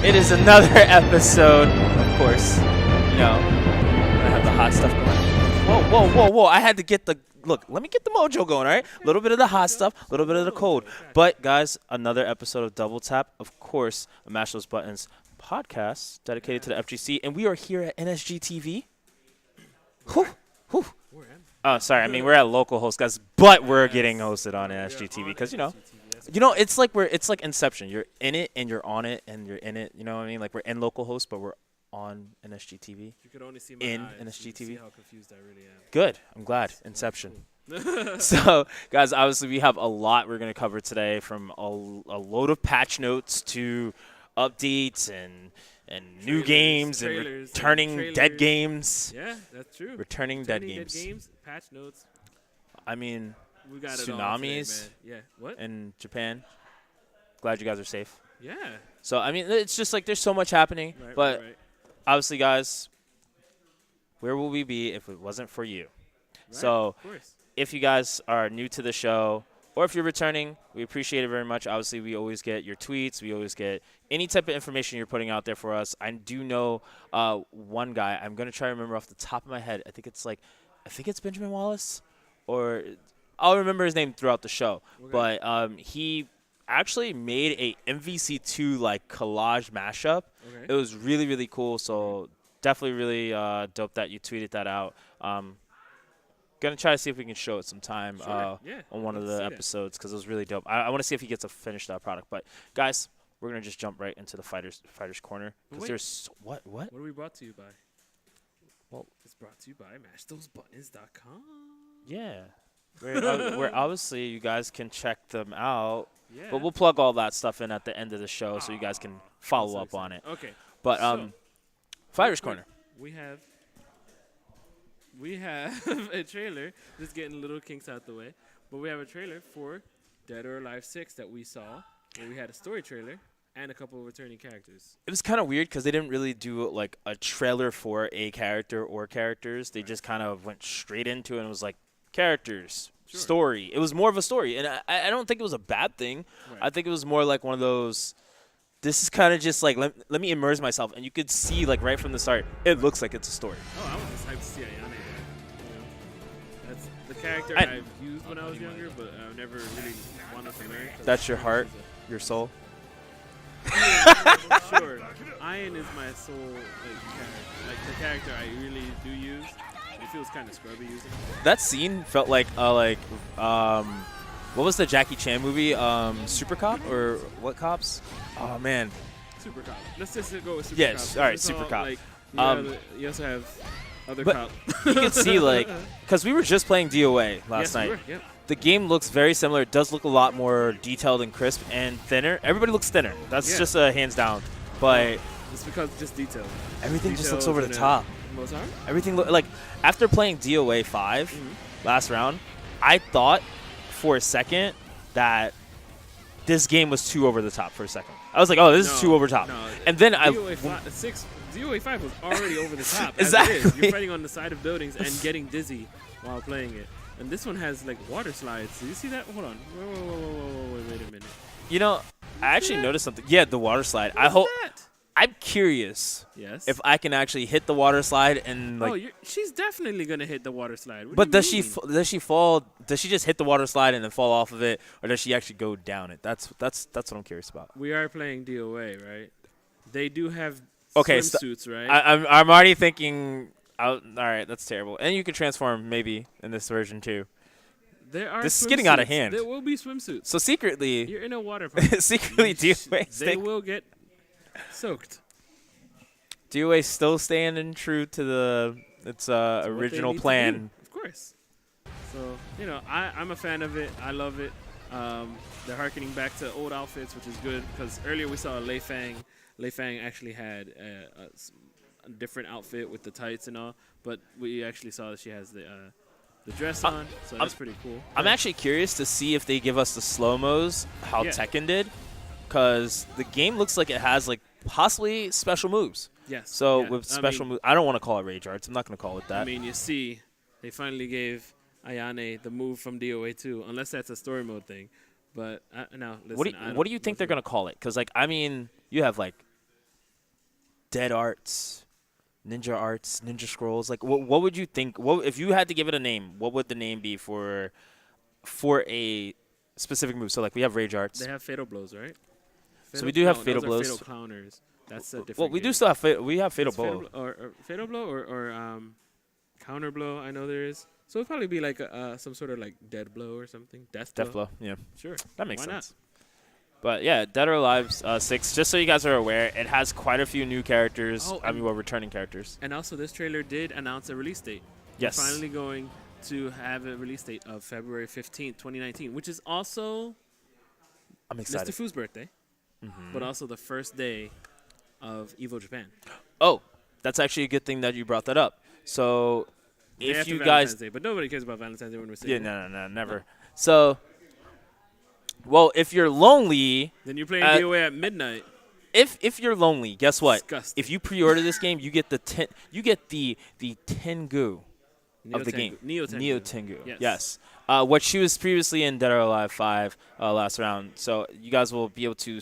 It is another episode, of course. You know, I have the hot stuff going. Whoa. I had to get the... Look, let me get the mojo going, all right? A little bit of the hot stuff, a little bit of the cold. But, guys, another episode of Double Tap. Of course, a Mash Those Buttons podcast dedicated to the FGC. And we are here at NSG TV. Whew. Oh, sorry. I mean, we're at local host, guys. But we're getting hosted on NSG TV because, you know, it's like Inception. You're in it and you're on it and you're in it. You know what I mean? Like we're in local host, but we're on NSG TV. You could only see my in eyes. NSG TV. See how confused I really am. Good. I'm glad. Inception. So, guys, obviously we have a lot we're going to cover today, from a load of patch notes to updates and new games and returning dead games. Yeah, that's true. Returning dead games. Patch notes. I mean, We got tsunamis it all today, man. Yeah. What? in Japan. Glad you guys are safe. Yeah. So, I mean, it's just like there's so much happening. But obviously, guys, where will we be if it wasn't for you? So, of course. if you guys are new to the show or if you're returning, we appreciate it very much. Obviously, we always get your tweets. We always get any type of information you're putting out there for us. I do know one guy. I'm going to try to remember off the top of my head. I think it's Benjamin Wallace, or I'll remember his name throughout the show. Okay. But he actually made a MVC2 like collage mashup. Okay. It was really, really cool. So definitely really dope that you tweeted that out. Gonna try to see if we can show it sometime on one of the episodes because it was really dope. I want to see if he gets a finished product. But guys, we're gonna just jump right into the fighters corner because there's what? What are we brought to you by? Well, it's brought to you by MashThoseButtons.com. Yeah, where obviously you guys can check them out. Yeah. But we'll plug all that stuff in at the end of the show so you guys can follow up on it. Okay. But fighters corner. We have a trailer, just getting little kinks out the way, but we have a trailer for Dead or Alive 6 that we saw, where we had a story trailer and a couple of returning characters. It was kind of weird because they didn't really do like a trailer for a character or characters. They just kind of went straight into it and was like, characters, story. It was more of a story, and I don't think it was a bad thing. Right. I think it was more like one of those, this is kind of just like, let me immerse myself, and you could see like right from the start, it looks like it's a story. Oh, I was just hyped to see Ayane. That's the character I've used when I was younger, but I never really wanted to learn. That's your heart, your soul? Sure. Iron is my soul character. Like the character I really do use. It feels kind of scrubby using it. That scene felt like what was the Jackie Chan movie? Super Cop or what cops? Oh man. Super Cop. Let's just go with Super Cop. Yes, all right, Super Cop. Like, you also have other cops. You can see because we were just playing DOA last night. Yep. The game looks very similar. It does look a lot more detailed and crisp and thinner. Everybody looks thinner. That's just a hands down. But it's because it's just detailed. Everything just looks over the top. Mozart? Everything like after playing DOA 5 last round, I thought for a second that this game was too over the top for a second. I was like, oh, this is too over the top. No, and then DOA 5 was already over the top. Exactly. As it is. You're fighting on the side of buildings and getting dizzy while playing it. And this one has like water slides. Do you see that? Hold on. Whoa, wait a minute. You know, I actually noticed something. Yeah, the water slide. I'm curious if I can actually hit the water slide and like. Oh, she's definitely gonna hit the water slide. But does she fall? Does she just hit the water slide and then fall off of it, or does she actually go down it? That's what I'm curious about. We are playing DOA, right? They do have swimsuits, right? I'm already thinking. All right, that's terrible. And you can transform maybe in this version too. This is getting out of hand. There will be swimsuits. So secretly, you're in a water park. secretly, DOA. They will get soaked. DOA still standing true to its original plan. Of course. So I'm a fan of it. I love it. They're harkening back to old outfits, which is good because earlier we saw Lei Fang. Lei Fang actually had a different outfit with the tights and all, but we actually saw that she has the dress on, so that's pretty cool. I'm actually curious to see if they give us the slow-mos, how Tekken did, because the game looks like it has like possibly special moves. Yes. So with special moves, I don't want to call it Rage Arts. I'm not going to call it that. I mean, you see, they finally gave Ayane the move from DOA 2, unless that's a story mode thing. But now, listen, what do you think they're going to call it? Because, like, I mean, you have, like, Dead Arts, Ninja Scrolls. Like, what would you think? What if you had to give it a name? What would the name be for a specific move? So like we have Rage Arts. They have Fatal Blows, right? So we do have Fatal those are Blows. Fatal Clowners. That's a different. Well, we game. do still have we have Fatal It's Blow. Fatal Blow or Counter Blow. I know there is. So it'd probably be like some sort of like Dead Blow or something. Death Blow. Yeah, Sure. that makes Why sense. not? But yeah, Dead or Alive 6. Just so you guys are aware, it has quite a few new characters. Oh, Returning characters. And also, this trailer did announce a release date. Yes. We're finally going to have a release date of February 15th, 2019, which is also I'm excited. Mr. Fu's birthday, but also the first day of Evo Japan. Oh, that's actually a good thing that you brought that up. So Day if after you Valentine's guys, Day, but nobody cares about Valentine's Day when we're saying no, never. So, well, if you're lonely, then you're playing DOA at midnight. if you're lonely, guess what? Disgusting. If you pre-order this game, you get the Tengu of the game. Neo Tengu. Yes. Yes. What she was previously in Dead or Alive 5 last round. So you guys will be able to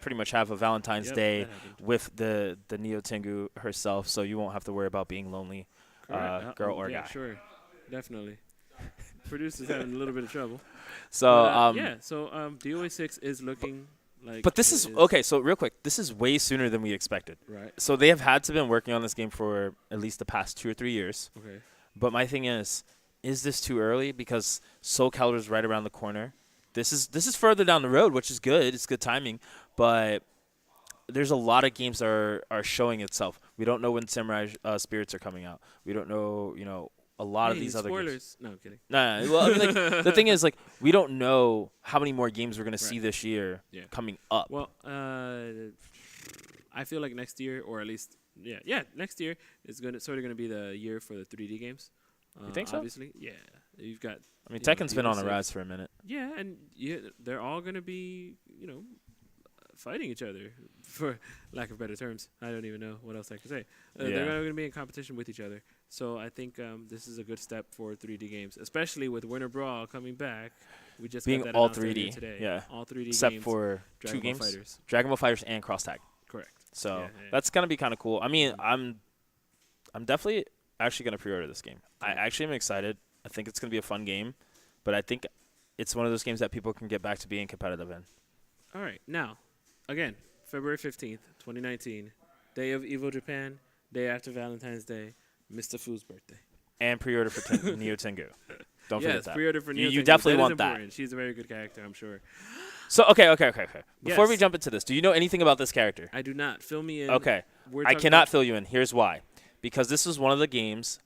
pretty much have a Valentine's Yep, Day that happened. with the Neo Tengu herself, so you won't have to worry about being lonely, girl or yeah, guy. sure. Definitely. Producer's having a little bit of trouble. So DOA 6 is looking like. But this it is okay. So real quick, this is way sooner than we expected. Right. So they have had to been working on this game for at least the past 2 or 3 years. Okay. But my thing is this too early? Because Soul Calibur is right around the corner. This is further down the road, which is good. It's good timing. But there's a lot of games that are showing itself. We don't know when Samurai Spirits are coming out. We don't know, a lot of these other spoilers. games. No, I'm kidding. No. Well, I mean, like, the thing is, like, we don't know how many more games we're going to see this year coming up. Well, I feel like next year, or at least, next year is sort of gonna be the year for the 3D games. You think so? Obviously, yeah. You've got. I mean, Tekken's been on a DO6. rise for a minute. Yeah, and they're all gonna be, fighting each other, for lack of better terms. I don't even know what else I can say. They're going to be in competition with each other. So I think this is a good step for 3D games, especially with Winter Brawl coming back. We just Being got that all announced earlier 3D, today. yeah. All 3D Except games. for Dragon 2 Ball games. Fighters. Dragon Ball Fighters and Cross Tag. Correct. So Yeah. that's going to be kind of cool. I mean, I'm definitely actually going to pre-order this game. I actually am excited. I think it's going to be a fun game. But I think it's one of those games that people can get back to being competitive in. All right. Now, again, February 15th, 2019, day of Evo Japan, day after Valentine's Day, Mr. Fu's birthday. And pre-order for Neo Tengu. Don't forget Yes, that. pre-order for Neo You Tengu. definitely That is want that. important. She's a very good character, I'm sure. So, okay. Before we Yes. jump into this, do you know anything about this character? I do not. Fill me in. Okay. We're I talking cannot about- fill you in. Here's why. Because this was one of the games,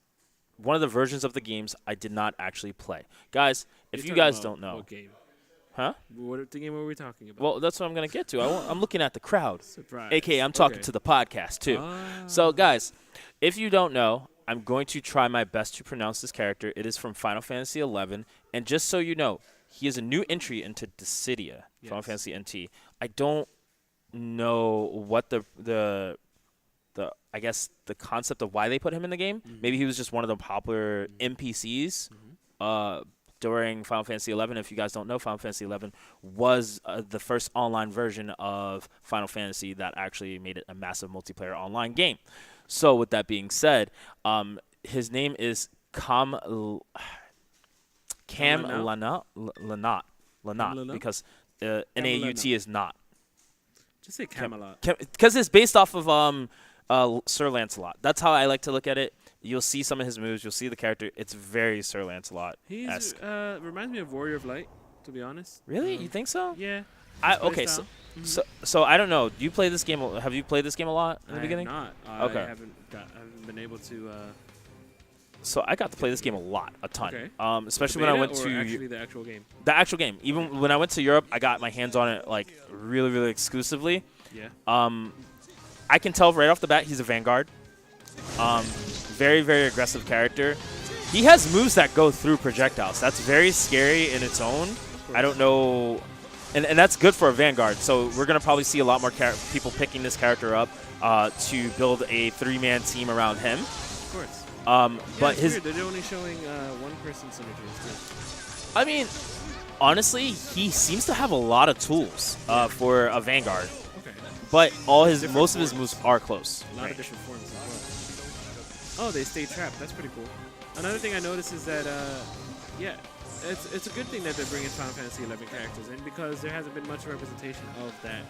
one of the versions of the games I did not actually play. Guys, if You're you talking guys about don't know. What game? Huh? What the game were we talking about? Well, that's what I'm going to get to. I'm looking at the crowd. Surprise. AKA, I'm talking Okay. to the podcast, too. Ah. So, guys, if you don't know, I'm going to try my best to pronounce this character. It is from Final Fantasy XI. And just so you know, he is a new entry into Dissidia, Final Yes. Fantasy NT. I don't know what the I guess the concept of why they put him in the game. Maybe he was just one of the popular NPCs during Final Fantasy XI. If you guys don't know, Final Fantasy XI was the first online version of Final Fantasy that actually made it a massive multiplayer online game. So with that being said, his name is Cam Lanat because Naut is not. Just say Camelot. Because it's based off of Sir Lancelot. That's how I like to look at it. You'll see some of his moves. You'll see the character. It's very Sir Lancelot-esque. He's reminds me of Warrior of Light, to be honest. Really? You think so? Yeah. Okay, so I don't know. Do you play this game? Have you played this game a lot in the beginning? I have not. Okay. I haven't been able to. So I got to play this game a ton. Okay. Especially the when I beta went or to actually the actual game. the actual game. Even when I went to Europe, I got my hands on it like really, really exclusively. Yeah. I can tell right off the bat he's a Vanguard. Very, very aggressive character. He has moves that go through projectiles. That's very scary in its own. I don't know. And that's good for a Vanguard. So we're going to probably see a lot more people picking this character up to build a 3-man team around him. Of course. But it's weird. They're only showing one-person synergies. I mean, honestly, he seems to have a lot of tools for a Vanguard. Okay. but most of his moves are close. A lot of different forms as well. Oh, they stay trapped. That's pretty cool. Another thing I noticed is that, yeah, it's a good thing that they're bringing Final Fantasy 11 characters in because there hasn't been much representation of that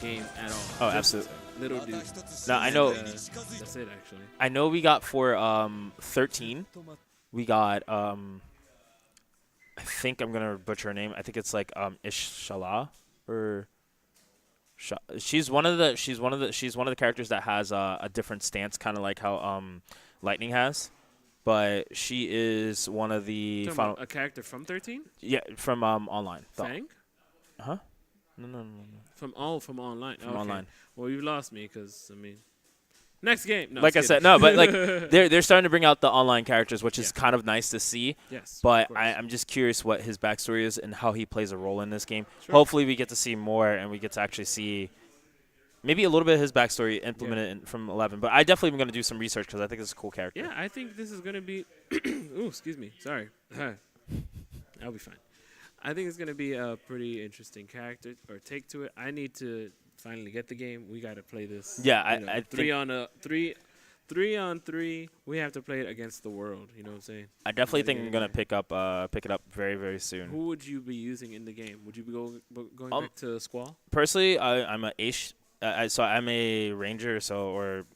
game at all. Oh, absolutely. Little dude. Now I know. That's it, actually. I know we got for 13. We got I think I'm gonna butcher her name. I think it's like Ishala or. She's one of the characters that has a different stance, kind of like how Lightning has, but she is one of the final. A character from 13? Yeah, from online. Fang? Huh? No. From online. From online. Well, you lost me because I mean, next game. No, like I said, no, but like they're starting to bring out the online characters, which is kind of nice to see. Yes. But I'm just curious what his backstory is and how he plays a role in this game. Sure. Hopefully, we get to see more and we get to actually see maybe a little bit of his backstory implemented from 11. But I definitely am going to do some research because I think it's a cool character. Yeah, I think this is going to be. Ooh, excuse me. Sorry. I'll be fine. I think it's going to be a pretty interesting character or take to it. I need to finally get the game. We got to play this. Yeah, I think 3-on-3. We have to play it against the world. You know what I'm saying? I definitely think I'm going to pick it up very, very soon. Who would you be using in the game? Would you be going back to Squall? Personally, I'm a Ace. So I'm a ranger. The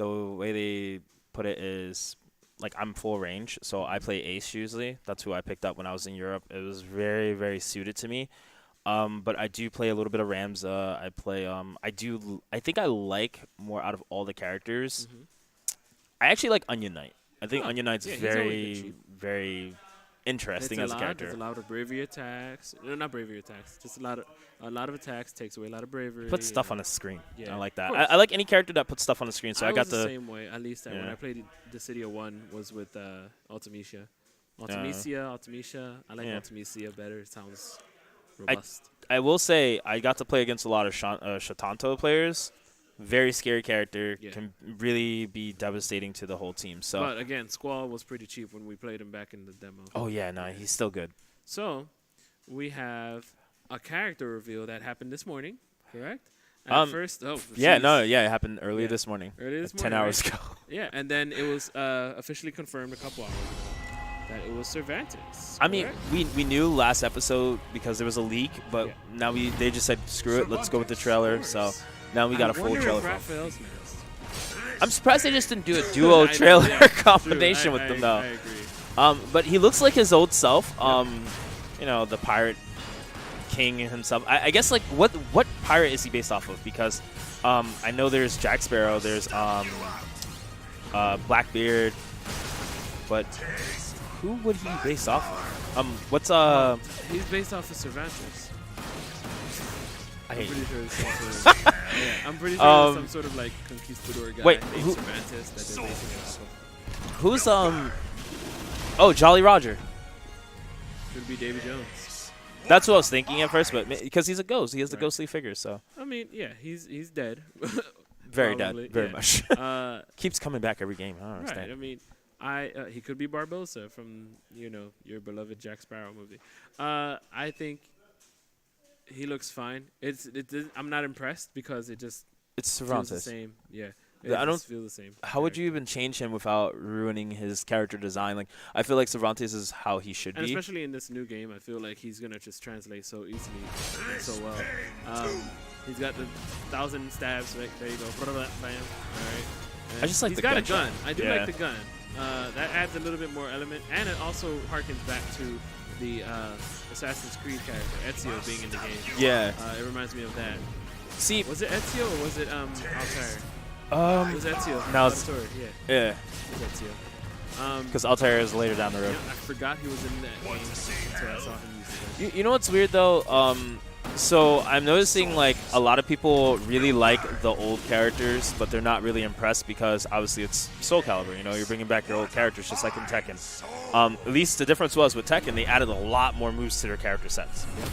way they put it is like I'm full range. So I play Ace usually. That's who I picked up when I was in Europe. It was very, very suited to me. But I do play a little bit of Ramza. I play. I think I like more out of all the characters. Mm-hmm. I actually like Onion Knight. I think Onion Knight's very, very interesting as a character. There's a lot of bravery attacks. No, not bravery attacks. Just a lot of attacks takes away a lot of bravery. Put stuff on the screen. Yeah, I like that. I like any character that puts stuff on the screen. So I got the same way. At least when I played Dissidia 1 was with Ultimecia. Ultimecia. I like Ultimecia better. It sounds robust. I will say I got to play against a lot of Shatanto players. Very scary character. Can really be devastating to the whole team. So, but again, Squall was pretty cheap when we played him back in the demo. Oh yeah, no, he's still good. So, we have a character reveal that happened this morning, correct? First, it happened earlier this morning. Earlier this morning, 10 hours ago. Yeah, and then it was officially confirmed a couple hours ago that it was Cervantes. I mean, we knew last episode because there was a leak, but now they just said screw it, let's go with the trailer. So now we got a full trailer. I'm surprised they just didn't do a duo trailer combination with them though. I agree. But he looks like his old self. The pirate king himself. I guess like what pirate is he based off of? Because I know there's Jack Sparrow, there's Blackbeard, but who would he be based off of? He's based off of Cervantes. I'm pretty sure it's some sort of like conquistador guy named Cervantes that they're basing it off of. Who's Jolly Roger. Could be Davy Jones. That's what I was thinking at first, but because he's a ghost, he has the ghostly figure. So I mean, yeah, he's dead. Very dead, very much. Keeps coming back every game. I don't understand. Right. I mean, he could be Barbossa from your beloved Jack Sparrow movie. I think he looks fine. I'm not impressed because it's Cervantes. Feels the same. Yeah. I don't feel the same. How would you even change him without ruining his character design? Like, I feel like Cervantes is how he should be. Especially in this new game, I feel like he's gonna just translate so easily, and so well. He's got the 1,000 stabs. Right, there you go. Bam. All right. And I just like he's the got gun a gun. shot. I do like the gun. That adds a little bit more element, and it also harkens back to the Assassin's Creed character Ezio being in the game. Yeah. It reminds me of that. See, was it Ezio or was it Altair? It was Ezio. No, it's yeah. It was Ezio. Because Altair is later down the road. I forgot he was in that game until I saw him use it. You know what's weird though? So I'm noticing like a lot of people really like the old characters, but they're not really impressed because obviously it's Soul Calibur. You're bringing back your old characters just like in Tekken. At least the difference was with Tekken, they added a lot more moves to their character sets. Yep.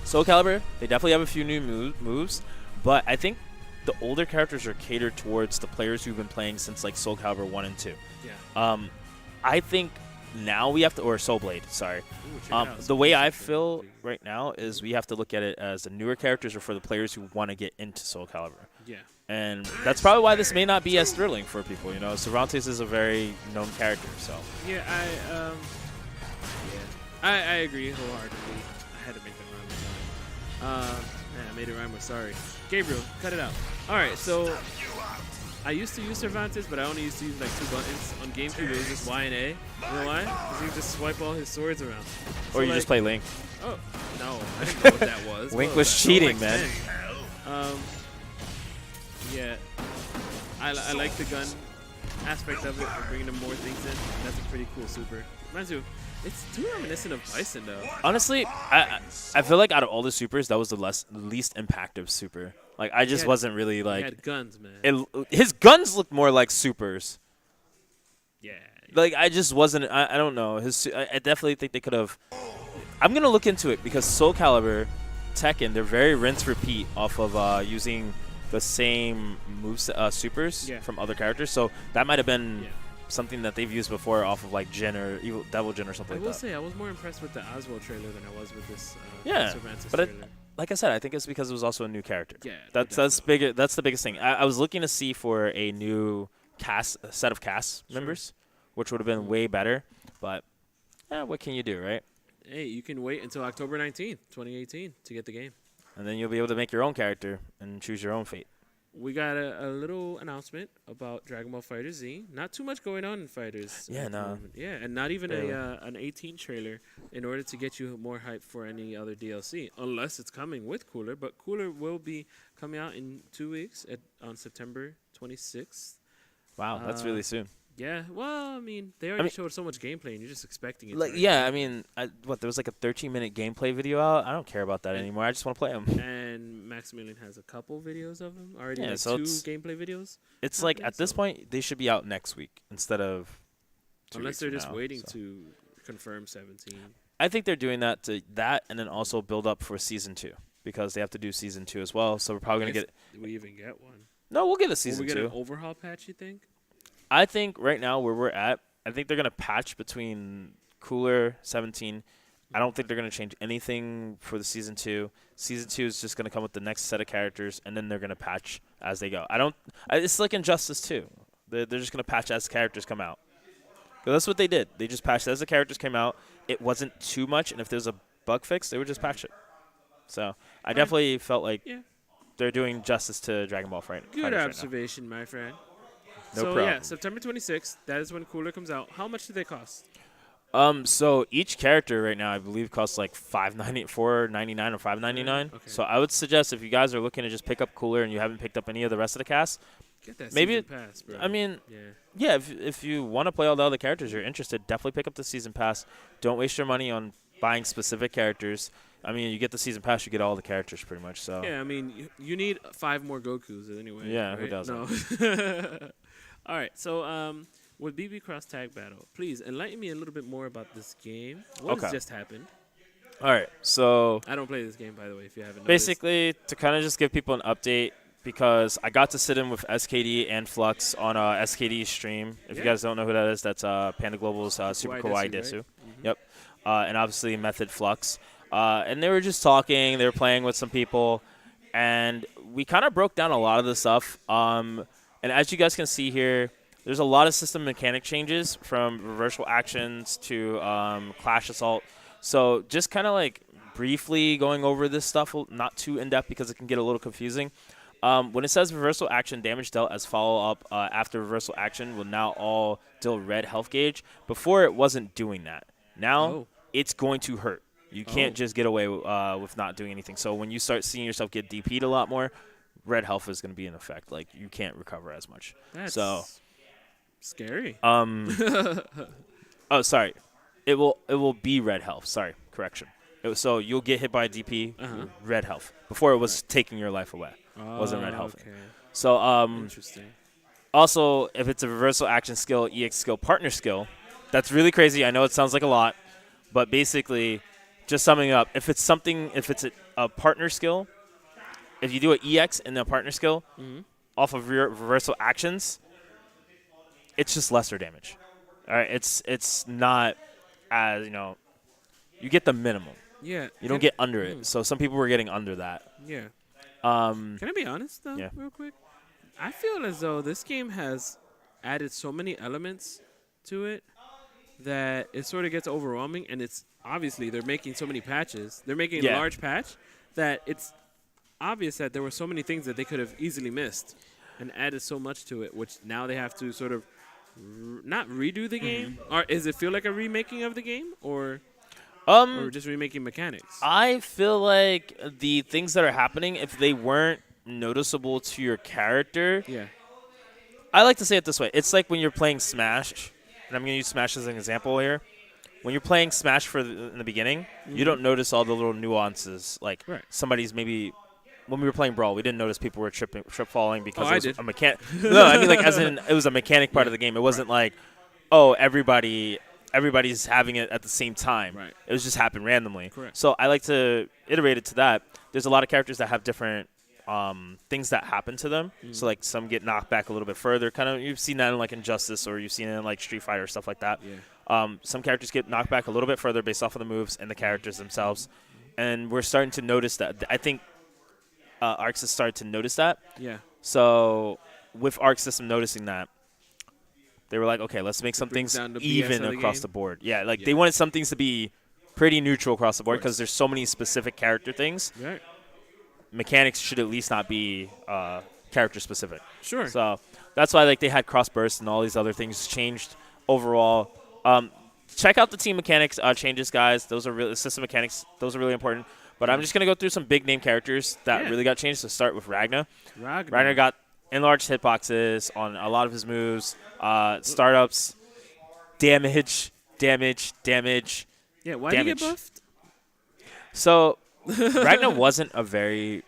Soul Calibur, they definitely have a few new moves, but I think the older characters are catered towards the players who've been playing since like Soul Calibur 1 and 2. Yeah. I think now we have to, or Soul Blade, sorry. Ooh, check it out. The way I Something feel really- right now is we have to look at it as the newer characters are for the players who want to get into Soul Calibur. Yeah. And that's probably why this may not be as thrilling for people. You know, Cervantes is a very known character, so. Yeah, I agree wholeheartedly. I had to make that rhyme. Man, I made it rhyme with sorry. Gabriel, cut it out. All right, so I used to use Cervantes, but I only used to use like 2 buttons. On GameCube, it was just Y and A. You know why? Because you just swipe all his swords around. Or you just play Link. Oh, no. I didn't know what that was. Link What was that? cheating, Like man. 10. Yeah. I like the gun aspect of it, bringing them more things in. That's a pretty cool super. Reminds you, it's too reminiscent of Bison, though. Honestly, I feel like out of all the supers, that was the least impactful super. Like, I just wasn't really He like. had guns, man. His guns looked more like supers. Yeah. Like, I just wasn't. I don't know. I definitely think they could have. I'm gonna look into it because Soul Calibur, Tekken, they're very rinse repeat off of using the same moves supers from other characters. So that might have been something that they've used before off of like Jin or Evil Devil Jin or something I like will that. say I was more impressed with the Oswald trailer than I was with this Cervantes but trailer. like I said, I think it's because it was also a new character. Yeah, that's bigger. That's the biggest thing. I was looking to see for a new set of cast members, which would have been way better. But what can you do, right? Hey, you can wait until October 19th, 2018 to get the game. And then you'll be able to make your own character and choose your own fate. We got a little announcement about Dragon Ball Fighter Z. Not too much going on in Fighters. Yeah, at the no. moment. Yeah, and not even Barely. an 18 trailer in order to get you more hype for any other DLC, unless it's coming with Cooler. But Cooler will be coming out in 2 weeks on September 26th. Wow, that's really soon. Yeah, well, I mean, they already showed so much gameplay, and you're just expecting it. Like, yeah, I mean, there was like a 13-minute gameplay video out. I don't care about that anymore. I just want to play them. And Maximilian has a couple videos of them already. Yeah, like so 2 it's- gameplay videos. It's like at this point they should be out next week instead of 2 Unless weeks they're from just now, waiting so. to confirm 17. I think they're doing that and then also build up for season 2 because they have to do season 2 as well. So we're probably gonna get. Do we even get one? No, we'll get a Will season we get 2. an overhaul patch, you think? I think right now where we're at, I think they're gonna patch between Cooler 17. I don't think they're gonna change anything for the season 2. Season 2 is just gonna come with the next set of characters, and then they're gonna patch as they go. It's like Injustice 2. They're just gonna patch as the characters come out. 'Cause that's what they did. They just patched as the characters came out. It wasn't too much, and if there's a bug fix, they would just patch it. So I definitely felt like they're doing justice to Dragon Ball Fighter. Good observation, my friend. No so problem. yeah, September 26th. That is when Cooler comes out. How much do they cost? So each character right now, I believe, costs like $4.99 or $5.99. Okay. So I would suggest if you guys are looking to just pick up Cooler and you haven't picked up any of the rest of the cast, Get that maybe season pass, bro. I mean, yeah. if you want to play all the other characters, you're interested, definitely pick up the season pass. Don't waste your money on buying specific characters. I mean, you get the season pass, you get all the characters pretty much. So Yeah, I mean, you need 5 more Gokus anyway. Yeah, right? who doesn't? No. All right, so with BB Cross Tag Battle, please enlighten me a little bit more about this game. What has just happened? All right, so I don't play this game, by the way, if you haven't noticed. basically, to kind of just give people an update, because I got to sit in with SKD and Flux on SKD's stream. If you guys don't know who that is, that's Panda Global's Super Kawaii Desu. Right? Yep. And obviously Method Flux. And they were just talking. They were playing with some people. And we kind of broke down a lot of the stuff. And as you guys can see here, there's a lot of system mechanic changes from reversal actions to Clash Assault. So just kind of like briefly going over this stuff, not too in-depth because it can get a little confusing. When it says reversal action, damage dealt as follow-up after reversal action will now all deal red health gauge. Before it wasn't doing that. Now it's going to hurt. You can't just get away with not doing anything. So when you start seeing yourself get DP'd a lot more, red health is going to be in effect. Like, you can't recover as much. That's scary. Oh, sorry. It will be red health. Sorry, correction. So you'll get hit by a DP, red health. Before it was taking your life away. Wasn't red health. Okay. So Interesting. also, if it's a reversal action skill, EX skill, partner skill, that's really crazy. I know it sounds like a lot, but basically, just summing up, if it's a partner skill, if you do an EX and a partner skill off of reversal actions, it's just lesser damage. All right, it's not as you get the minimum. Yeah. You don't get under it. So some people were getting under that. Yeah. Um, Can I be honest though, yeah. real quick? I feel as though this game has added so many elements to it that it sort of gets overwhelming, and it's obviously they're making so many patches. They're making a Yeah. large patch that it's obvious that there were so many things that they could have easily missed and added so much to it, which now they have to sort of not redo the game, or does it feel like a remaking of the game, or just remaking mechanics? I feel like the things that are happening, if they weren't noticeable to your character, Yeah. I like to say it this way. It's like when you're playing Smash, and I'm going to use Smash as an example here. When you're playing Smash in the beginning, you don't notice all the little nuances. Like somebody's maybe when we were playing Brawl, we didn't notice people were trip falling because it was a mechanic. No, I mean like as in it was a mechanic part of the game. It wasn't like, oh, everybody's having it at the same time. Right. It was just happened randomly. Correct. So I like to iterate it to that. There's a lot of characters that have different things that happen to them. So like some get knocked back a little bit further. Kind of you've seen that in like Injustice, or you've seen it in like Street Fighter, stuff like that. Yeah. Some characters get knocked back a little bit further based off of the moves and the characters themselves. And we're starting to notice that. I think Arc System started to notice that. Yeah. So with Arc System noticing that, they were like, okay, let's make some things even across the board. Yeah, like they wanted some things to be pretty neutral across the board because there's so many specific character things. Right. Mechanics should at least not be character specific. Sure. So that's why like they had cross bursts and all these other things changed overall. Check out the team mechanics changes, guys. Those are really system mechanics. Those are really important. But I'm just gonna go through some big name characters that really got changed. So start with Ragnar. Ragnar got enlarged hitboxes on a lot of his moves. Startups, damage. Yeah. Why did he get buffed? So Ragnar wasn't a very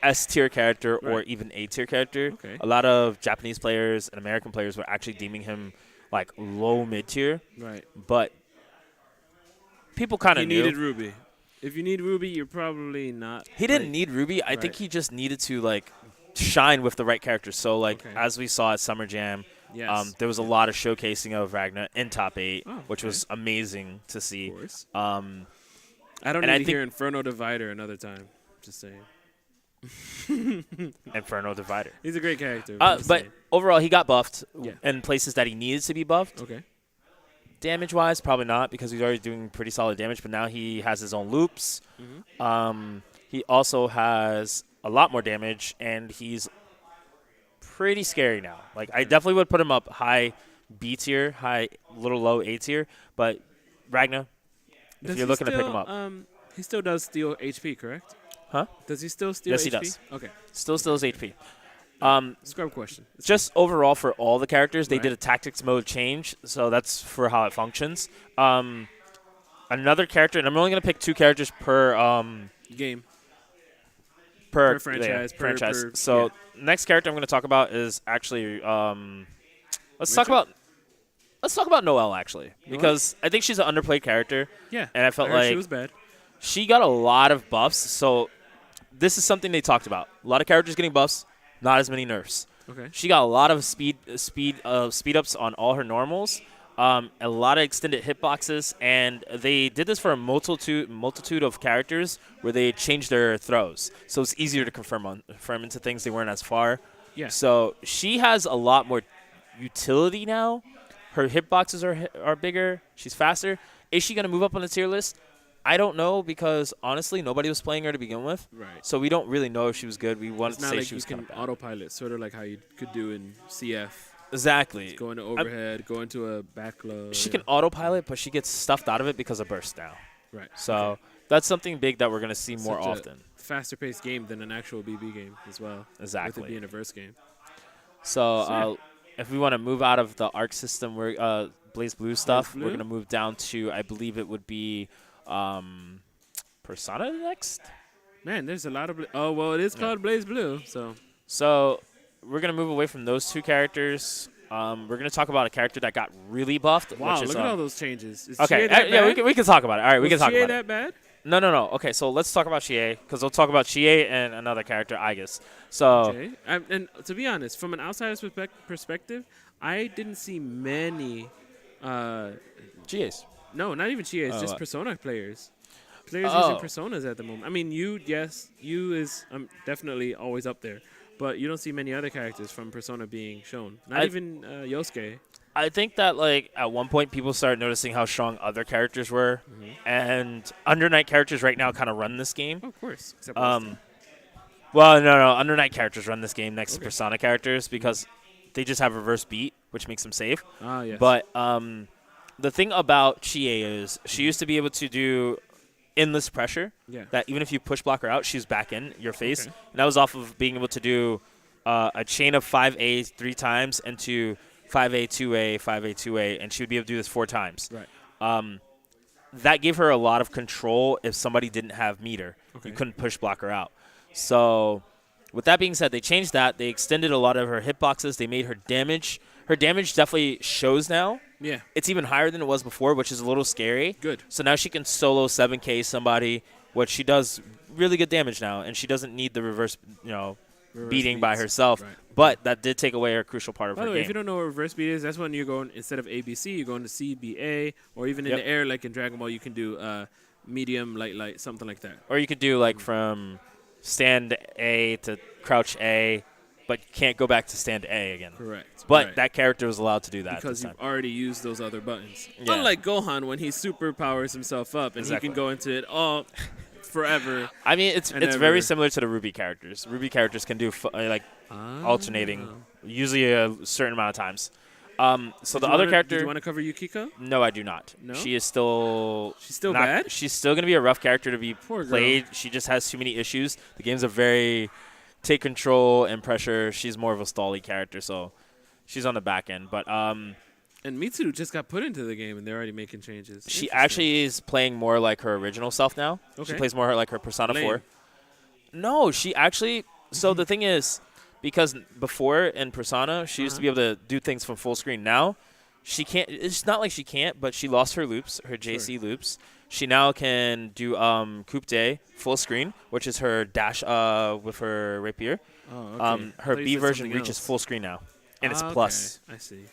S tier character or even A tier character. Okay. A lot of Japanese players and American players were actually deeming him like low mid tier. Right. But people kind of knew. He needed Ruby. If you need Ruby, you're probably not. He didn't need Ruby. I think he just needed to like shine with the right characters. So like as we saw at Summer Jam, there was a lot of showcasing of Ragnar in top 8, which was amazing to see. Of course. I don't need to hear Inferno Divider another time. Just saying. Inferno Divider. He's a great character. But overall, he got buffed in places that he needed to be buffed. Okay. Damage-wise, probably not because he's already doing pretty solid damage. But now he has his own loops. He also has a lot more damage, and he's pretty scary now. Like I definitely would put him up high B tier, little low A tier. But Ragnar, if you're looking to pick him up, he still does steal HP, correct? Huh? Does he still steal HP? Yes, he does. Okay. Still steals HP. Scrub question. Just overall for all the characters, they did a tactics mode change, so that's for how it functions. Another character, and I'm only going to pick 2 characters per game. Per franchise. franchise. So next character I'm going to talk about is actually let's talk about Noelle actually because I think she's an underplayed character. Yeah. And I felt like she was bad. She got a lot of buffs, so this is something they talked about. A lot of characters getting buffs, not as many nerfs. Okay. She got a lot of speed ups on all her normals, a lot of extended hitboxes, and they did this for a multitude of characters where they changed their throws, so it's easier to confirm into things they weren't as far. Yeah. So she has a lot more utility now. Her hitboxes are bigger. She's faster. Is she going to move up on the tier list? I don't know because, honestly, nobody was playing her to begin with. Right. So we don't really know if she was good. We wanted to say she was kind of bad. It's not like you can autopilot, sort of like how you could do in CF. Exactly. Just go into overhead, go into a back low. She can autopilot, but she gets stuffed out of it because of burst now. Right. So that's something big that we're going to see more often. Faster-paced game than an actual BB game as well. Exactly. With it being a verse game. So if we want to move out of the Arc System, Blaze Blue stuff, we're going to move down to, I believe it would be Persona next. Man, there's a lot of it is called Blaze Blue. So we're gonna move away from those 2 characters. We're gonna talk about a character that got really buffed. Wow, which is, look at all those changes. Is okay, Chie that bad? we can talk about it. All right, we can talk about Chie it. that bad? No. Okay, so let's talk about Chie because we'll talk about Chie and another character, Aegis. So okay. And to be honest, from an outsider's perspective, I didn't see many Uh, GAs. no, not even GAs, just what? Persona players. Players using Personas at the moment. I mean, you is definitely always up there, but you don't see many other characters from Persona being shown. Not even Yosuke. I think that like at one point people started noticing how strong other characters were, and Under Night characters right now kind of run this game. Oh, of course. Except Well, no, Under Night characters run this game next to Okay. Persona characters because they just have reverse beat, which makes them safe. Ah, yes. But the thing about Chie is she used to be able to do endless pressure. Yeah. That even if you push block her out, she's back in your face. Okay. And that was off of being able to do a chain of 5A 3 times into 5A 2A 5A 2A, and she would be able to do this 4 times. Right. That gave her a lot of control if somebody didn't have meter. Okay. You couldn't push block her out. So with that being said, they changed that. They extended a lot of her hitboxes. They made her damage. Her damage definitely shows now. Yeah. It's even higher than it was before, which is a little scary. Good. So now she can solo 7K somebody, which she does really good damage now, and she doesn't need the reverse, beating by beats. herself. Right. But that did take away a crucial part of By her the way, game. if you don't know what reverse beat is, that's when you're going, instead of ABC, you're going to CBA, or even in Yep. the air, like in Dragon Ball, you can do medium, light, something like that. Or you could do like from stand A to crouch A, but you can't go back to stand A again. Correct. But Right. that character was allowed to do that Because this you've time. already used those other buttons. Yeah. Unlike Gohan, when he superpowers himself up and Exactly. he can go into it all forever. I mean, it's and very never- similar to the Ruby characters. Ruby characters can do alternating, usually a certain amount of times. So the other character, Did you want to cover Yukiko? no, I do not. No? She is still She's still not- bad? She's still going to be a rough character to be Poor girl. played. She just has too many issues. The game's a very take control and pressure. She's more of a stally character, so she's on the back end. But And Mitsu just got put into the game, and they're already making changes. she Interesting. actually is playing more like her original self now. She Okay. plays more like her Persona Lame. 4. No, she actually. So the thing is, because before in Persona, she used to be able to do things from full screen. Now, she can't. It's not like she can't, but she lost her loops, her JC loops. She now can do Coupe Day full screen, which is her dash with her rapier. Oh, okay. I Her thought you B said version something reaches else. full screen now, and it's Ah, plus. Okay. I see.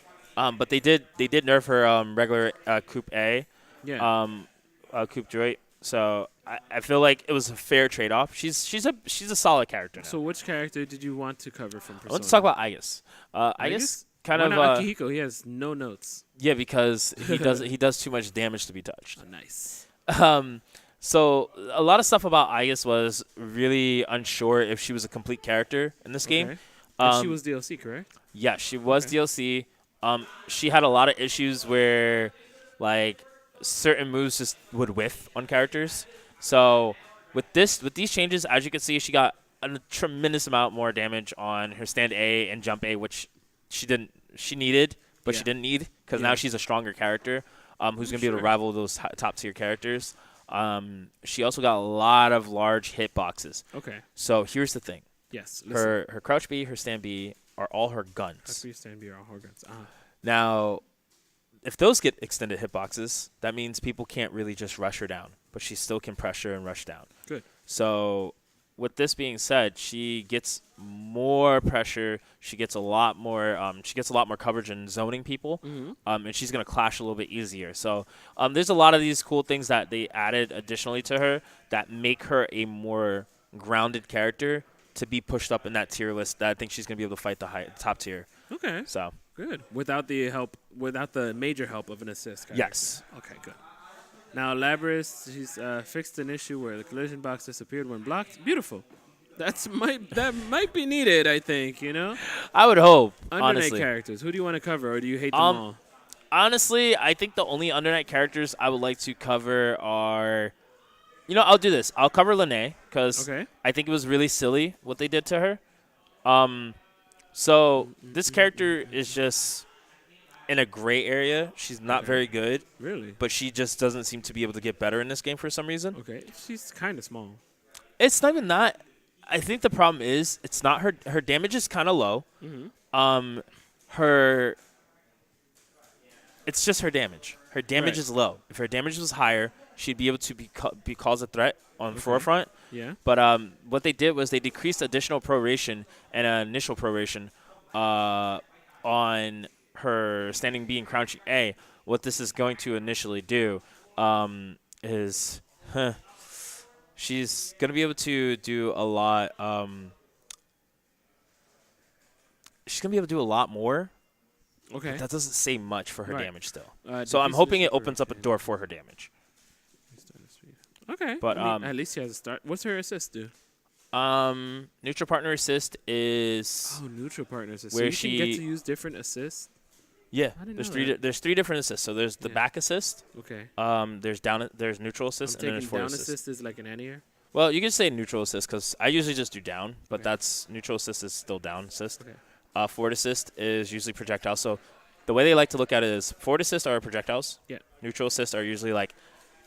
But they did nerf her regular Coupe A, Yeah. Coupe Droid. So I feel like it was a fair trade off. She's a solid character now. So which character did you want to cover from Persona? Let's talk about Aegis. Aegis kind Why of not Akihiko? He has no notes. yeah, because he does too much damage to be touched. Oh, nice. So a lot of stuff about Aegis was really unsure if she was a complete character in this game. Okay. And she was DLC, correct? Yeah, she was Okay. DLC. She had a lot of issues where, like, certain moves just would whiff on characters. So with these changes, as you can see, she got a tremendous amount more damage on her stand A and jump A, which she needed, but she Yeah. didn't need because Yeah. now she's a stronger character who's going to be able to Sure. rival those top tier characters. She also got a lot of large hitboxes. Okay. So here's the thing: Yes. Listen. her crouch B, her stand B are all her guns. That's where you stand beer on Horguns. Now, if those get extended hitboxes, that means people can't really just rush her down, but she still can pressure and rush down. Good. So, with this being said, she gets more pressure. She gets a lot more. She gets a lot more coverage in zoning people, and she's gonna clash a little bit easier. So, there's a lot of these cool things that they added additionally to her that make her a more grounded character to be pushed up in that tier list. That I think she's gonna be able to fight the top tier. Okay. So, Good. Without the major help of an assist. character. yes. Okay, good. Now, Labris, she's fixed an issue where the collision box disappeared when blocked. Beautiful. That might be needed, I think, I would hope, Under honestly. Night characters. Who do you want to cover, or do you hate them all? Honestly, I think the only Under Night characters I would like to cover are... I'll do this. I'll cover Lene, because Okay. I think it was really silly what they did to her. So this character is just in a gray area. She's not very good, Really? but she just doesn't seem to be able to get better in this game for some reason. Okay. She's kind of small. It's not even that. I think the problem is it's not her damage is kind of low. It's just her damage. Her damage Right. is low. If her damage was higher, she'd be able to be caused a threat on the forefront. Yeah. But what they did was they decreased additional proration and initial proration on her standing B and crouching A, what this is going to initially do is she's going to be able to do a lot. She's going to be able to do a lot more. Okay. That doesn't say much for her Right. damage still. The So I'm piece hoping of it opens up a door for her damage. Okay. But, I mean, at least she has a start. What's her assist do? Neutral partner assist is Neutral partner assist. where so you can get to use different assists. yeah. I didn't There's know three. that. There's three different assists. So there's the Yeah. back assist. Okay. There's neutral assist, I'm and then there's taking forward down assist. assist is like an anti-air. Well, you can say neutral assist because I usually just do down, but Okay. that's neutral assist is still down assist. Okay. Forward assist is usually projectile. So the way they like to look at it is forward assist are projectiles. Yeah. Neutral assist are usually like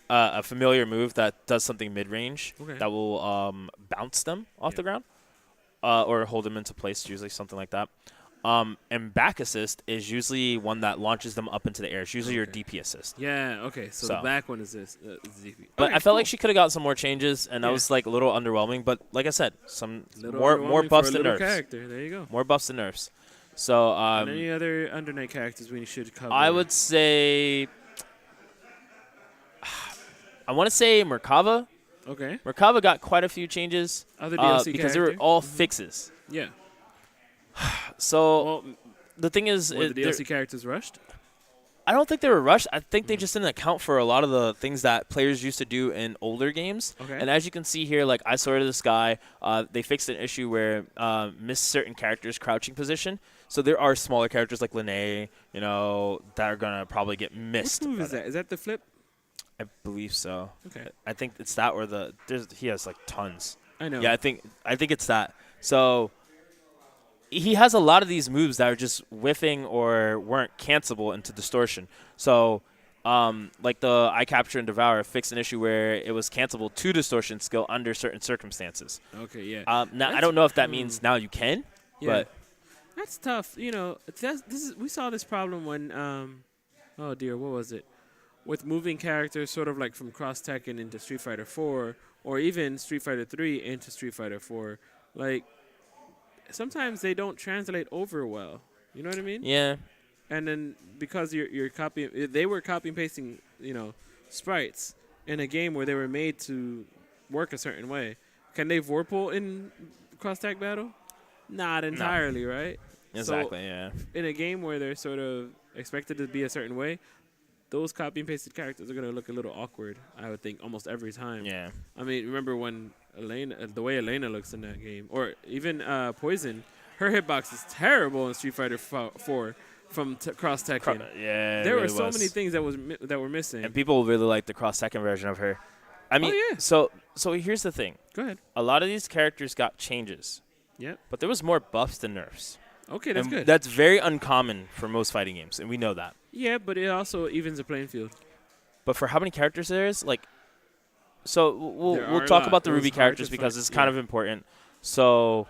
a familiar move that does something mid-range Okay. that will bounce them off Yeah. the ground or hold them into place, usually something like that. And back assist is usually one that launches them up into the air. It's usually your Okay. DP assist. Yeah. Okay. So the So. back one is this. ZP. But Okay, I felt like she could have got some more changes, and I Yeah. was like a little underwhelming. But like I said, some Little more underwhelming buffs for a than little nerfs. character. There you go. More buffs than nerfs. So And any other Undernight characters we should cover? I would say I want to say Merkava. Okay. Merkava got quite a few changes Other DLC because they were character? all fixes. Yeah. So Well, the thing is, were the DLC characters rushed? I don't think they were rushed. I think they just didn't account for a lot of the things that players used to do in older games. Okay. And as you can see here, like I Sword of the Sky, they fixed an issue where missed certain characters' crouching position. So there are smaller characters like Linnea, that are gonna probably get missed. Which move by is that? Is that the flip? I believe so. Okay. I think it's that or he has like tons. I know. Yeah, I think it's that. So he has a lot of these moves that are just whiffing or weren't cancelable into distortion. So like the Eye Capture and Devour fixed an issue where it was cancelable to distortion skill under certain circumstances. Okay. Yeah. Now I That's- don't know if that means now you can, Yeah. but That's tough. We saw this problem when oh dear, what was it? With moving characters sort of like from Cross Tekken into Street Fighter 4 or even Street Fighter 3 into Street Fighter 4. Like sometimes they don't translate over well. You know what I mean? yeah. And then because you're copying, they were copy and pasting, sprites in a game where they were made to work a certain way. Can they Vorpal in Cross Tag Battle? Not entirely, right? Exactly, yeah. In a game where they're sort of expected to be a certain way, those copy and pasted characters are going to look a little awkward, I would think, almost every time. Yeah. I mean, remember when the way Elena looks in that game, or even Poison, her hitbox is terrible in Street Fighter 4 from Cross Tekken. Yeah. There it were really so was. many things that were missing. And people really like the Cross Tekken version of her. I mean, yeah. so here's the thing. Go ahead. A lot of these characters got changes, Yep. but there was more buffs than nerfs. Okay, that's And good. That's very uncommon for most fighting games, and we know that. Yeah, but it also evens the playing field. But for how many characters there is, so we'll There are we'll a talk lot. about the It was Ruby hard characters to because find, it's kind yeah. of important. So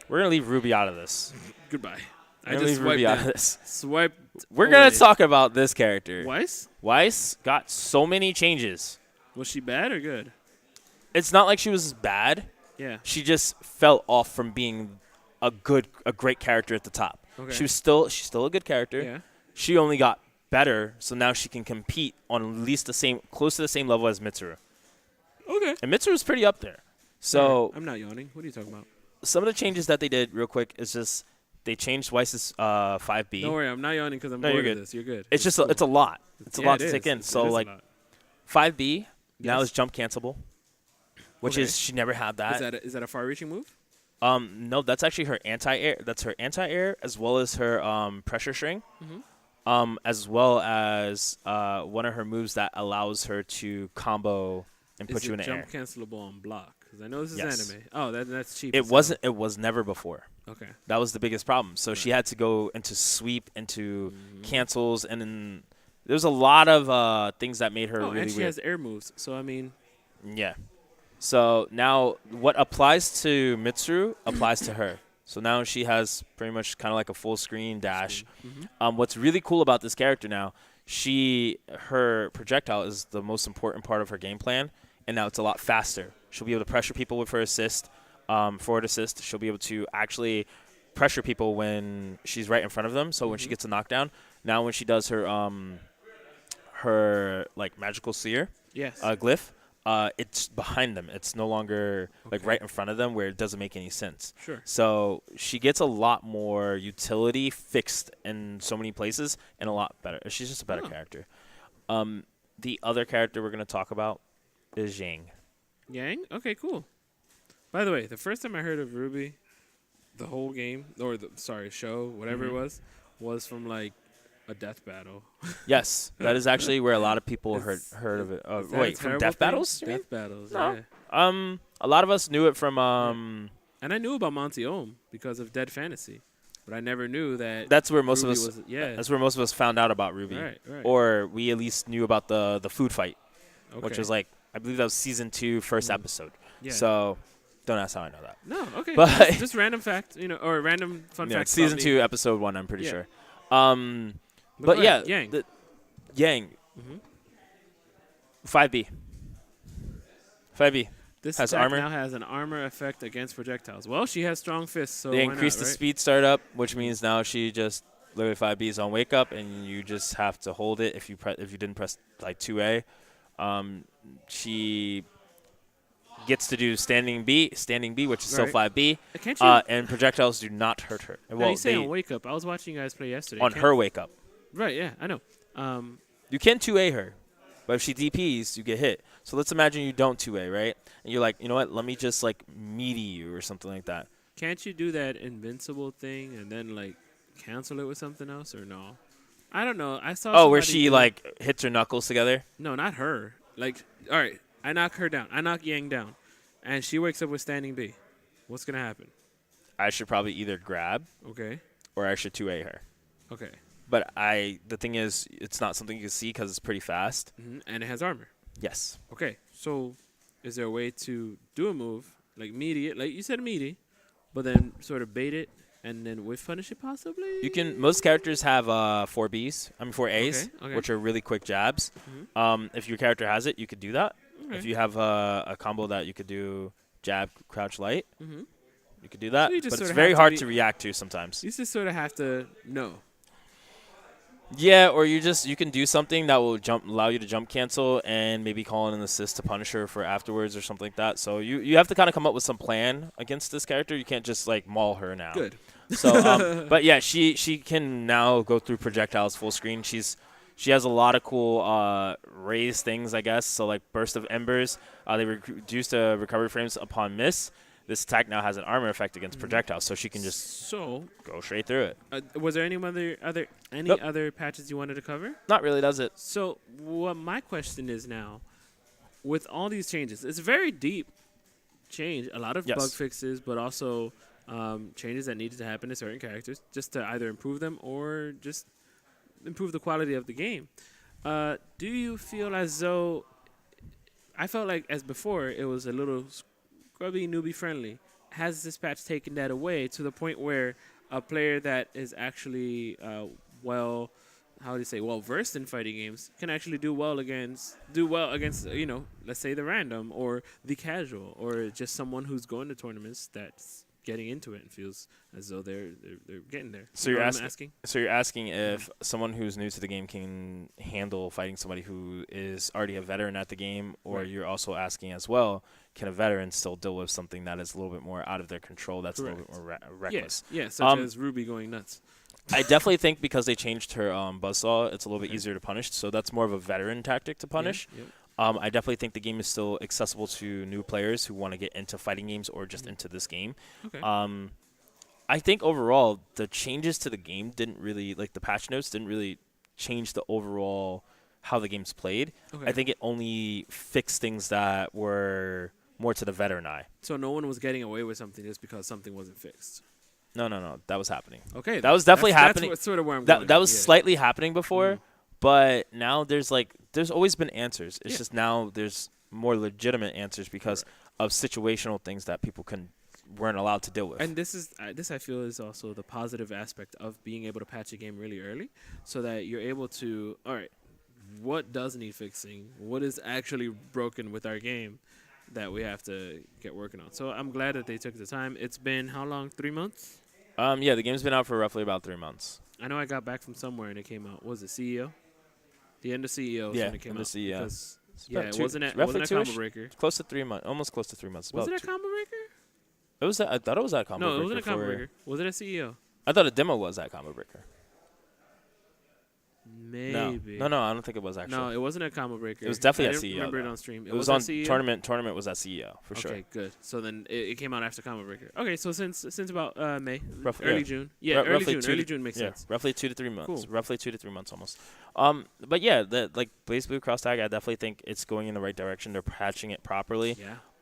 we're gonna leave Ruby out of this. Goodbye. I We're gonna just leave Ruby swiped out of it. this. Swiped. We're gonna away. talk about this character. Weiss? Weiss got so many changes. Was she bad or good? It's not like she was bad. Yeah. She just fell off from being a great character at the top. Okay. She's still a good character. Yeah. She only got better, so now she can compete on at least close to the same level as Mitsuru. Okay. And Mitsuru's pretty up there. So I'm not yawning. What are you talking about? some of the changes that they did real quick is just they changed Weiss's 5B. Don't worry, I'm not yawning because I'm No, bored you're of good. this. You're good. It's just cool. it's a lot. It's a Yeah, lot it to take is. in. It So is a like lot. 5B now Yes. is jump cancelable, which Okay. is she never had that. Is that a far-reaching move? No, that's actually her anti-air. That's her anti-air as well as her pressure string, as well as one of her moves that allows her to combo and put Is you it in the air. jump cancelable on block? Because I know this is Yes. anime. Oh, that's cheap. It as hell. wasn't. It was never before. Okay. That was the biggest problem. So she had to go into sweep, into cancels, and then there's a lot of things that made her Oh, really and she weird. has air moves. So I mean, Yeah. So now what applies to Mitsuru applies to her. So now she has pretty much kind of like a full screen dash. What's really cool about this character now, her projectile is the most important part of her game plan, and now it's a lot faster. She'll be able to pressure people with her assist, forward assist. She'll be able to actually pressure people when she's right in front of them. So when she gets a knockdown, now when she does her her like magical seer Yes. glyph, it's behind them. It's no longer like right in front of them where it doesn't make any sense. Sure. So she gets a lot more utility fixed in so many places and a lot better. She's just a better character. The other character we're going to talk about is Yang. Yang? Okay, cool. By the way, the first time I heard of Ruby, the whole game, or show, whatever it was from like a death battle. Yes, that is actually where a lot of people heard of it. Wait, from death battles? Death battles, No. yeah. A lot of us knew it from And I knew about Monty Ohm because of Dead Fantasy, but I never knew that. That's where most Ruby of us. was, yeah. That's where most of us found out about Ruby. Right. Or we at least knew about the food fight, which Okay. was like I believe that was season 2, first episode. Yeah. So don't ask how I know that. No, okay. But just random fact, or random fun fact. season about 2, episode 1. I'm pretty Yeah. sure. me. But go yeah, ahead, Yang. Yang. Mhm. 5B. 5B. This has attack armor. now has an armor effect against projectiles. Well, she has strong fists, so They why increased not, the right? speed startup, which means now she just literally 5Bs on wake up, and you just have to hold it if you didn't press like 2A. She gets to do standing B, which is still Right. 5B, Can't you? and projectiles do not hurt her. Now Well, you say they on wake up. I was watching you guys play yesterday. on Can't- her wake up. Right. Yeah, I know. You can 2A her, but if she DPs, you get hit. So let's imagine you don't 2A, right? And you're like, you know what? Let me just like meaty you or something like that. Can't you do that invincible thing and then like cancel it with something else or no? I don't know. I saw. Oh, where somebody she do- like hits her knuckles together? No, not her. Like, all right, I knock her down. I knock Yang down, and she wakes up with standing B. What's gonna happen? I should probably either grab Okay. or I should 2A her. Okay. But the thing is, it's not something you can see because it's pretty fast. And it has armor. Yes. Okay. So, is there a way to do a move like meaty it, like you said meaty, but then sort of bait it and then whiff punish it possibly? You can. Most characters have 4Bs. 4As, Okay. which are really quick jabs. If your character has it, you could do that. Okay. If you have a combo that you could do jab, crouch, light, you could do that. So you just But it's sorta very have to hard be- to react to sometimes. You just sort of have to know. Yeah, or you can do something that will allow you to jump cancel and maybe call in an assist to punish her for afterwards or something like that. So you have to kind of come up with some plan against this character. You can't just like maul her now. Good. So, but yeah, she can now go through projectiles full screen. She has a lot of cool raised things, I guess. So like burst of embers, they reduce the recovery frames upon miss. This attack now has an armor effect against projectiles, so she can just So, go straight through it. was there any Nope. other patches you wanted to cover? Not really, does it? So, what my question is now, with all these changes, it's a very deep change. A lot of Yes. bug fixes, but also changes that needed to happen to certain characters, just to either improve them or just improve the quality of the game. Do you feel as though I felt like as before it was a little scrubby newbie friendly? Has this patch taken that away to the point where a player that is actually well versed in fighting games can actually do well against let's say the random or the casual or just someone who's going to tournaments that's getting into it and feels as though they're getting there? So You you're know what I'm asking. So you're asking if someone who's new to the game can handle fighting somebody who is already a veteran at the game, or Right. you're also asking as well, can a veteran still deal with something that is a little bit more out of their control, that's a little bit more reckless? Yeah, such as Ruby going nuts. I definitely think because they changed her buzzsaw, it's a little bit easier to punish. So that's more of a veteran tactic to punish. Yep. I definitely think the game is still accessible to new players who want to get into fighting games or just into this game. Okay. I think overall the changes to the game didn't really, like the patch notes didn't really change the overall how the game's played. Okay. I think it only fixed things that were more to the veteran eye. So no one was getting away with something just because something wasn't fixed. No, that was happening. Okay. That was definitely happening. That's sort of where I'm going. That was yeah. slightly happening before, but now there's always been answers. It's Yeah. just now there's more legitimate answers because of situational things that people weren't allowed to deal with. And this I feel is also the positive aspect of being able to patch a game really early, so that you're able to, all right, what does need fixing? What is actually broken with our game that we have to get working on? So I'm glad that they took the time. It's been how long? 3 months? Yeah, the game's been out for roughly about 3 months. I know I got back from somewhere and it came out. Was it CEO? The end of CEO. Yeah, when it came end of out. CEO. Because, Yeah, it wasn't a roughly combo two-ish? breaker. Close to 3 months, almost close to 3 months. Was it About a combo breaker? It was. I thought it was that combo breaker. No, it wasn't a combo breaker. Was it a CEO? I thought a demo was that combo breaker. Maybe. No, I don't think it was actually. No, it wasn't a combo breaker. It was definitely I at didn't CEO. remember it though. on stream. It was at on CEO? tournament. Tournament was at CEO for sure. Okay, good. So then it came out after combo breaker. Okay, so since about May, Roughly, early yeah. June. Yeah, early roughly June. 2 Early to- June makes Yeah, sense. roughly 2 to 3 months. Cool. Roughly 2 to 3 months almost. But yeah, like Blaze Blue Cross Tag, I definitely think it's going in the right direction. They're patching it properly.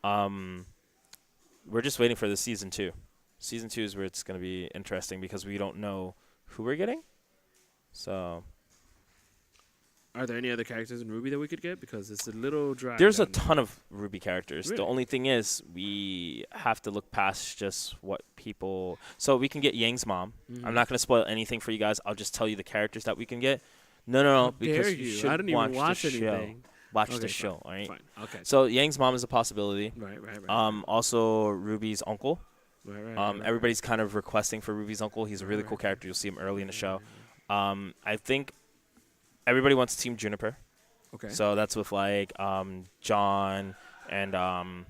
Yeah. We're just waiting for the season 2. Season 2 is where it's going to be interesting because we don't know who we're getting. So Are there any other characters in Ruby that we could get? Because it's a little dry. there's a down there. ton of Ruby characters. Really? The only thing is we have to look past just what people. So we can get Yang's mom. Mhm. I'm not going to spoil anything for you guys. I'll just tell you the characters that we can get. No, How because dare you should I didn't even watch the show. anything. Watch Okay, the show, fine, all right? Fine. Okay. So Yang's mom is a possibility. Right. Also Ruby's uncle. Right. Everybody's kind of requesting for Ruby's uncle. He's a really cool character. You'll see him early in the show. I think everybody wants Team Juniper. Okay. So that's with like John and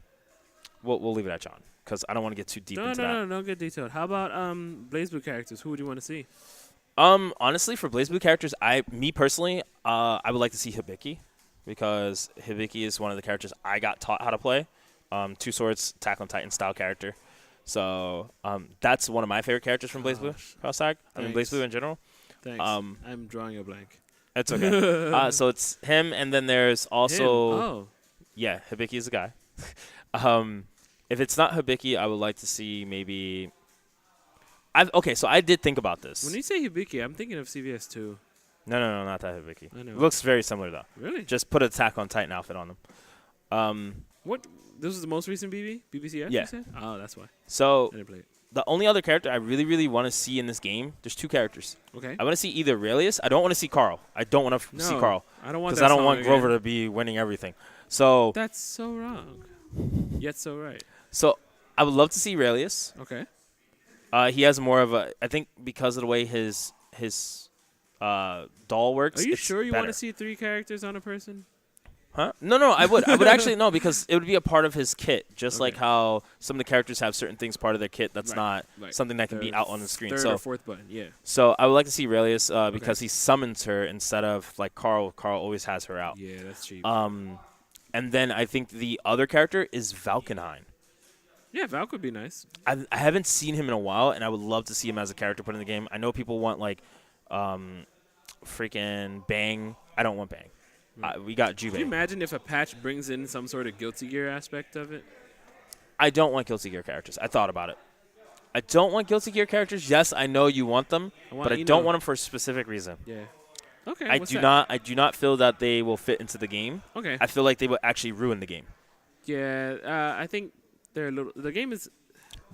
we'll leave it at John because I don't want to get too deep into that. No, don't get detailed. How about Blaze Blue characters? Who would you want to see? Honestly, for Blaze Blue characters, me personally, I would like to see Hibiki because Hibiki is one of the characters I got taught how to play. 2 Swords, Attack on Titan style character. So that's one of my favorite characters from Blaze Blue Cross Tag. I mean Blaze Blue in general. Thanks. I'm drawing a blank. It's okay. So it's him, and then there's also Oh. yeah, Hibiki is a guy. If it's not Hibiki, I would like to see maybe. So I did think about this. When you say Hibiki, I'm thinking of CVS 2. No, not that Hibiki. I know. It looks very similar though. Really? Just put an Attack on Titan outfit on them. What? This was the most recent BBCF? Yeah. You said? Oh, that's why. So I didn't play it. the only other character I really, really want to see in this game, there's 2 characters. Okay. I want to see either Aurelius. I don't want to see Carl. I don't want to see Carl I don't want because that I don't song want again. Grover to be winning everything. So That's so wrong. Yet so right. So I would love to see Aurelius. Okay. He has more of a. I think because of the way his doll works. Are you it's sure you better. want to see 3 characters on a person? Huh? No. I would actually no because it would be a part of his kit, just like Okay. how some of the characters have certain things part of their kit that's Right, not something that can be out on the screen. Third So or fourth button, yeah. So I would like to see Aurelius because he summons her instead of like Carl. Carl always has her out. Yeah, that's cheap. And then I think the other character is Valkenheim. Yeah, Val could be nice. I haven't seen him in a while, and I would love to see him as a character put in the game. I know people want like freaking Bang. I don't want Bang. We got Can you Jubei. imagine if a patch brings in some sort of Guilty Gear aspect of it? I don't want Guilty Gear characters. I thought about it. I don't want Guilty Gear characters. Yes, I know you want them, but I don't want them for a specific reason. Yeah. Okay. I what's do that? not. I do not feel that they will fit into the game. Okay. I feel like they will actually ruin the game. Yeah. I think they're a little. The game is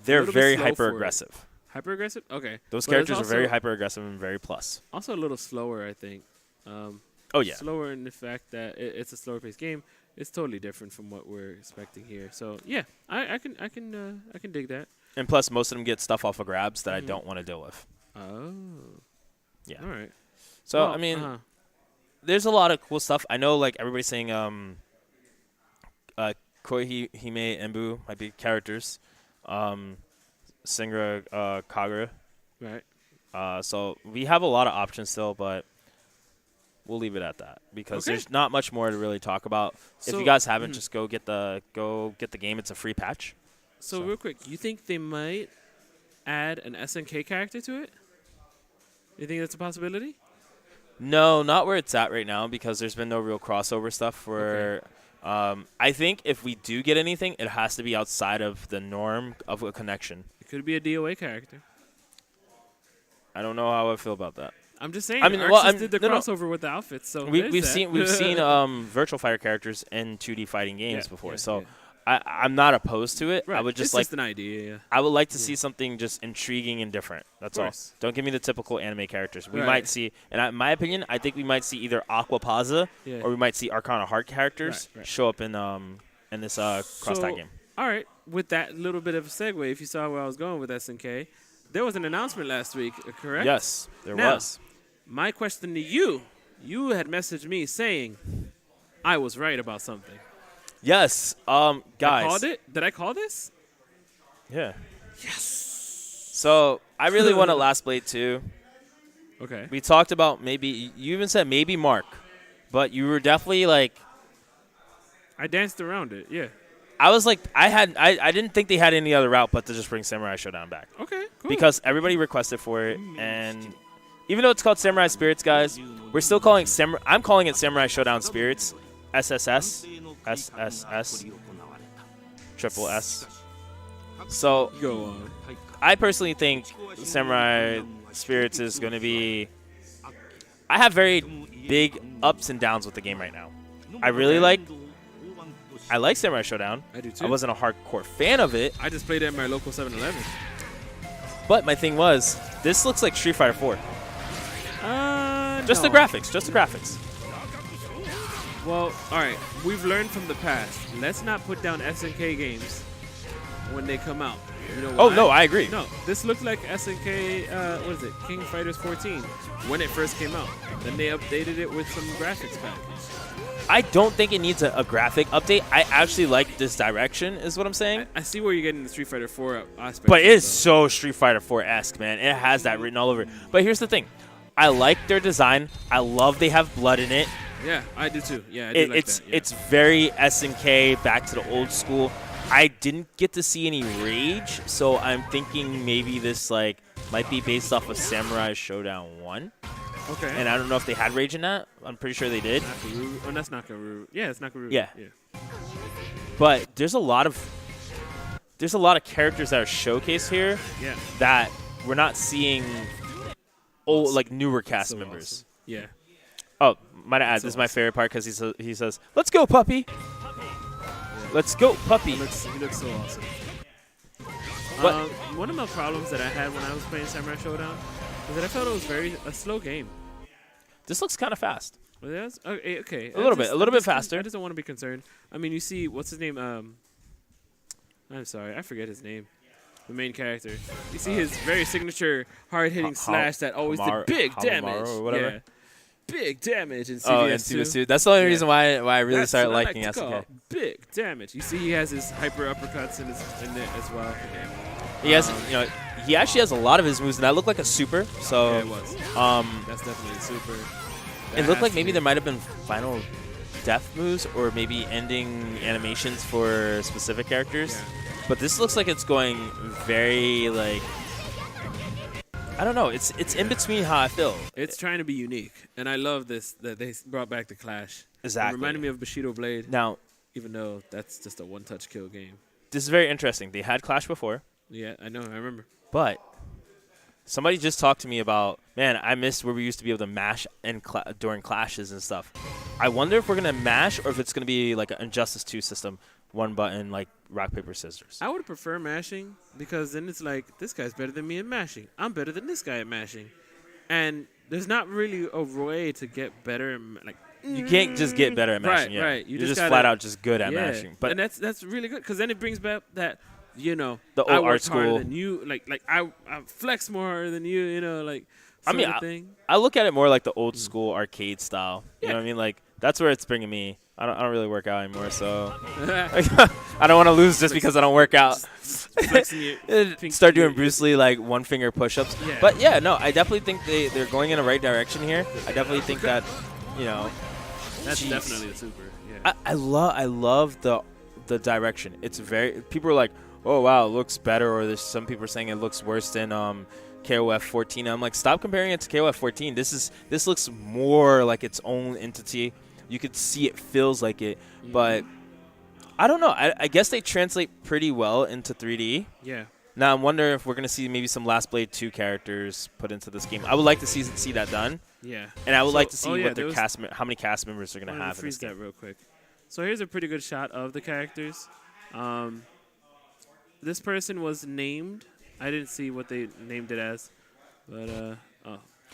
They're little bit very slow for hyper it. aggressive. hyper aggressive. Okay. Those But characters it's are very also- hyper aggressive and very plus. Also a little slower, I think. Oh yeah. Slower in the fact that it's a slower paced game. It's totally different from what we're expecting here. So yeah, I can dig that. And plus, most of them get stuff off of grabs that I don't want to deal with. Oh. Yeah. All right. So Well, I mean, there's a lot of cool stuff. I know, like everybody's saying, Koi Hime Embu might be characters. Singra Kagura. Right. So we have a lot of options still, but we'll leave it at that because Okay. there's not much more to really talk about. If So- you guys haven't, just go get the game. It's a free patch. So So- real quick, you think they might add an SNK character to it? You think that's a possibility? No, not where it's at right now because there's been no real crossover stuff where I think if we do get anything, it has to be outside of the norm of a connection. It could be a DOA character. I don't know how I feel about that. I'm just saying. I mean, Arxis well, I'm- did the no, no. crossover with the outfits, so We've there's seen that. virtual fighter characters in 2D fighting games Yeah, before, yeah, so yeah. I'm not opposed to it. Right. I would just it's like just an idea. Yeah. I would like to see something just intriguing and different. That's all. course. Don't give me the typical anime characters. We Right. might see, and in my opinion, I think we might see either Aquapaza Yeah. or we might see Arcana Heart characters Right. show up in this cross tag game. All right. With that little bit of a segue, if you saw where I was going with SNK, there was an announcement last week, correct? Yes, there Now, was. My question to you, you had messaged me saying I was right about something. Yes, I guys. called it? Did I call this? Yeah. Yes. So I really want a Last Blade 2. Okay. We talked about maybe. You even said maybe Mark, but you were definitely like. I danced around it. Yeah. I was like, I didn't think they had any other route but to just bring Samurai Showdown back. Okay. Cool. Because everybody requested for it, and even though it's called Samurai Spirits, guys, we're still calling I'm calling it Samurai Showdown Spirits, SSS, SSS, triple S. So go on. I personally think Samurai Spirits is going to be. I have very big ups and downs with the game right now. I really like Samurai Showdown. I do too. I wasn't a hardcore fan of it. I just played it at my local 7-Eleven. But my thing was, this looks like Street Fighter 4. Just no. the graphics. Just the graphics. Well, all right. We've learned from the past. Let's not put down SNK games when they come out. You know why? Oh, no, I agree. No, this looked like SNK, what is it, King Fighters 14 when it first came out. Then they updated it with some graphics packs. I don't think it needs a graphic update. I actually like this direction, is what I'm saying. I see where you're getting the Street Fighter 4 aspect. But it is so Street Fighter 4-esque, man. It has that written all over it. But here's the thing. I like their design. I love they have blood in it. Yeah, I do too. Yeah, I do like that. Yeah. It's very SNK, back to the old school. I didn't get to see any rage, so I'm thinking maybe this like might be based off of Samurai Showdown 1. Okay. And I don't know if they had rage in that. I'm pretty sure they did. Nakaruru. Oh, that's Nakaruru. Yeah, it's Nakaruru. Yeah. But there's a lot of characters that are showcased here that we're not seeing like newer cast so members. Awesome. Yeah. Oh, might I add, this is my favorite part because he says, "Let's go, puppy." Let's go, puppy. He looks so awesome. What? One of the problems that I had when I was playing Samurai Showdown was that I felt it was a slow game. This looks kind of fast. Well, yes? Okay. A little bit faster. I just don't want to be concerned. I mean, you see, what's his name? I'm sorry, I forget his name. The main character. You see his very signature hard-hitting slash that always did big damage. Or whatever. Yeah. Big damage in CVS2. Oh, in CVS2. That's the only reason why I really started liking SNK. Big damage. You see, he has his hyper uppercuts in there as well. He has, he actually has a lot of his moves, and that looked like a super. So yeah, it was. That's definitely a super. It looked like maybe there might have been final death moves or maybe ending animations for specific characters. Yeah. But this looks like it's going very like. I don't know. It's in between how I feel. It's trying to be unique, and I love this that they brought back the Clash. Exactly. It reminded me of Bushido Blade. Now, even though that's just a one-touch kill game. This is very interesting. They had Clash before. Yeah, I know. I remember. But somebody just talked to me about, man, I missed where we used to be able to mash during clashes and stuff. I wonder if we're going to mash or if it's going to be like an Injustice 2 system, one button, like rock, paper, scissors. I would prefer mashing because then it's like, this guy's better than me at mashing. I'm better than this guy at mashing. And there's not really a way to get better. Like you can't just get better at mashing. Right. You're just flat out just good at mashing. But and that's really good because then it brings back that, the old art harder school than you, like I flex more harder than you, like. Thing. I look at it more like the old school arcade style. You know what I mean? Like that's where it's bringing me. I don't really work out anymore, so I don't want to lose just because I don't work out. Start doing Bruce Lee like one finger push-ups. Yeah. But yeah, no, I definitely think they're going in the right direction here. I definitely think that, that's definitely a super. Yeah. I love the direction. It's very people are like, oh wow, it looks better, or there's some people are saying it looks worse than KOF 14. I'm like, stop comparing it to KOF 14. This looks more like its own entity. You could see it feels like it, but I don't know. I guess they translate pretty well into 3D. Yeah. Now I'm wondering if we're gonna see maybe some Last Blade 2 characters put into this game. I would like to see that done. Yeah. And I would like to see what their how many cast members they're gonna have. Freeze that real quick. So here's a pretty good shot of the characters. This person was named. I didn't see what they named it as, but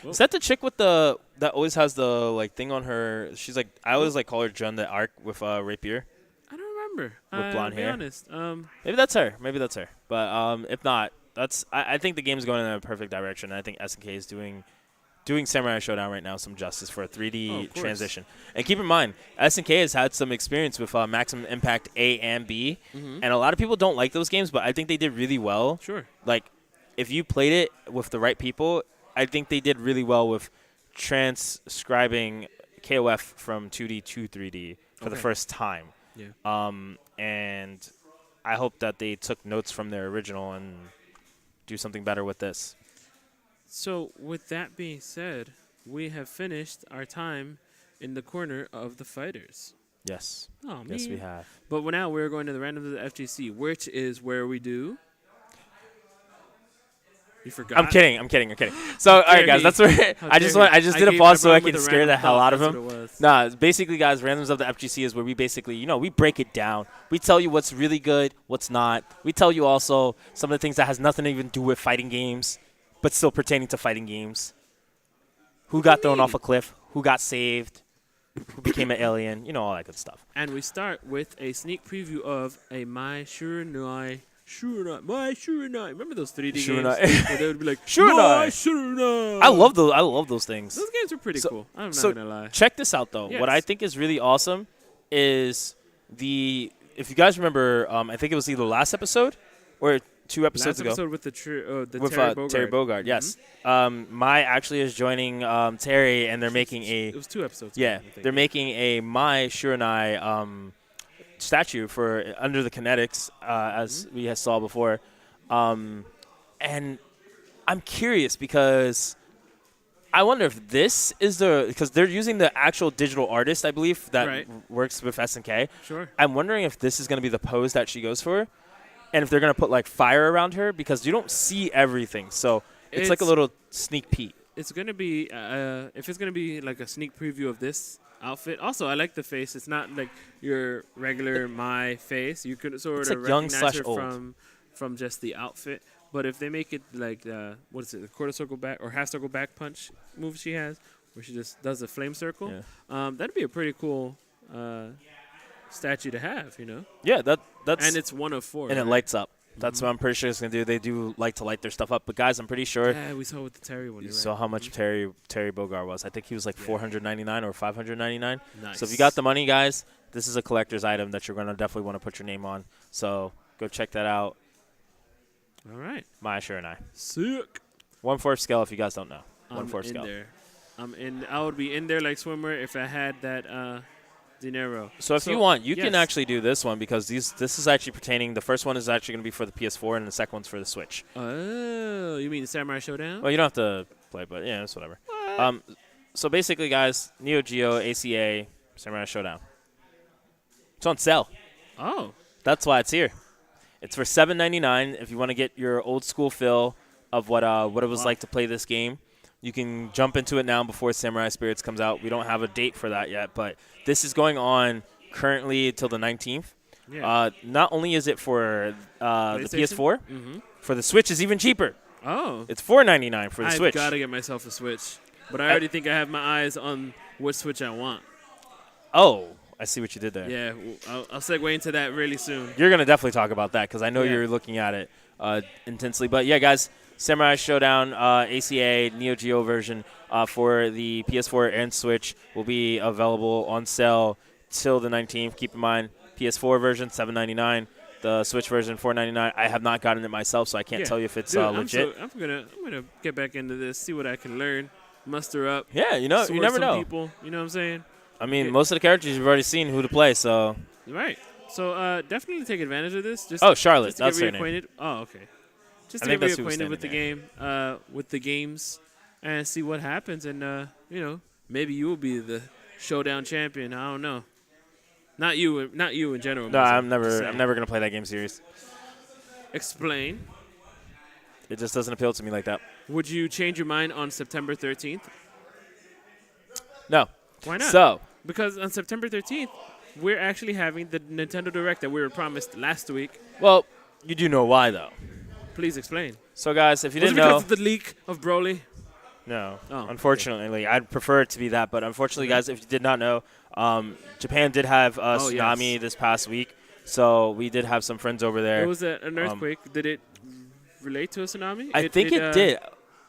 Is that the chick with that always has the like thing on her? She's like, I always like call her Jun the Arc with rapier. I don't remember. With blonde hair. To be honest. Maybe that's her. But if not, I think the game's going in a perfect direction. I think SNK is doing doing Samurai Showdown right now some justice for a 3D of course. transition. And keep in mind, SNK has had some experience with Maximum Impact A and B, and a lot of people don't like those games, but I think they did really well. Sure. Like, if you played it with the right people, I think they did really well with transcribing KOF from 2D to 3D for the first time. Yeah. And I hope that they took notes from their original and do something better with this. So, with that being said, we have finished our time in the corner of the fighters. Yes. Oh, Yes, man. we have. But now we're going to the random of the FGC, which is where we do. You forgot? I'm kidding. So, all right, guys, that's where I just did a pause so I can scare the hell out of him. Nah, basically, guys, randoms of the FGC is where we basically, we break it down. We tell you what's really good, what's not. We tell you also some of the things that has nothing to even do with fighting games, but still pertaining to fighting games. Who got thrown off a cliff? Who got saved? Who became an alien? All that good stuff. And we start with a sneak preview of a My Shurenai. Remember those 3D games? Where they would be like, Shurenai. I love those things. Those games are pretty cool. I'm not going to lie. Check this out, though. Yes. What I think is really awesome is if you guys remember, I think it was either last episode or 2 episodes ago. Last episode with with Terry Bogard. Terry Bogard, yes. Mai actually is joining Terry, and they're making It was 2 episodes. Yeah, ago, I think. they're making a Mai Shurenai statue for Under the Kinetics, as we saw before. And I'm curious because I wonder if this is because they're using the actual digital artist, I believe, that works with SNK. Sure. I'm wondering if this is going to be the pose that she goes for, and if they're going to put like fire around her, because you don't see everything. So it's like a little sneak peek. It's going to be, if it's going to be like a sneak preview of this outfit. Also, I like the face. It's not like your regular My face. You could sort of like young recognize her /old. from just the outfit. But if they make it like, what is it, the quarter circle back or half circle back punch move she has, where she just does a flame circle, that'd be a pretty cool statue to have, Yeah, that's and it's 1 of 4. and it lights up. That's what I'm pretty sure it's going to do. They do like to light their stuff up. But, guys, I'm pretty sure Yeah, we saw with the Terry one. you saw how much Terry Bogard was. I think he was like $499 or $599. Nice. So if you got the money, guys, this is a collector's item that you're going to definitely want to put your name on. So go check that out. All right. Mai Shurenai. Sick. 1/4 scale if you guys don't know. I'm 1/4 in scale. there. I would be in there like swimmer if I had that dinero. So if you want, you can yes. actually do this one because this is actually pertaining. The first one is actually going to be for the PS4 and the second one's for the Switch. Oh, you mean Samurai Showdown? Well, you don't have to play, but yeah, it's whatever. So basically, guys, Neo Geo, ACA, Samurai Showdown. It's on sale. Oh. That's why it's here. It's for $7.99 if you want to get your old school feel of what it was like to play this game. You can jump into it now before Samurai Spirits comes out. We don't have a date for that yet, but this is going on currently until the 19th. Yeah. Not only is it for the PS4, for the Switch is even cheaper. Oh. It's $4.99 for the Switch. I've got to get myself a Switch. But I already think I have my eyes on what Switch I want. Oh, I see what you did there. Yeah, I'll segue into that really soon. You're going to definitely talk about that because I know Yeah. you're looking at it intensely. But, yeah, guys, Samurai Showdown ACA Neo Geo version for the PS4 and Switch will be available on sale till the 19th. Keep in mind, PS4 version, $7.99. The Switch version, $4.99. I have not gotten it myself, so I can't tell you if it's legit. I'm gonna get back into this, see what I can learn, muster up. Yeah, you never some know. People, you know what I'm saying? I mean, most of the characters you've already seen who to play, so. Right. So definitely take advantage of this. Just, Charlotte, just to that's get her name. reacquainted. Oh, okay. Just I to think get that's who was reacquainted with the standing game, with the games, and see what happens. And maybe you will be the showdown champion. I don't know. Not you in general. No, Mozart. I'm never Just saying. gonna play that game series. Explain. It just doesn't appeal to me like that. Would you change your mind on September 13th? No. Why not? So. Because on September 13th, we're actually having the Nintendo Direct that we were promised last week. Well, you do know why though. Please explain. So guys, if you Was didn't it because know, of the leak of Broly? no. Oh, Unfortunately, I'd prefer it to be that, but unfortunately, guys, if you did not know, Japan did have a tsunami this past week, so we did have some friends over there. It was an earthquake. Did it relate to a tsunami? I think it did.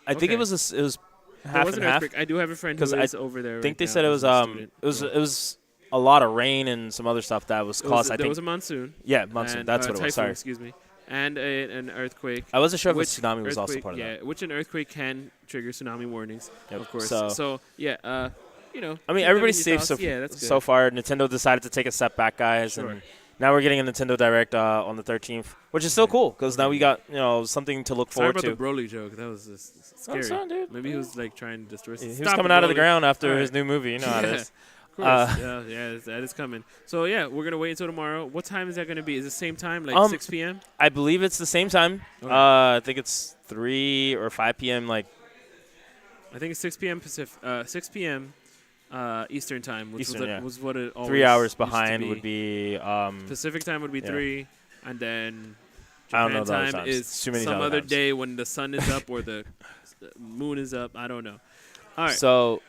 I think okay. it was half was and an half. earthquake. I do have a friend who 'Cause is over there. I think right they now said it who's was a student. it was a lot of rain and some other stuff that was caused. I There think was a monsoon. yeah, monsoon. And, That's what it was. typhoon, Sorry, excuse me. And an earthquake. I wasn't sure if a Which tsunami was also earthquake- part of yeah, that. which an earthquake can trigger tsunami warnings, Yep. of course. So- yeah, you know. I mean, keep them everybody's in your safe thoughts. so Yeah, that's good. so far. Nintendo decided to take a step back, guys, Sure. and now we're getting a Nintendo Direct on the 13th, which is still cool because now we got something to look Sorry forward about to. the Broly joke. That was just scary. That's fine, dude. Maybe he was like trying to destroy. He was Stop coming it, out of the Broly. ground after All his right. new movie. You know how it Yeah, is. of course. Yeah, that is coming. So yeah, we're gonna wait until tomorrow. What time is that gonna be? Is it the same time, like 6 p.m.? I believe it's the same time. Okay. I think it's 3 or 5 p.m. Like I think it's 6 p.m. Pacific. 6 p.m. Eastern time, which Eastern, yeah. was what it always 3 hours used to behind be. would be. Pacific time would be yeah. 3, and then I don't know Japan those time times. is Too many some other times. day when the sun is up or the moon is up. I don't know. All right. So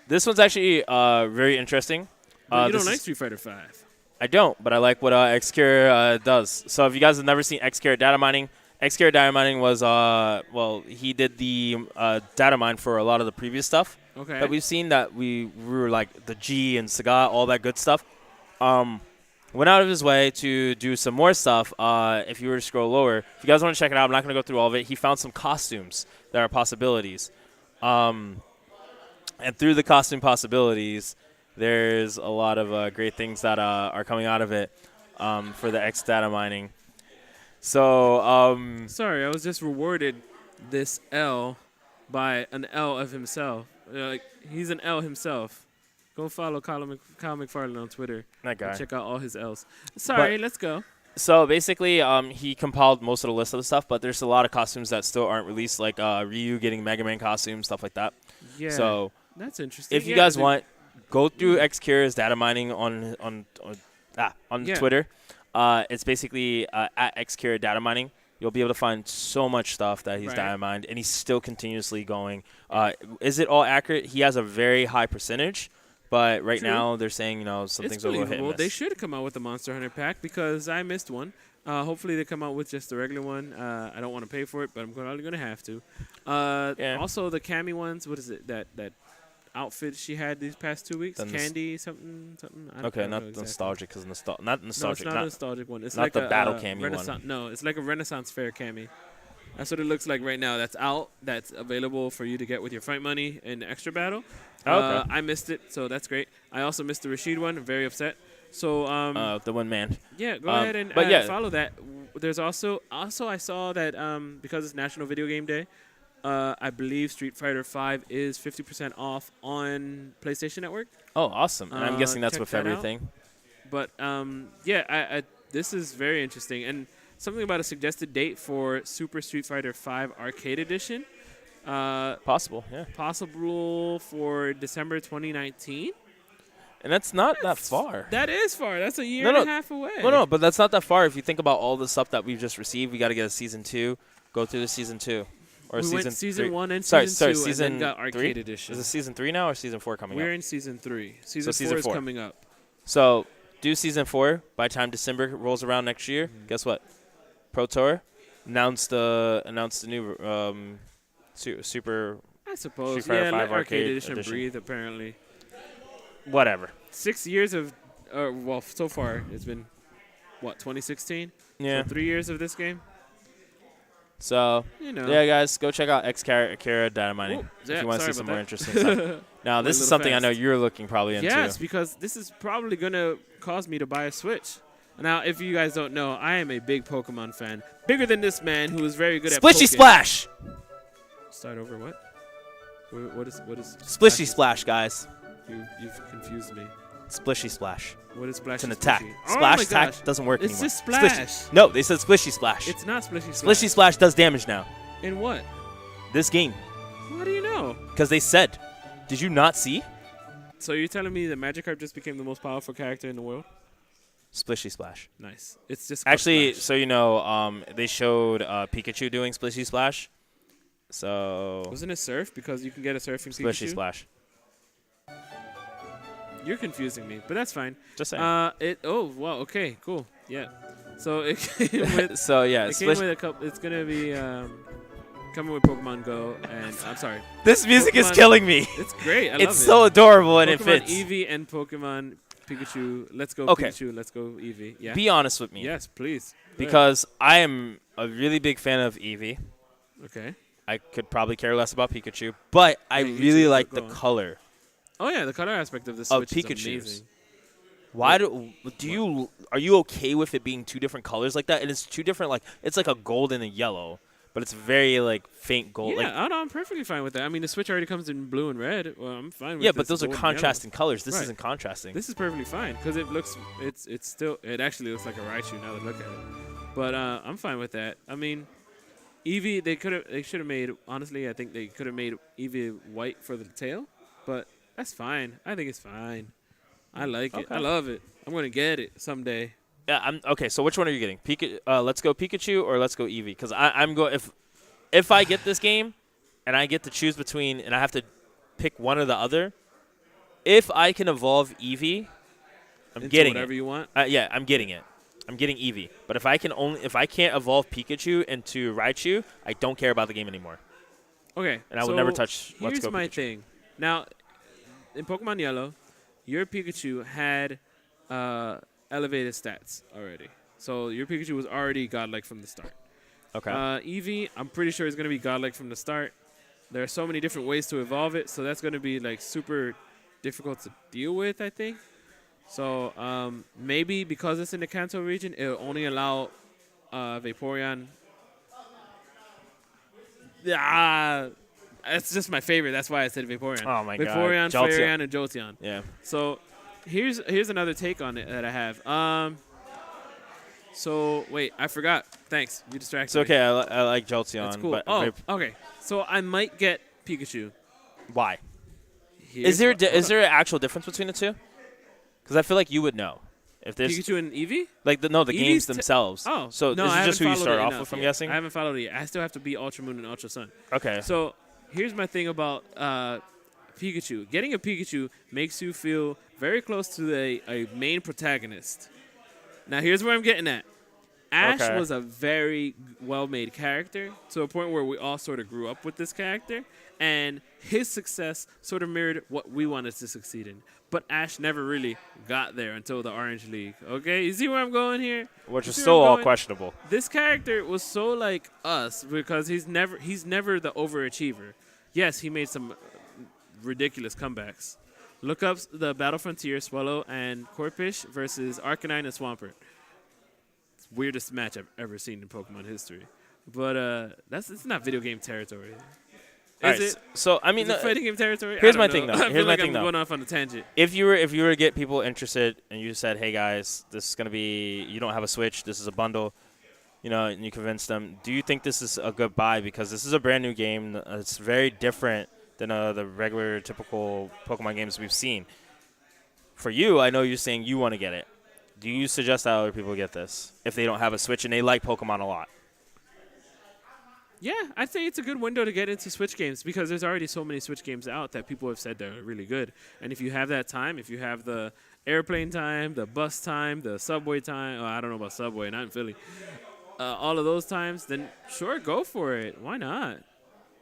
this one's actually very interesting. But you this don't like is- Street Fighter 5. I don't, but I like what Xkira does. So if you guys have never seen Xkira data mining was he did the data mine for a lot of the previous stuff Okay. that we've seen that we were like the G and Sagat, all that good stuff. Went out of his way to do some more stuff. If you were to scroll lower, if you guys want to check it out, I'm not going to go through all of it. He found some costumes that are possibilities. And through the costume possibilities, there's a lot of great things that are coming out of it for the X data mining. So, Sorry, I was just rewarded this L by an L of himself. Like he's an L himself. Go follow Kyle McFarlane on Twitter. that guy. And check out all his L's. Sorry, let's go. So basically, he compiled most of the list of the stuff, but there's a lot of costumes that still aren't released, like Ryu getting Mega Man costumes, stuff like that. Yeah. So that's interesting. if you Yeah, guys the- want, go through Xkira's data mining on Yeah. Twitter. It's basically at Xkira data mining. You'll be able to find so much stuff that he's Right. data mined, and he's still continuously going. Is it all accurate? He has a very high percentage, but right True. now they're saying some it's things are a little hit believable. and They miss. should come out with the Monster Hunter pack because I missed one. Hopefully they come out with just the regular one. I don't want to pay for it, but I'm probably going to have to. Yeah. Also, the Cammy ones. What is it? That outfit she had these past 2 weeks? The Candy something. I Okay, don't know not exactly. nostalgic, because not No, nostalgic. it's not a nostalgic one. It's not like the a battle cami one. Renaissance. No, it's like a Renaissance Fair cami. That's what it looks like right now. That's out. That's available for you to get with your fight money in the extra battle. Oh, okay. I missed it, so that's great. I also missed the Rashid one. I'm very upset. So the one man. yeah, go ahead and but yeah. follow that. There's also I saw that because it's National Video Game Day, I believe Street Fighter 5 is 50% off on PlayStation Network. Oh, awesome! And I'm guessing that's check with that out. everything. But I this is very interesting, and something about a suggested date for Super Street Fighter 5 Arcade Edition, Possible, yeah. possible for December 2019. And that's not that far. That is far. That's a year No, and no. a half away. No, but that's not that far. If you think about all the stuff that we've just received, we got to get a season 2. Go through the season 2, or we season went season 3. 1 and Sorry, season 2, season and then got Arcade 3? Edition. Is it season 3 now or season 4 coming We're up? in season 3. Season 4 season is 4. coming up. So do season 4 by the time December rolls around next year. Guess what? Pro Tour announced the new Super I suppose. Street Fighter Yeah, 5 let Arcade Arcade Edition breathe. Apparently, whatever. 6 years of well, so far it's been what 2016. Yeah. So 3 years of this game. So You know. yeah, guys, go check out Xkira data mining Ooh, if yeah, you want to sorry see some about more that. interesting stuff. Now, Went this a is little something I know fast. you're looking probably into. Yes, because this is probably gonna cause me to buy a Switch. Now, if you guys don't know, I am a big Pokemon fan, bigger than this man who is very good at Splishy Poké. Splash! Start over. What? What is Splishy Splash, guys. You've confused me. Splishy Splash. What is Splash? It's an attack. Oh Splash my attack gosh. doesn't work It's anymore. just Splash. No, they said Splishy Splash. It's not Splishy Splash. Splishy Splash does damage now. In what? This game. How do you know? Because they said. Did you not see? So you're telling me that Magikarp just became the most powerful character in the world? Splishy Splash. Nice. It's just called Actually, Splash. so you know, they showed Pikachu doing Splishy Splash. So Wasn't it Surf? Because you can get a Surfing Splishy Pikachu? Splash. You're confusing me, but that's fine. Just saying. Oh wow. Okay. Cool. Yeah. So it came with. So yeah, It came with a couple. It's gonna be coming with Pokemon Go, and I'm sorry. This music is Pokemon- killing me. It's great. I love It's it. so adorable and it Pokemon fits. Eevee and Pokemon Pikachu. Let's go Okay. Pikachu. Let's go Eevee. Yeah. Be honest with me. Yes, please. Go ahead. Because I am a really big fan of Eevee. Okay. I could probably care less about Pikachu, but I Yeah, you really too, like go the on. color. Oh yeah, the color aspect of this Of Switch is Pikachu's. amazing. Why are you okay with it being two different colors like that? And it's two different, like, it's like a gold and a yellow, but it's very like faint gold. Yeah, I'm perfectly fine with that. I mean, the Switch already comes in blue and red. Well, I'm fine with Yeah, this but those are gold and yellow. contrasting colors. This Right. isn't contrasting. This is perfectly fine because it looks, it actually looks like a Raichu now that I look at it. But I'm fine with that. I mean, Eevee, they should have made, honestly, I think they could have made Eevee white for the tail, but that's fine. I think it's fine. I like it. Okay. I love it. I'm going to get it someday. Yeah, okay. So which one are you getting? Let's go Pikachu or let's go Eevee? Because I'm going if I get this game and I get to choose between and I have to pick one or the other, if I can evolve Eevee, I'm Into getting whatever it. you want. Yeah, I'm getting it. I'm getting Eevee. But if I can't evolve Pikachu into Raichu, I don't care about the game anymore. Okay. And I would never touch Let's Here's Go my Pikachu. thing. Now, in Pokemon Yellow, your Pikachu had elevated stats already. So your Pikachu was already godlike from the start. Okay. Eevee, I'm pretty sure is going to be godlike from the start. There are so many different ways to evolve it, so that's going to be like super difficult to deal with, I think. So maybe because it's in the Kanto region, it'll only allow Vaporeon. It's just my favorite. That's why I said Vaporeon. Oh my God. Vaporeon, Jolteon. Flareon, and Jolteon. Yeah. So here's another take on it that I have. So wait, I forgot. Thanks, you distracted It's me. okay. I like Jolteon. That's cool. But Oh, okay. So I might get Pikachu. why? Here's Is there an actual difference between the two? Because I feel like you would know if there's Pikachu and Eevee? like the Eevee's games themselves. Oh, so no, this I is just who haven't you followed start it off enough with. I'm yet. guessing. I haven't followed it yet. I still have to beat Ultra Moon and Ultra Sun. Okay. So here's my thing about Pikachu. Getting a Pikachu makes you feel very close to a main protagonist. Now here's where I'm getting at. Ash Okay. was a very well-made character to a point where we all sort of grew up with this character, and his success sort of mirrored what we wanted to succeed in. But Ash never really got there until the Orange League. Okay, you see where I'm going here? Which You is see still where I'm all going? questionable. This character was so like us because he's never the overachiever. Yes, he made some ridiculous comebacks. Look up the Battle Frontier, Swallow and Corphish versus Arcanine and Swampert. It's the weirdest match I've ever seen in Pokemon history. But it's not video game territory. All Is right, it? So I mean, Is it fighting game territory? here's I my don't thing, know. though. I Here's feel my like thing, I'm though. going off on a tangent. if you were to get people interested and you said, hey guys, this is gonna be, you don't have a Switch, this is a bundle, and you convince them, do you think this is a good buy? Because this is a brand new game. It's very different than the regular typical Pokemon games we've seen. For you, I know you're saying you want to get it. Do you suggest that other people get this if they don't have a Switch and they like Pokemon a lot? Yeah, I'd say it's a good window to get into Switch games because there's already so many Switch games out that people have said they're really good. And if you have that time, if you have the airplane time, the bus time, the subway time, I don't know about subway, not in Philly, all of those times, then sure, go for it. Why not?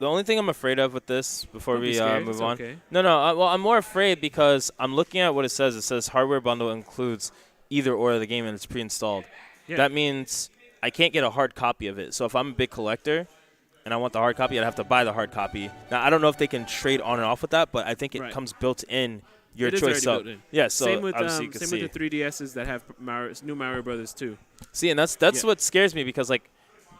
The only thing I'm afraid of with this, before Don't be we scared. move It's on, okay. well, I'm more afraid because I'm looking at what it says. It says hardware bundle includes either or of the game and it's pre-installed. Yeah. That means I can't get a hard copy of it. So if I'm a big collector and I want the hard copy, I'd have to buy the hard copy. Now I don't know if they can trade on and off with that, but I think it Right. comes built in your It is choice. already So built in. yeah, so same with obviously you can see. the 3DSs that have new Mario Brothers too. See, and that's Yeah. what scares me because like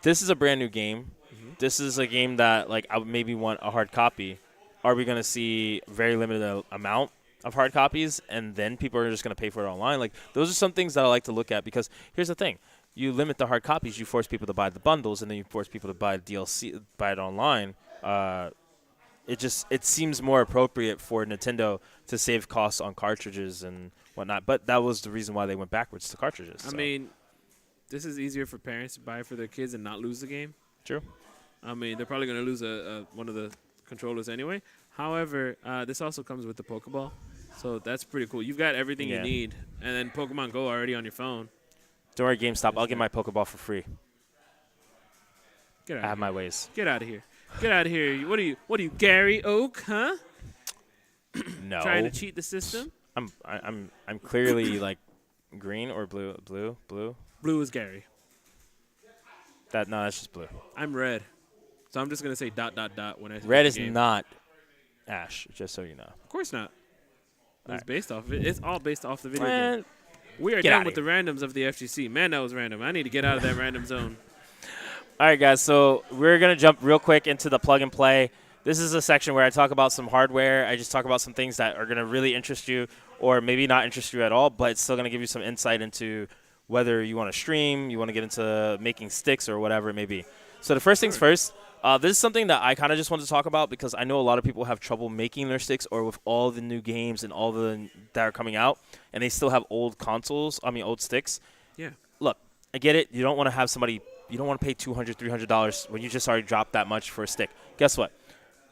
this is a brand new game. Mm-hmm. This is a game that like I would maybe want a hard copy. Are we going to see very limited amount of hard copies and then people are just going to pay for it online? Like those are some things that I like to look at because here's the thing. You limit the hard copies, you force people to buy the bundles, and then you force people to buy DLC, buy it online. It seems more appropriate for Nintendo to save costs on cartridges and whatnot. But that was the reason why they went backwards to cartridges. I so. mean, this is easier for parents to buy for their kids and not lose the game. True. I mean, they're probably going to lose one of the controllers anyway. However, this also comes with the Pokeball, so that's pretty cool. You've got everything Yeah. you need, and then Pokemon Go already on your phone. Don't worry, GameStop. I'll get my Pokeball for free. Get I out have of my here. ways. Get out of here. Get out of here. What are you, Gary Oak, huh? No. Trying to cheat the system? I'm clearly like green or blue. Blue is Gary. No, that's just blue. I'm red. So I'm just going to say ... when I Red pick is the game. not Ash, just so you know. Of course not. It's Alright. based off of it. It's all based off the video Man, game. We are get done outta with the randoms of the FGC. Man, that was random. I need to get out of that random zone. All right, guys, so we're going to jump real quick into the plug and play. This is a section where I talk about some hardware. I just talk about some things that are going to really interest you or maybe not interest you at all, but it's still going to give you some insight into whether you want to stream, you want to get into making sticks or whatever it may be. So the first things first, this is something that I kind of just want to talk about because I know a lot of people have trouble making their sticks or with all the new games and all the that are coming out, and they still have old sticks. Yeah. Look, I get it. You don't want to have somebody – you don't want to pay $200, $300 when you just already dropped that much for a stick. Guess what?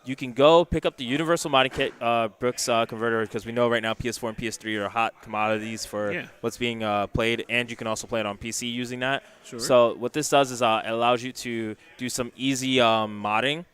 You can go pick up the Universal Modding Kit Brooks converter because we know right now PS4 and PS3 are hot commodities for what's being played, and you can also play it on PC using that. Sure. So what this does is it allows you to do some easy modding,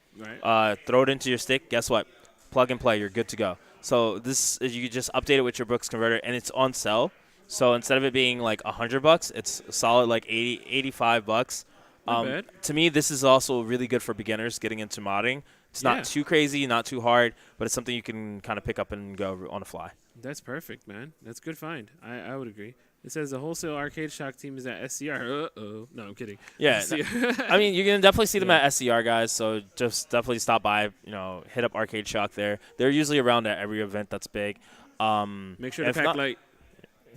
throw it into your stick. Guess what? Plug and play. You're good to go. So this is, you can just update it with your Brooks converter, and it's on sale. So instead of it being like $100, it's a solid like $85. To me, this is also really good for beginners getting into modding. It's not too crazy, not too hard, but it's something you can kind of pick up and go on the fly. That's perfect, man. That's a good find. I would agree. It says the wholesale arcade shock team is at SCR. Uh-oh. No, I'm kidding. Yeah. I mean, you can definitely see them at SCR, guys, so just definitely stop by, hit up Arcade Shock there. They're usually around at every event that's big. Make sure to pack light.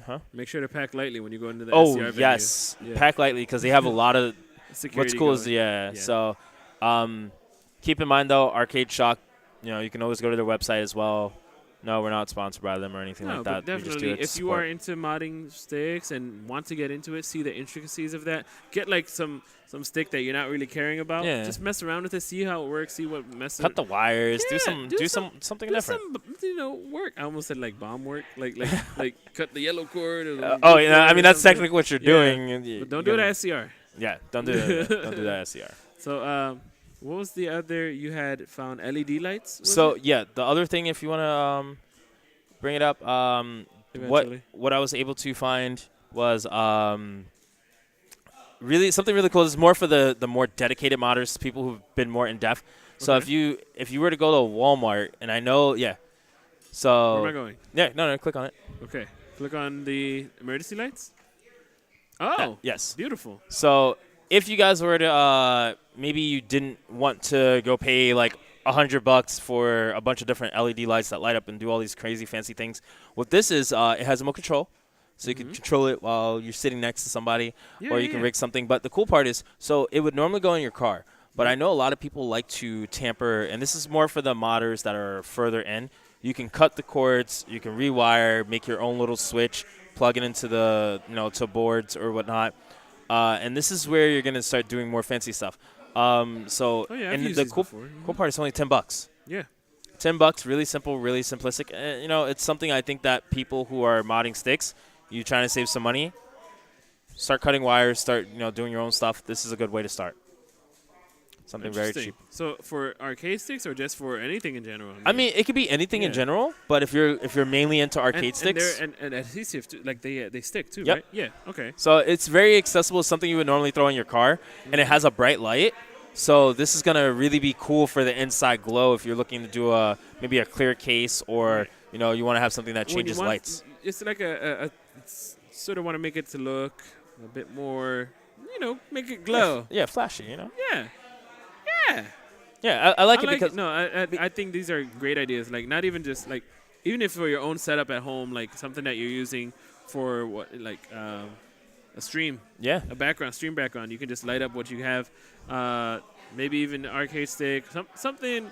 Huh? Make sure to pack lightly when you go into the SCR venue. Yes. Yeah. Pack lightly because they have a lot of security. What's cool is, so keep in mind, though, Arcade Shock, you can always go to their website as well. No, we're not sponsored by them or anything like that. But definitely, if you are into modding sticks and want to get into it, see the intricacies of that, get like some stick that you're not really caring about. Yeah. Just mess around with it, see how it works, see what messes. Cut the wires, do something different. Work. I almost said like bomb work, like cut the yellow cord. Or I mean that's technically what you're doing. But don't do it at SCR. Yeah, don't do that. Don't do that at SCR. So, what was the other? You had found LED lights. The other thing, if you want to bring it up, what I was able to find was something really cool. This is more for the more dedicated modders, people who've been more in depth. So if you were to go to Walmart, and I know, So where am I going? Yeah, no, click on it. Okay, click on the emergency lights. Oh, yes, beautiful. So if you guys were to maybe you didn't want to go pay like $100 for a bunch of different LED lights that light up and do all these crazy fancy things, what this is, it has remote control. So you can control it while you're sitting next to somebody, or you can rig something. But the cool part is, so it would normally go in your car. But I know a lot of people like to tamper, and this is more for the modders that are further in. You can cut the cords, you can rewire, make your own little switch, plug it into the to boards or whatnot. And this is where you're gonna start doing more fancy stuff. And the cool part is only $10. Yeah. $10, really simple, really simplistic. It's something I think that people who are modding sticks, you trying to save some money, start cutting wires, start doing your own stuff. This is a good way to start. Something very cheap. So for arcade sticks or just for anything in general? I mean, it could be anything in general, but if you're mainly into arcade sticks, and adhesive too, like they stick too, yep. right? Yeah. Okay. So it's very accessible. It's something you would normally throw in your car, and it has a bright light. So this is gonna really be cool for the inside glow if you're looking to do maybe a clear case, or you want to have something that changes lights. It's like a sort of want to make it to look a bit more, make it glow. Yeah, flashy. Yeah. Yeah, I like it because I think these are great ideas. Like not even just like even if for your own setup at home, like something that you're using for a stream. Yeah. A stream background. You can just light up what you have. Maybe even an arcade stick. Something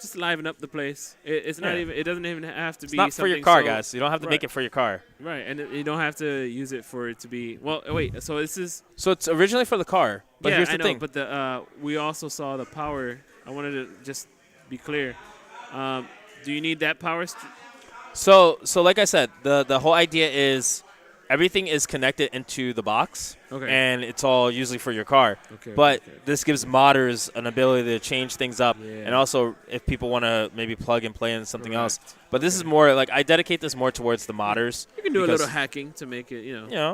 just liven up the place. It's not even. It doesn't even have to be. It's not for your car, guys. You don't have to make it for your car. Right, and you don't have to use it for it to be. Well, wait. So this is. So it's originally for the car. But here's the thing. But we also saw the power. I wanted to just be clear. Do you need that power? So like I said, the whole idea is everything is connected into the box, Okay. and it's all usually for your car. Okay. But okay. this gives modders an ability to change things up, Yeah. and also if people want to maybe plug and play in something else. Correct. But this is Okay. more like I dedicate this more towards the modders. You can do a because, little hacking to make it,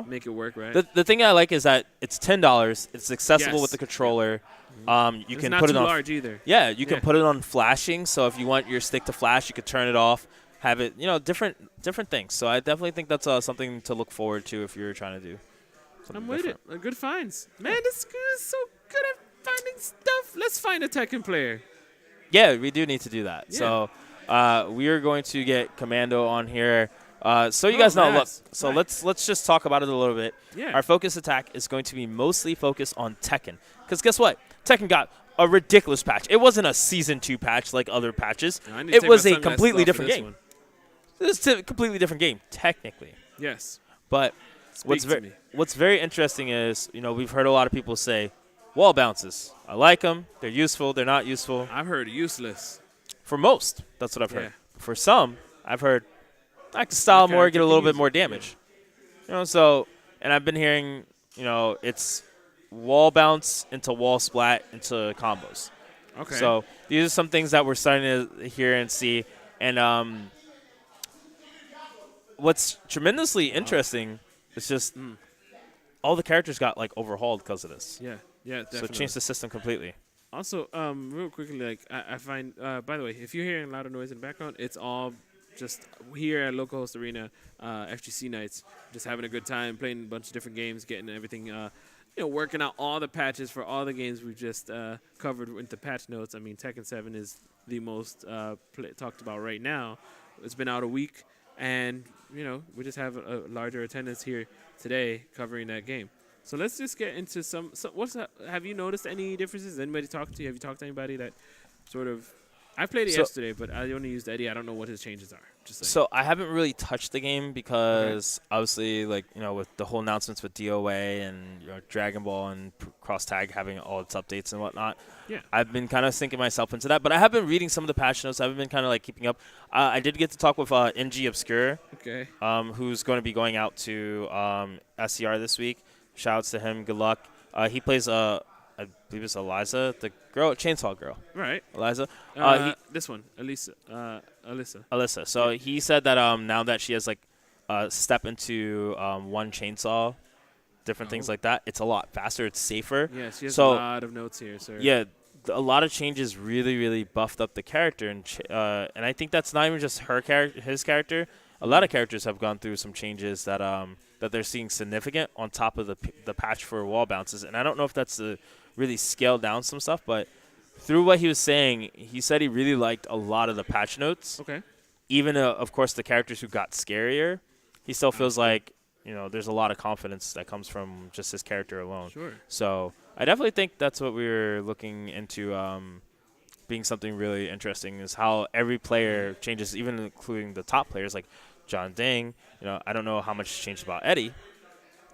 make it work, right? The thing I like is that it's $10. It's accessible Yes. with the controller. You It's can not put too it on. large either. Yeah, you can Yeah. put it on flashing. So if you want your stick to flash, you could turn it off. Have it, different things. So I definitely think that's something to look forward to if you're trying to do something I'm with different. it. Good finds. Man, this guy is so good at finding stuff. Let's find a Tekken player. Yeah, we do need to do that. Yeah. So we are going to get Commando on here. So you guys know, look. nice. So Nice. let's just talk about it a little bit. Yeah. Our focus attack is going to be mostly focused on Tekken. Because guess what? Tekken got a ridiculous patch. It wasn't a Season 2 patch like other patches. I need to It take was my a sunglasses completely off for different this game. one. It's a completely different game, technically. Yes. But Speak to me. what's very interesting is, we've heard a lot of people say, wall bounces. I like them. They're useful. They're not useful. I've heard useless. For most, that's what I've heard. Yeah. For some, I've heard I can style Okay, more, I get a can little use bit more it, damage. And I've been hearing, it's wall bounce into wall splat into combos. Okay. So these are some things that we're starting to hear and see. And what's tremendously interesting is just all the characters got overhauled because of this. yeah. Yeah, So definitely. it changed the system completely. Also, real quickly, I find, by the way, if you're hearing a lot of noise in the background, it's all just here at Localhost Arena, FGC nights, just having a good time, playing a bunch of different games, getting everything, working out all the patches for all the games we've just covered with the patch notes. I mean, Tekken 7 is the most talked about right now. It's been out a week, and, we just have a larger attendance here today covering that game. So let's just get into some have you noticed any differences? Anybody talked to you? Have you talked to anybody that sort of I played it yesterday, but I only used Eddie. I don't know what his changes are. Just saying. So I haven't really touched the game because obviously, with the whole announcements with DOA and Dragon Ball and Cross Tag having all its updates and whatnot, Yeah. I've been kind of sinking myself into that. But I have been reading some of the patch notes. I've been kind of keeping up. I did get to talk with NG Obscure, Okay. who's going to be going out to SCR this week. Shoutouts to him. Good luck. He plays I believe it's Eliza, the girl, Chainsaw Girl. Right. Eliza. This one, Alyssa. Alyssa. So he said that now that she has step into one chainsaw, different things like that, it's a lot faster. It's safer. Yeah, she has So, a lot of notes here, sir. Yeah, a lot of changes really, really buffed up the character, and I think that's not even just her character, his character. A lot of characters have gone through some changes that that they're seeing significant on top of the patch for wall bounces, and I don't know if that's to really scale down some stuff, but through what he was saying, he said he really liked a lot of the patch notes. Okay. Even, of course, the characters who got scarier, he still feels like, there's a lot of confidence that comes from just his character alone. Sure. So I definitely think that's what we're looking into being something really interesting is how every player changes, even including the top players like John Ding. I don't know how much changed about Eddie.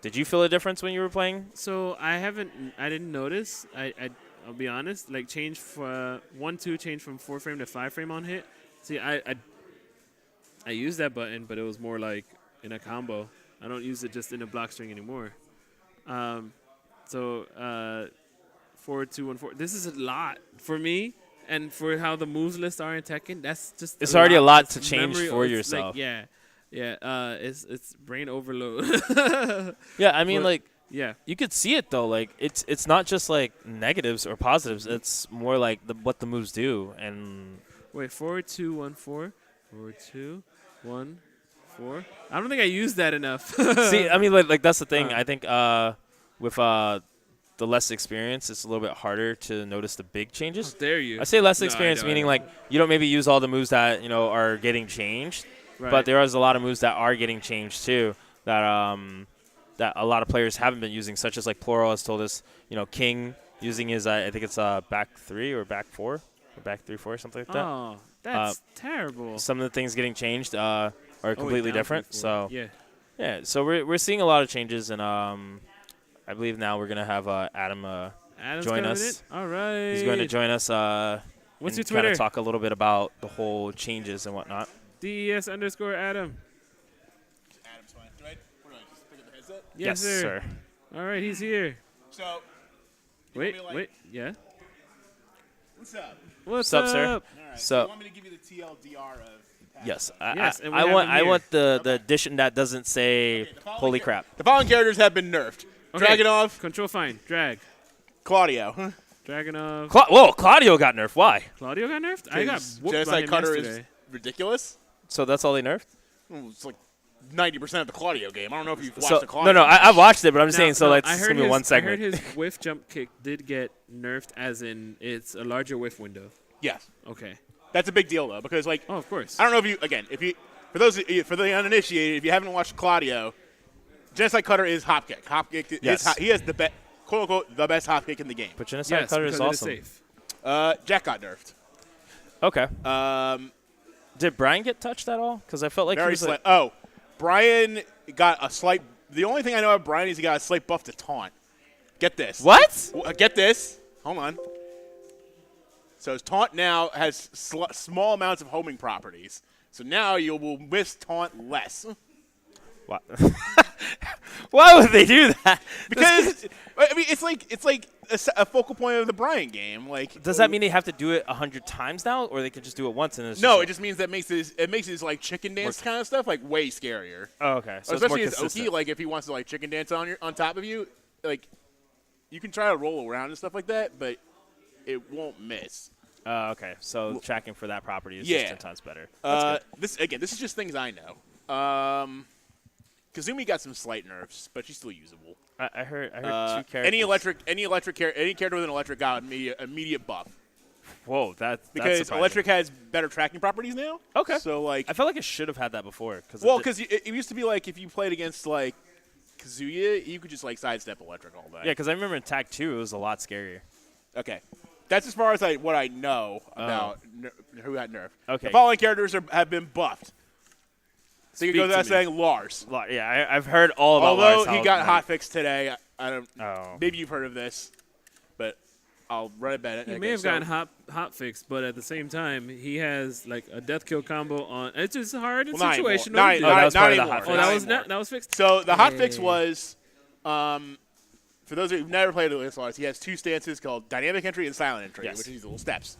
Did you feel a difference when you were playing? So I didn't notice. I'll be honest. Change for 1-2 change from 4-frame to 5-frame on hit. See, I used that button, but it was more like in a combo. I don't use it just in a block string anymore. So 4-2-1-4. This is a lot for me, and for how the moves list are in Tekken. That's just It's already a lot to It's change memory- for it's yourself. Yeah. It's brain overload. Yeah, I mean, Yeah. you could see it though. It's not just negatives or positives. It's more like what the moves do. And Wait, 4-2-1-4. 4-2-1-4. I don't think I used that enough. see, I mean, that's the thing. I think with the less experience, it's a little bit harder to notice the big changes. Dare you? I say less No, I experience, know, meaning I know. you don't maybe use all the moves that are getting changed, Right. but there is a lot of moves that are getting changed too. That a lot of players haven't been using, such as Plural has told us. King using his I think it's back 3 or back 4 or back 3-4 something like that. Oh, that's terrible. Some of the things getting changed are completely down different. 3-4. So Yeah. so we're seeing a lot of changes, and I believe now we're gonna have Adam Adam's join coming us. in? All right. He's going to join us. What's and your kind Twitter? of talk a little bit about the whole changes and whatnot. DES_Adam. Adam's fine. Do I put it on? Just pick Yes, sir. All right, he's here. So, Wait. Yeah. what's up? What's Sup, sir? All right. So- you want me to give you the TLDR of Pac-Man? Yes, Yes, and we I have want him I here. want the edition that doesn't say the following holy char- crap. The following characters have been nerfed. Okay. Dragunov, Control fine. Drag. Claudio. Dragunov. Whoa, Claudio got nerfed. Why? Claudio got nerfed? I got His whooped by Genocide him Cutter yesterday. is ridiculous. So that's all they nerfed? It's like 90% of the Claudio game. I don't know if you've watched So the Claudio. no, I watched it, but I'm Now- saying so. now, Like I it's heard gonna be his, one segment. I heard his whiff jump kick did get nerfed, as in it's a larger whiff window. Yes. Okay. That's a big deal, though, because, like, Oh, of course. I don't know if you, again, for the uninitiated, if you haven't watched Claudio, Genocide Cutter is hop kick. Hop kick is, Yes. he has the best, quote unquote, the best hop kick in the game. But Genocide Yes, Cutter because is it awesome. safe. Jack got nerfed. Okay. Did Brian get touched at all? Because I felt like he Very was slight. like, Brian got a slight. The only thing I know about Brian is he got a slight buff to taunt. Get this. what? Get this. Hold on. So his taunt now has small amounts of homing properties. So now you will miss taunt less. What? Why would they do that? Because I mean, it's like a focal point of the Brian game. Like, Does that mean they have to do it 100 times now, or they could just do it once and it's no? just It just means that makes his like chicken dance kind of stuff like way scarier. oh, okay. So Especially it's as more Oki, consistent. like if he wants to like chicken dance on top of you, like you can try to roll around and stuff like that, but it won't miss. Okay. So tracking for that property is Yeah. just 10 times better. That's good. This is just things I know. Kazumi got some slight nerfs, but she's still usable. I heard two characters. Any character with an electric got immediate buff Whoa, that's because surprising. electric has better tracking properties now. Okay. So like, I felt like it should have had that before. because it used to be like if you played against like Kazuya, you could just like sidestep electric all day. yeah, because I remember in Tag 2 it was a lot scarier. Okay. That's as far as what I know about who got nerfed. Okay. The following characters have been buffed. So you Speak go without to me. saying Lars. Yeah, I've heard all about Although Lars, he how- got hotfixed today, I don't. Oh. Maybe you've heard of this, but I'll run it back. He may have gotten hot fixed, but at the same time, he has like a death kill combo on. It's just hard and situational. Not, to do. that not, was not part of the anymore. hotfix. Oh, Not that was anymore. that was fixed. So the hotfix Yay. was, for those of you who've never played with Lars, he has two stances called dynamic entry and silent entry, Yes. which are these little steps.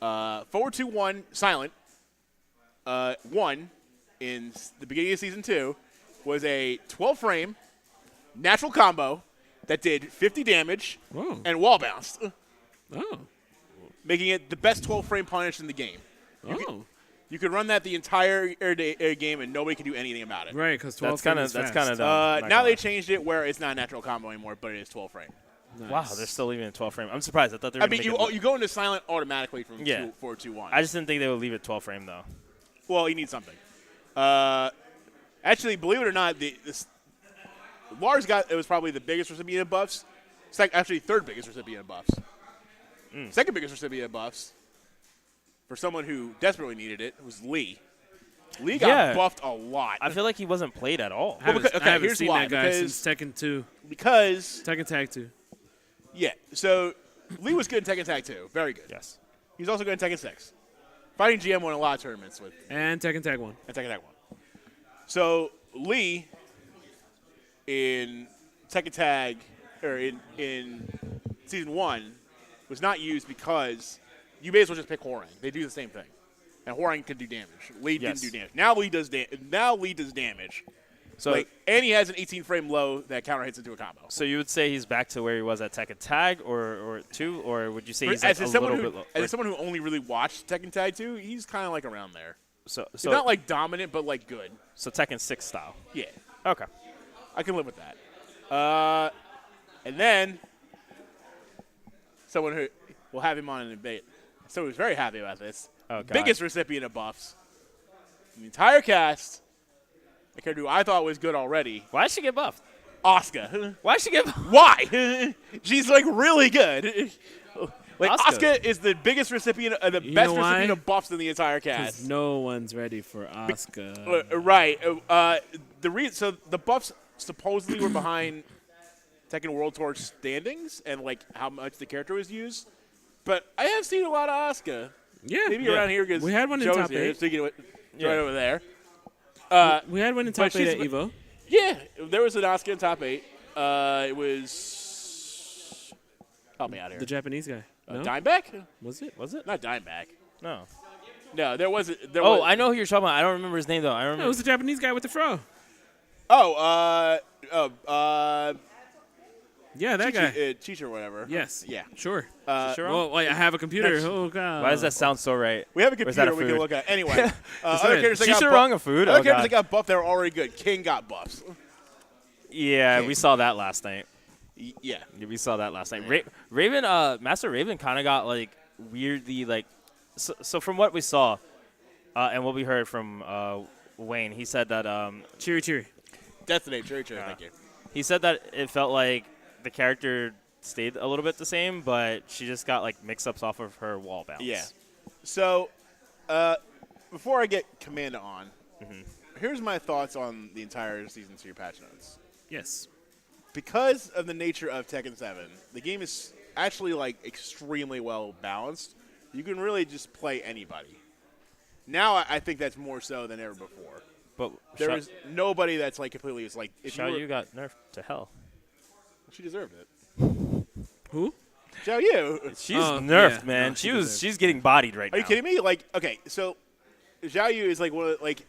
4-2-1 silent. 1 in the beginning of season 2 was a 12-frame natural combo that did 50 damage Oh. and wall bounced, Oh. making it the best 12-frame punish in the game. Oh. You could run that the entire game and nobody could do anything about it. Right, because 12 That's kind of dumb. Now they changed it where it's not a natural combo anymore, but it is 12-frame. Wow, they're still leaving it 12 frame. I'm surprised. I thought they were. I mean, you go into silent automatically from Yeah. 4-2-1. I just didn't think they would leave it 12 frame though. Well, you need something. Actually, believe it or not, Lars it was probably the biggest recipient of buffs. It's like actually third biggest recipient of buffs. Second biggest recipient of buffs for someone who desperately needed it was Lee. Lee got buffed a lot. I feel like he wasn't played at all. I haven't, okay, I haven't here's seen why, that guy because- since Tekken 2. Because, Tekken Tag 2. yeah, so Lee was good in Tekken Tag 2. Very good. Yes. He's also good in Tekken 6. Fighting GM won a lot of tournaments with And Tekken Tag 1. and Tekken Tag 1. So Lee in Tekken Tag or in season 1 was not used because you may as well just pick Horang. They do the same thing, and Horang can do damage. Lee Yes. didn't do damage. Now Lee does damage. So And he has an 18-frame low that counter hits into a combo. so you would say he's back to where he was at Tekken Tag or 2, or would you say he's as like a someone little who, bit low? as someone who only really watched Tekken Tag 2, he's kind of like around there. So He's not like dominant, but like good. so Tekken 6 style. Yeah. Okay. I can live with that. And then someone who will have him on in a debate. So who's very happy about this. Oh, God. Biggest recipient of buffs in the entire cast. A character who I thought was good already. Why'd she get buffed? Asuka. Why'd she get buffed? Why? She's like really good. Like Asuka. Asuka is the biggest recipient, the You best know why? recipient of buffs in the entire Because cast. no one's ready for Asuka. Right. So the buffs supposedly were behind Tekken World Tour standings and like how much the character was used. But I have seen a lot of Asuka. Yeah. Maybe yeah. around here because We had one in Joe's top here, 8. speaking of it, Yeah. right over there. We had one in top but 8 at she's- Evo. Yeah, there was an Oscar in top 8. It was. Help me out here. The Japanese guy. No? Dimeback? Was it? Was it? Not Dimeback. No. No, there wasn't. There Oh, was, I know who you're talking about. I don't remember his name though. I No, remember. it was the Japanese guy with the fro. Yeah, that guy. Cheech or whatever. Yes. Yeah. Sure. Sure. Well, wait, I have a computer. Next. Oh, God. Why does that sound so right? We have a Or is that computer we can food? look at. Anyway, other characters that got Chicharron of food? Other Oh, characters God. that got buffed that were already good. King got buffs. Yeah, Okay. we saw that last night. Yeah. We saw that last night. Raven, Master Raven kind of got like weirdly like. So from what we saw, and what we heard from Wayne, he said that Cheery, cheery. Destiny. Cherry. Thank you. he said that it felt like the character stayed a little bit the same, but she just got like mix-ups off of her wall bounce. Yeah. So, before I get Commanda on, here's my thoughts on the entire Season 2 patch notes. Yes. Because of the nature of Tekken 7, the game is actually like extremely well balanced. You can really just play anybody. Now I think that's more so than ever before. But There is nobody that's like completely is like if Xiao you Yu got nerfed to hell. she deserved it. Who? Xiao Yu. She's Oh, nerfed, yeah. man. No, she deserved. She's getting bodied right Are now. you kidding me? Like, okay, so Xiao Yu is like one of like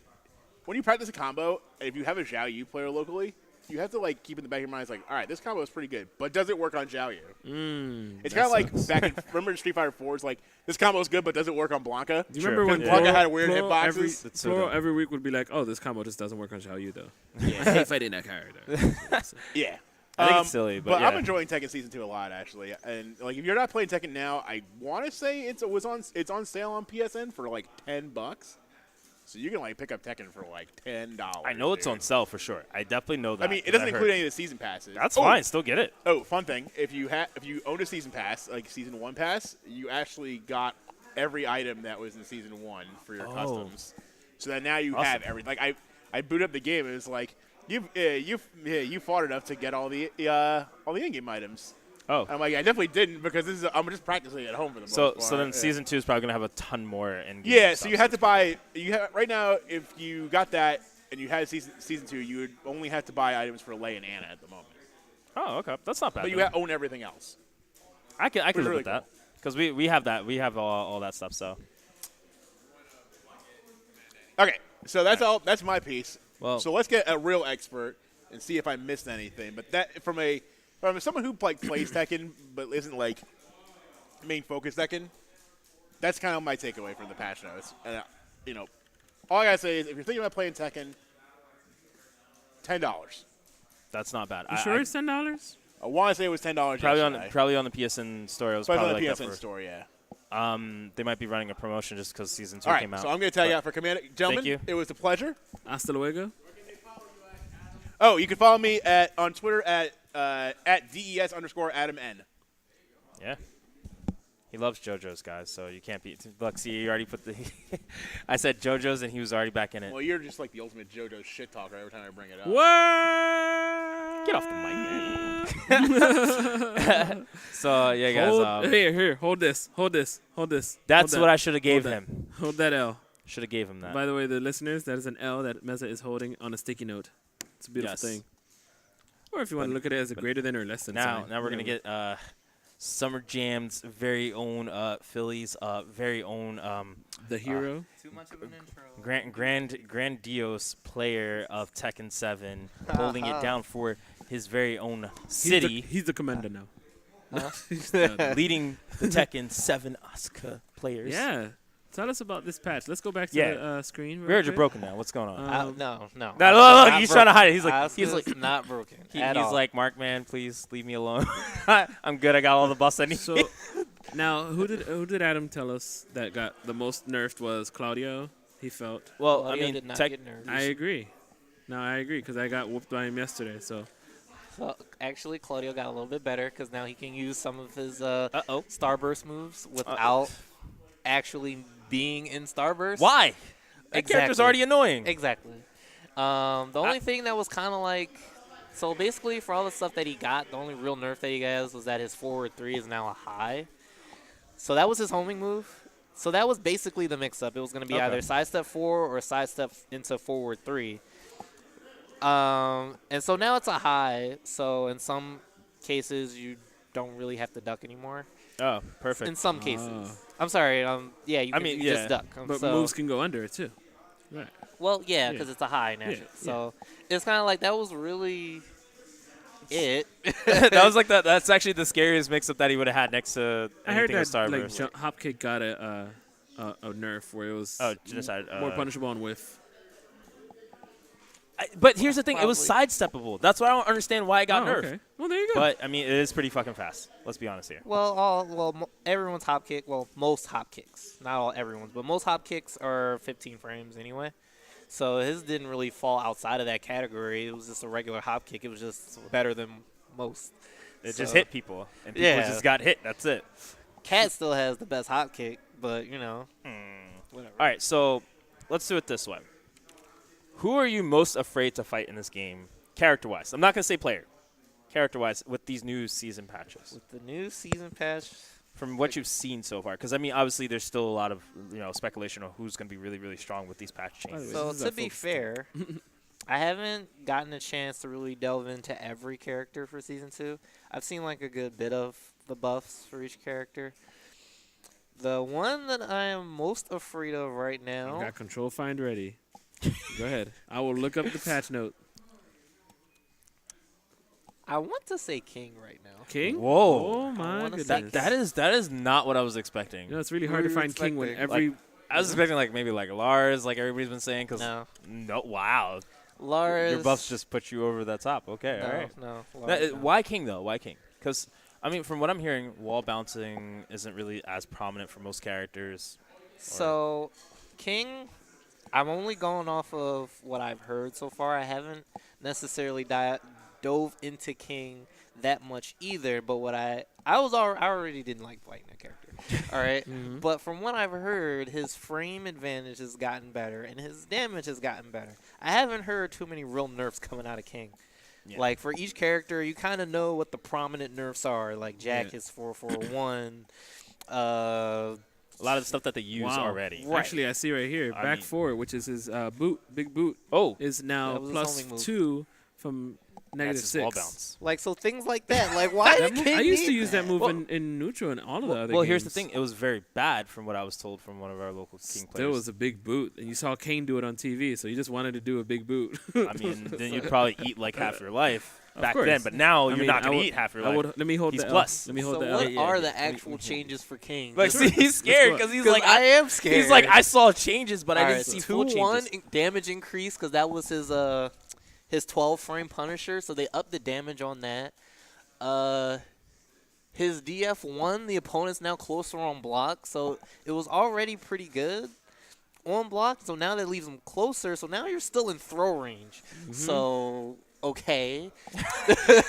when you practice a combo, if you have a Xiao Yu player locally, you have to like keep in the back of your mind. It's like, all right, this combo is pretty good, but does it work on Xiao Yu? It's kind of like back in remember Street Fighter 4? It's like this combo is good, but does it work on Blanca? Do you Sure. remember when Because Blanca Plural- had weird Plural hitboxes? That's so Plural dumb. every week would be like, oh, this combo just doesn't work on Xiao Yu, though. I hate fighting that character. Yeah. I think it's silly, but yeah. I'm enjoying Tekken Season 2 a lot, actually. And like, if you're not playing Tekken now, I want to say it's on sale on PSN for like $10. So you can like pick up Tekken for like $10. I know it's dude. on sale for sure. I definitely know that. I mean, it 'cause doesn't I include heard. any of the season passes. That's Oh, fine. Still get it. Oh, fun thing! If you owned a season pass, like Season 1 pass, you actually got every item that was in Season 1 for your customs. So that now you Awesome. have everything. Like I boot up the game and it's like you fought enough to get all the in-game items. Oh. I'm like, I definitely didn't because I'm just practicing at home for the most part. So then Yeah. Season 2 is probably going to have a ton more in game. Yeah, so you have to buy. Right now, if you got that and you had season 2, you would only have to buy items for Lei and Anna at the moment. Oh, okay. That's not bad. But you then. own everything else. I can live really with that. Because we have that. We have all that stuff, so. Okay, so that's all. That's my piece. Well- so let's get a real expert and see if I missed anything. But that from someone who like plays Tekken but isn't like main focus Tekken, that's kind of my takeaway from the patch notes. And all I gotta say is if you're thinking about playing Tekken, $10. That's not bad. You sure it's $10? I want to say it was $10. Probably on the PSN store. It was Probably probably on like the PSN that for, store, yeah. They might be running a promotion just because Season 2 All right, came out. so I'm going to tag you out for Commander. Gentlemen, you. it was a pleasure. Hasta luego. Oh, you can follow me on Twitter at DES_AdamN. Yeah. He loves JoJo's, guys, so you can't beat. Look, see, you already put the. I said JoJo's, and he was already back in it. Well, you're just like the ultimate JoJo shit talker every time I bring it up. What? Get off the mic, man. So, yeah, guys. Here, hold this. That's Hold what that. I should have gave Hold that. him. Hold that L. Should have gave him that. By the way, the listeners, that is an L that Meza is holding on a sticky note. It's a beautiful Yes. thing. Or if you want to look at it as a greater than or less than Now sign. we're going to get Summer Jam's very own Philly's very own the hero. Too much of an intro. grandiose player of Tekken 7 holding it down for his very own city, He's the commander now. leading the Tekken 7 Asuka players. Yeah. Tell us about this patch. Let's go back to Yeah. the screen. We real heard you're quick. broken now. What's going on? No. No, look, Not he's trying to hide it. He's Asuka's like, not broken. he's at all. like, Mark, man, please leave me alone. I'm good. I got all the buffs I need. So now, who did Adam tell us that got the most nerfed was Claudio? He felt. well, Claudio I mean, did not Tek- get nerfed. I agree. No, I agree because I got whooped by him yesterday. So So actually, Claudio got a little bit better because now he can use some of his Starburst moves without actually being in Starburst. why? That character's Exactly. already annoying. Exactly. The only thing that was kind of like, so basically for all the stuff that he got, the only real nerf that he has was that his forward 3 is now a high. So that was his homing move. So that was basically the mix-up. It was going to be Okay. either sidestep 4 or sidestep into forward 3. And so now it's a high. So in some cases, you don't really have to duck anymore. Oh, perfect. In some cases. I'm sorry. Yeah, you, you just duck. But so, moves can go under it, too. Right. Well, yeah, because it's a high naturally. Yeah, So it's kind of like that was really it. That was like that. That's actually the scariest mix-up that he would have had next to I heard anything with that Starburst. like hop kick got a nerf where it was more punishable on whiff. But here's the thing. It was Probably. sidesteppable. That's why I don't understand why it got nerfed. Okay. Well, there you go. But, I mean, it is pretty fucking fast. Let's be honest here. Well, everyone's hop kick. Well, most hop kicks, not all everyone's, but most hop kicks are 15 frames anyway. So his didn't really fall outside of that category. It was just a regular hop kick. It was just better than most. It just hit people. And people Yeah. just got hit. That's it. Cat still has the best hop kick, but whatever. All right, so let's do it this way. Who are you most afraid to fight in this game, character-wise? I'm not going to say player. Character-wise, with these new season patches. With the new season patch, From what you've seen so far. Because, I mean, obviously there's still a lot of speculation on who's going to be really, really strong with these patch changes. so This is to our be focus fair, I haven't gotten a chance to really delve into every character for Season 2. I've seen like a good bit of the buffs for each character. The one that I am most afraid of right now. Got control find ready. Go ahead. I will look up the patch note. I want to say King right now. King? Whoa. Oh my wanna goodness. That is not what I was expecting. You know, it's really What hard were to you find King when expecting? every. I was expecting maybe Lars, like everybody's been saying. Cause No. Wow. Lars. Your buffs just put you over the top. Okay, No, all right. no. Lars, no. Why King, though? Why King? Because, I mean, from what I'm hearing, wall bouncing isn't really as prominent for most characters. So, King, I'm only going off of what I've heard so far. I haven't necessarily dove into King that much either. But what I already didn't like fighting that character. All right. But from what I've heard, his frame advantage has gotten better and his damage has gotten better. I haven't heard too many real nerfs coming out of King. Yeah. Like for each character, you kind of know what the prominent nerfs are. Like Jack is 441. A lot of the stuff that they use already. Right. Actually, I see right here. Back forward, which is his big boot, Oh, is now That was his plus homing move. 2 from negative that's his wall 6. bounce. Like, so things like that. Like, why That did move- King I used to need use that move Well- in neutral and all of the other Well, games. here's the thing. It was very bad from what I was told from one of our local King Still players. was a big boot, and you saw Kane do it on TV, so you just wanted to do a big boot. I mean, then you'd probably eat like half your life Of back course. then. But now I you're mean, not I going to would- eat half your I life. would, let me hold He's the plus. Let me hold So the what L. are the actual changes for King? Like, see, he's scared because he's like, I am scared. He's like, I saw changes, but I All didn't right, see full 2-1 changes. damage increase because that was his 12 frame Punisher, so they upped the damage on that. His DF1, the opponent's now closer on block, so it was already pretty good on block. So now that leaves him closer. So now you're still in throw range. So okay,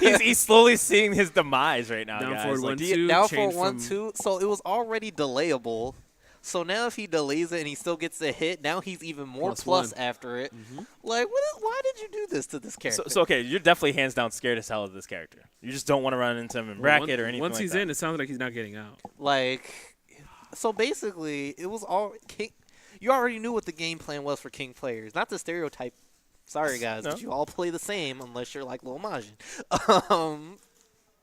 he's slowly seeing his demise right now, Down guys. forward Like, 1-2. down for change 1-2. So it was already delayable. So now if he delays it and he still gets a hit, now he's even more plus +1. after it. Like, why did you do this to this character? so okay, you're definitely hands down scared as hell of this character. You just don't want to run into him in bracket or anything Once like he's that. in, it sounds like he's not getting out. Like, so basically, it was all King. You already knew what the game plan was for King players. Not the stereotype. Sorry, guys, No. but you all play the same unless you're like Lil Majin.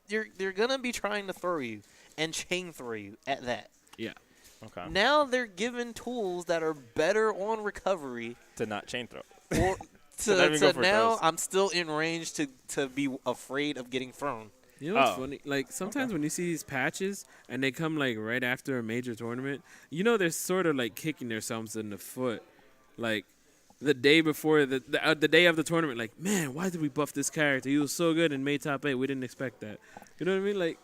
They're gonna be trying to throw you and chain throw you at that. Yeah. Okay. Now they're given tools that are better on recovery. To not chain throw. Or not even go to for now, throws. I'm still in range to be afraid of getting thrown. You know what's Oh. funny? Like sometimes when you see these patches and they come like right after a major tournament, you know they're sort of like kicking themselves in the foot, like the day before the day of the tournament. Like, man, why did we buff this character? He was so good and made top 8. We didn't expect that. You know what I mean? Like,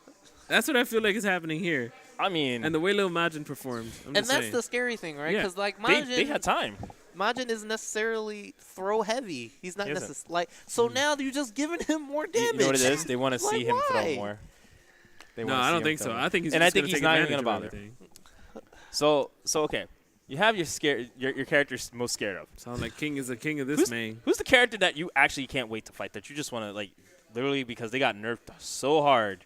that's what I feel like is happening here. I mean, And the way Lil Majin performed, I'm And just that's saying. the scary thing, right? Yeah. Because like they Majin, had time. Majin isn't necessarily throw heavy. He's not He isn't. necessarily like. So now you're just giving him more damage. You know what it is? They want to see Like, him throw why? more. They No, wanna see I don't him think throw so. more. I think he's and just I think gonna he's take not even advantage gonna of bother. everything. So okay, you have your character's most scared of. Sound like King is the king of this main. Who's the character that you actually can't wait to fight? That you just want to like, literally because they got nerfed so hard,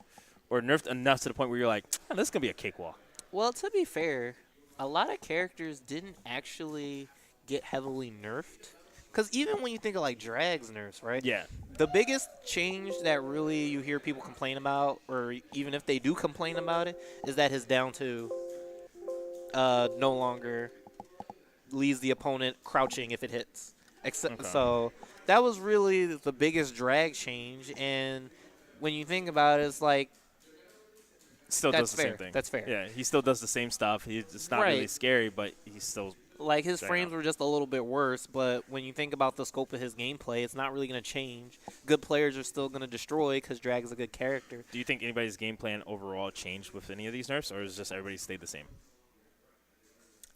or nerfed enough to the point where you're like, "Man, this is gonna be a cakewalk." Well, to be fair, a lot of characters didn't actually get heavily nerfed. Because even when you think of like Drag's nerfs, right? Yeah. The biggest change that really you hear people complain about, or even if they do complain about it, is that his down two no longer leaves the opponent crouching if it hits. So that was really the biggest drag change. And when you think about it, it's like, Still that's does the fair. same thing. That's fair. Yeah, he still does the same stuff. It's not really Right. scary, but he's still. Like, his Fair frames enough. were just a little bit worse, but when you think about the scope of his gameplay, it's not really going to change. Good players are still going to destroy because Drag is a good character. Do you think anybody's game plan overall changed with any of these nerfs, or is just everybody stayed the same?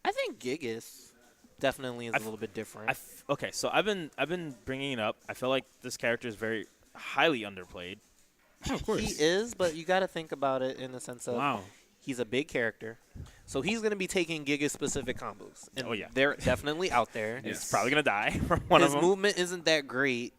I think Gigas definitely is a little bit different. Okay, so I've been bringing it up. I feel like this character is very highly underplayed. Oh, of course. He is, but you got to think about it in the sense of Wow. he's a big character. So he's going to be taking Giga-specific combos. And Oh, yeah. they're definitely out there. Yes. He's probably gonna die from one His of them. movement isn't that great,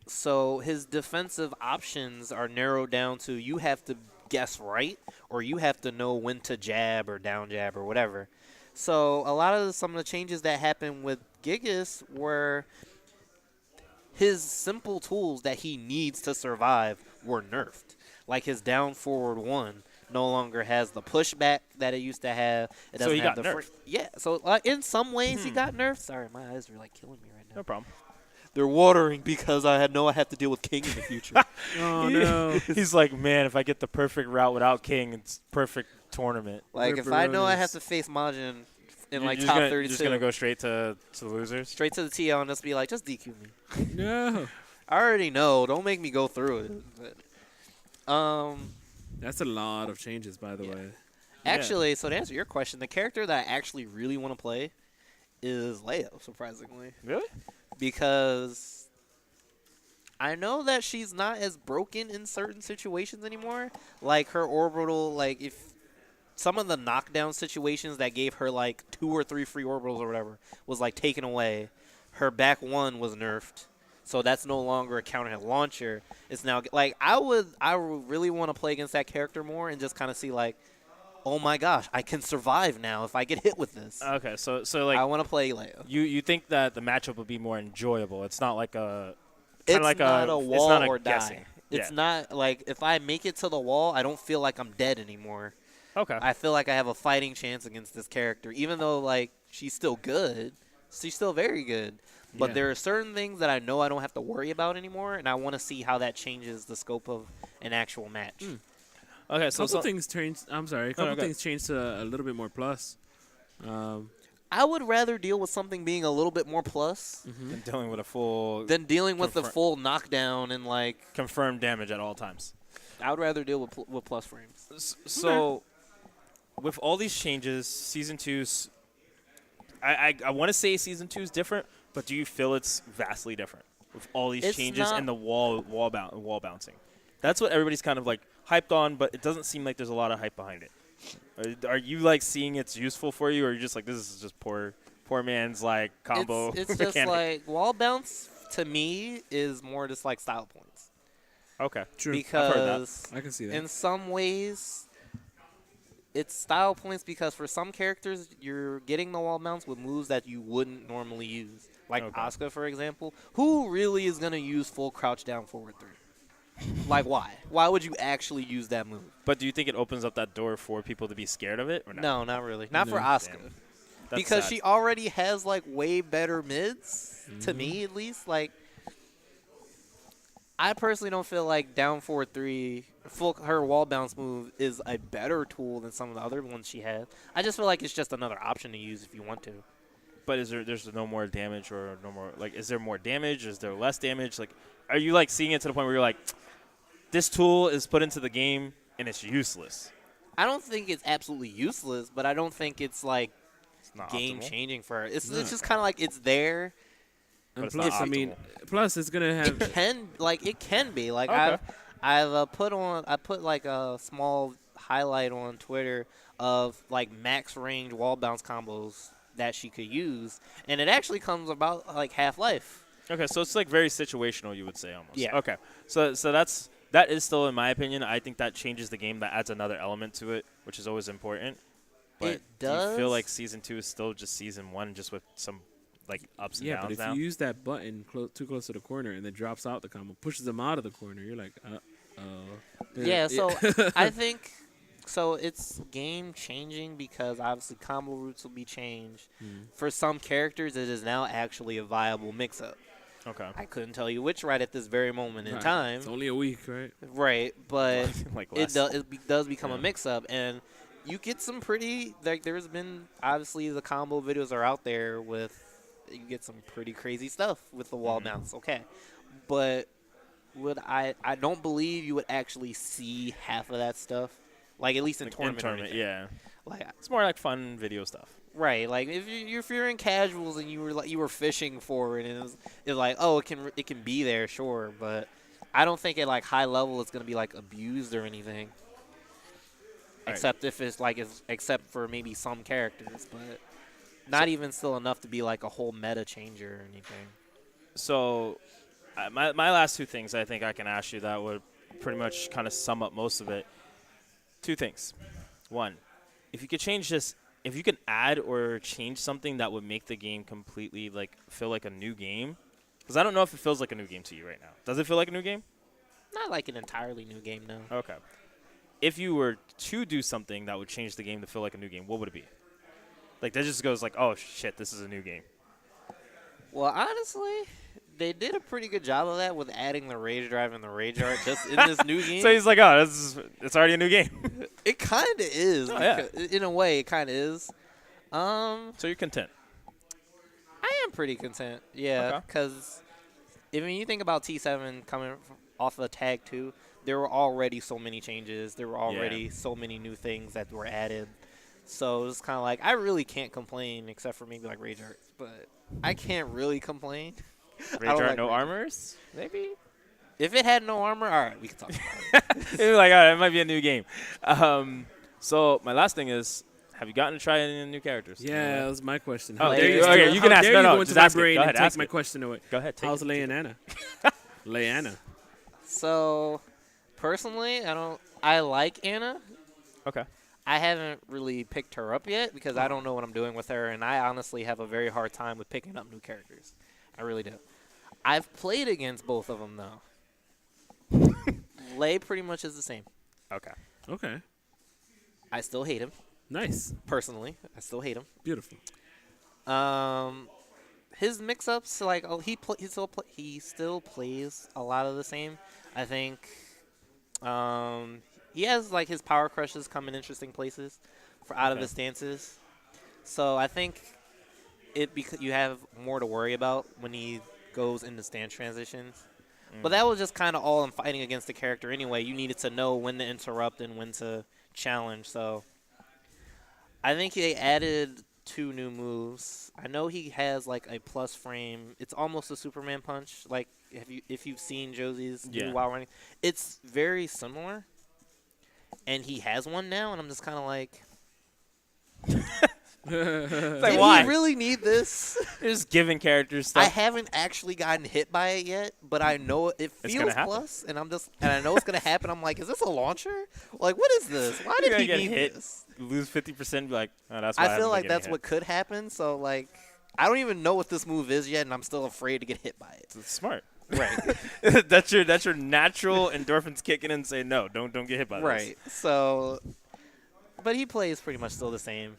so his defensive options are narrowed down to you have to guess right, or you have to know when to jab or down jab or whatever. So a lot of some of the changes that happened with Gigas were his simple tools that he needs to survive were nerfed. Like his down forward one no longer has the pushback that it used to have. It So doesn't he have got the nerfed. yeah. So in some ways he got nerfed. Sorry, my eyes are like killing me right now. No problem. They're watering because I have to deal with King in the future. Oh, no. He's like, man, if I get the perfect route without King, it's perfect tournament. Like, if I know I Ripperonis. have to face Majin in You're like just top gonna, 32, You're just gonna go straight to the losers. straight to the TL and just be like, just DQ me. No. I already know. Don't make me go through it. But, That's a lot of changes, by the way. actually, so to answer your question, the character that I actually really want to play is Leo, surprisingly. Really? Because I know that she's not as broken in certain situations anymore. Like her orbital, like if some of the knockdown situations that gave her like 2 or 3 free orbitals or whatever was like taken away, her back one was nerfed. So that's no longer a counter hit launcher. It's now like I would really want to play against that character more and just kind of see like, oh my gosh, I can survive now if I get hit with this. Okay, so like I want to play Leo. you think that the matchup would be more enjoyable. It's not like a It's kinda like not a wall it's not or guessing. die. It's Yeah. not like if I make it to the wall, I don't feel like I'm dead anymore. Okay. I feel like I have a fighting chance against this character, even though like she's still good. She's still very good. But Yeah. there are certain things that I know I don't have to worry about anymore, and I want to see how that changes the scope of an actual match. Okay, A so couple things changed. I'm sorry. A no, couple go things changed to a little bit more plus. I would rather deal with something being a little bit more plus than dealing with a full than dealing with the Confirm- full knockdown and like confirmed damage at all times. I would rather deal with plus frames. So, with all these changes, season 2's, I want to say season 2 is different, but do you feel it's vastly different with all these It's changes not- and the wall bouncing? That's what everybody's kind of like hyped on, but it doesn't seem like there's a lot of hype behind it. Are you like seeing it's useful for you, or are you just like this is just poor man's like combo? It's just mechanic? like wall bounce to me is more just like style points Okay. True. I've heard that. because I can see that. in some ways it's style points because for some characters you're getting the wall bounce with moves that you wouldn't normally use, like Okay. Asuka for example. Who really is gonna use full crouch down forward 3? Like why? Why would you actually use that move? But do you think it opens up that door for people to be scared of it, or No, not really. Not for No. Asuka. Damn. That's Because sad. she already has like way better mids to me at least. Like I personally don't feel like down forward 3 her wall bounce move is a better tool than some of the other ones she has. I just feel like it's just another option to use if you want to. But there's no more damage or no more like is there more damage? Is there less damage? Like are you like seeing it to the point where you're like this tool is put into the game and it's useless? I don't think it's absolutely useless, but I don't think it's like It's not game optimal. changing for her. It's No. just kind of like it's there. And it's plus, not I mean, plus it's gonna have. It can be like Okay. I've put like a small highlight on Twitter of like max range wall bounce combos that she could use, and it actually comes about like Half-Life. Okay, so it's like very situational, you would say almost. Yeah. Okay, so that is still, in my opinion, I think that changes the game. That adds another element to it, which is always important. But It do you feel does. like season 2 is still just season 1, just with some like ups and Yeah, but downs if now. you use that button too close to the corner and then drops out the combo, pushes them out of the corner, you're like, Yeah, so I think so. It's game changing because obviously combo routes will be changed. For some characters, it is now actually a viable mix-up. Okay. I couldn't tell you which right at this very moment in Right. time. It's only a week, right? Right, but Like it less. does become Yeah. a mix-up, and you get some pretty like. There's been obviously the combo videos are out there with you get some pretty crazy stuff with the wall mounts. Okay, but would I don't believe you would actually see half of that stuff, like at least in Like, tournament. or anything. yeah. Like It's more like fun video stuff. right, like if you're in casuals and you were fishing for it and it was like oh it can be there sure, but I don't think at like high level it's gonna be like abused or anything. Right. Except if it's like except for maybe some characters, but not even still enough to be like a whole meta changer or anything. So, my last two things I think I can ask you that would pretty much kind of sum up most of it. Two things. One, if you could change this, if you could add or change something that would make the game completely like feel like a new game, because I don't know if it feels like a new game to you right now. Does it feel like a new game? Not like an entirely new game, no. Okay. If you were to do something that would change the game to feel like a new game, what would it be? Like that just goes like, oh shit, this is a new game. Well, honestly, they did a pretty good job of that with adding the rage drive and the rage art just in this new game. So he's like, oh, it's already a new game. It kind of is. Oh, yeah. In a way, it kind of is. So you're content. I am pretty content. Yeah, Okay. because if you think about T7 coming off of Tag 2, there were already so many changes. There were already so many new things that were added. So it's kind of like I really can't complain except for maybe like rage art, but I can't really complain. Rage don't art, like no rage. armors, maybe. If it had no armor, all right, we can talk about it. You're like, oh, it might be a new game. So my last thing is, have you gotten to try any new characters? Yeah, that was my question. Oh, there you go. Okay, you can how ask. dare No, you no, go into just my ask it. brain Go and ahead, take ask my it. question away. Go ahead. How's Leanna? Leanna. So, personally, I like Anna. Okay. I haven't really picked her up yet because I don't know what I'm doing with her, and I honestly have a very hard time with picking up new characters. I really do. I've played against both of them, though. Lei pretty much is the same. Okay. Okay. I still hate him, Nice. personally. I still hate him. Beautiful. His mix-ups, like, he still plays a lot of the same. I think he has, like, his power crushes come in interesting places for out of his stances. So I think you have more to worry about when he goes into stance transitions. But that was just kind of all in fighting against the character anyway. You needed to know when to interrupt and when to challenge. So I think they added 2 new moves. I know he has like a plus frame. It's almost a Superman punch. Like if you've seen Josie's new while running, it's very similar. And he has one now, and I'm just kind of like, did why? he really need this? You're just giving characters I stuff. haven't actually gotten hit by it yet, but I know it It's feels gonna happen. plus, and I know it's gonna happen. I'm like, is this a launcher? Like, what is this? Why You're did he gonna need get hit. this? Lose 50%. Be like, oh, that's why I feel like that's hit. what could happen. So like, I don't even know what this move is yet, and I'm still afraid to get hit by it. It's smart. Right. that's your natural endorphins kicking in and say no, don't get hit by this. Right. So, but he plays pretty much still the same.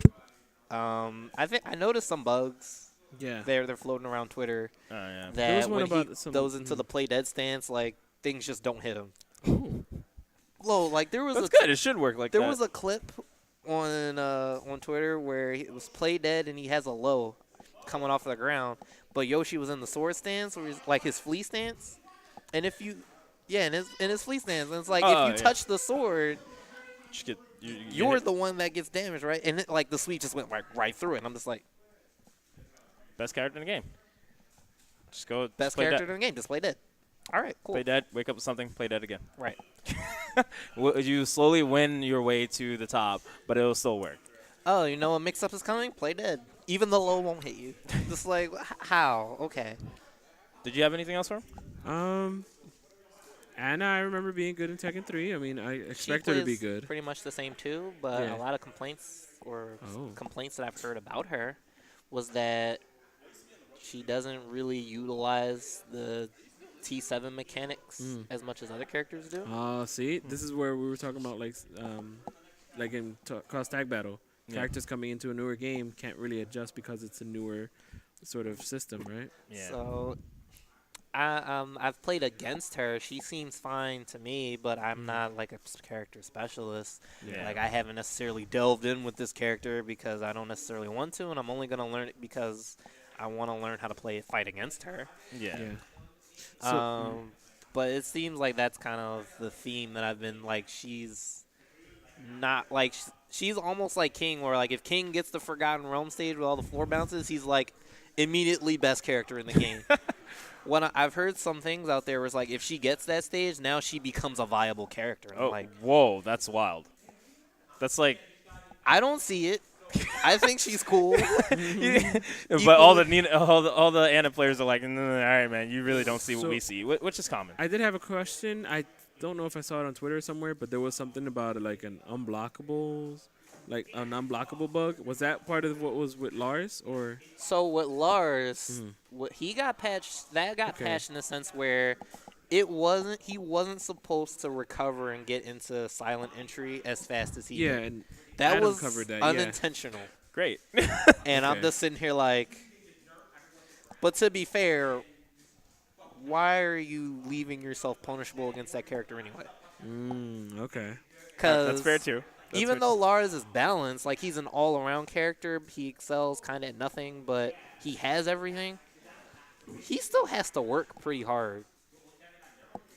I noticed some bugs. Yeah. They're floating around Twitter Oh yeah. There was that one when he about some- goes into the play dead stance, like things just don't hit him. Ooh. Low, like there was That's a good. It should work like there that. was a clip on Twitter where it was play dead and he has a low coming off of the ground, but Yoshi was in the sword stance or like his flea stance, and if you in his flea stance, and it's like Oh, if you yeah. touch the sword, Just get, you you're hit. the one that gets damaged, right? And it, like the sweep just went right through it. And I'm just like, Best character in the game. Just go. best just play character dead. in the game, just play dead. All right, cool. Play dead. Wake up with something. Play dead again. Right. You slowly win your way to the top, but it'll still work. Oh, you know a mix-up is coming? Play dead. Even the low won't hit you. Just like, how? Okay. Did you have anything else for him? Anna, I remember being good in Tekken 3. I mean, I She expect her to be plays good. Pretty much the same too, but Yeah. a lot of complaints Oh. complaints that I've heard about her was that she doesn't really utilize the T7 mechanics as much as other characters do. See, this is where we were talking about like in Cross Tag Battle. Yeah. Characters coming into a newer game can't really adjust because it's a newer sort of system, right? Yeah. So, I've played against her. She seems fine to me, but I'm not like a character specialist. Yeah. Like I haven't necessarily delved in with this character because I don't necessarily want to, and I'm only gonna learn it because I want to learn how to fight against her. Yeah. So, But it seems like that's kind of the theme that I've been like. She's not like she's almost like King, where like if King gets the Forgotten Realm stage with all the floor bounces, he's like immediately best character in the game. When I've heard some things out there where it's like if she gets that stage, now she becomes a viable character. And I'm like, whoa, that's wild. That's like, I don't see it. I think she's cool. but all the Anna players are like, all right, man, you really don't see what we see, which is common. I did have a question. I don't know if I saw it on Twitter somewhere, but there was something about like an unblockable bug. Was that part of what was with Lars, or? So with Lars, he got patched. That got patched in the sense where he wasn't supposed to recover and get into silent entry as fast as he did. And that Adam was covered that, unintentional. Great. And I'm just sitting here like, but to be fair, why are you leaving yourself punishable against that character anyway? Okay. That's fair too. Even though Lars is balanced, like he's an all-around character, he excels kind of at nothing, but he has everything. He still has to work pretty hard.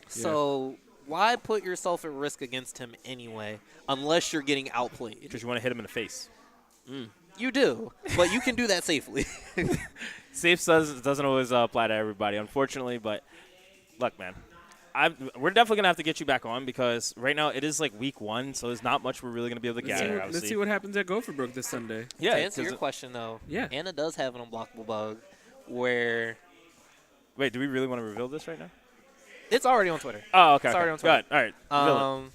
So why put yourself at risk against him anyway, unless you're getting outplayed? Because you want to hit him in the face. You do, but you can do that safely. Safe doesn't always apply to everybody, unfortunately. But look, man, we're definitely gonna have to get you back on because right now it is like week 1, so there's not much we're really gonna be able to gather. Let's see what happens at Gopherbrook this Sunday. Yeah. To answer your question though, Anna does have an unblockable bug where. Wait, do we really want to reveal this right now? It's already on Twitter. Oh, okay. It's already on Twitter. Twitter. Good. All right.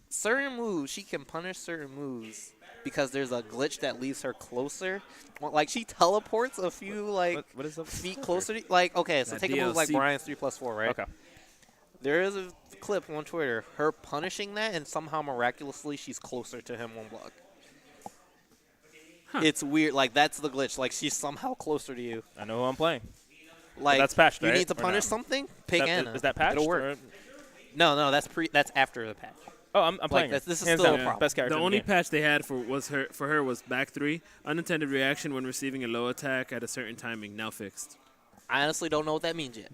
Certain moves, she can punish certain moves because there's a glitch that leaves her closer. Like, she teleports a few, like, what is feet closer to, like, okay, so take a move like Brian's 3+4, right? Okay. There is a clip on Twitter, her punishing that, and somehow miraculously she's closer to him 1 block. It's weird. Like, that's the glitch. Like, she's somehow closer to you. I know who I'm playing. Like, that's patched, you right? need to punish something? Pick Anna. Is that patched? It'll work. No, that's after the patch. Oh, I'm playing. This is Hands still down, a problem. Best character. The in only game. patch they had for her was back 3. Unintended reaction when receiving a low attack at a certain timing. Now fixed. I honestly don't know what that means yet.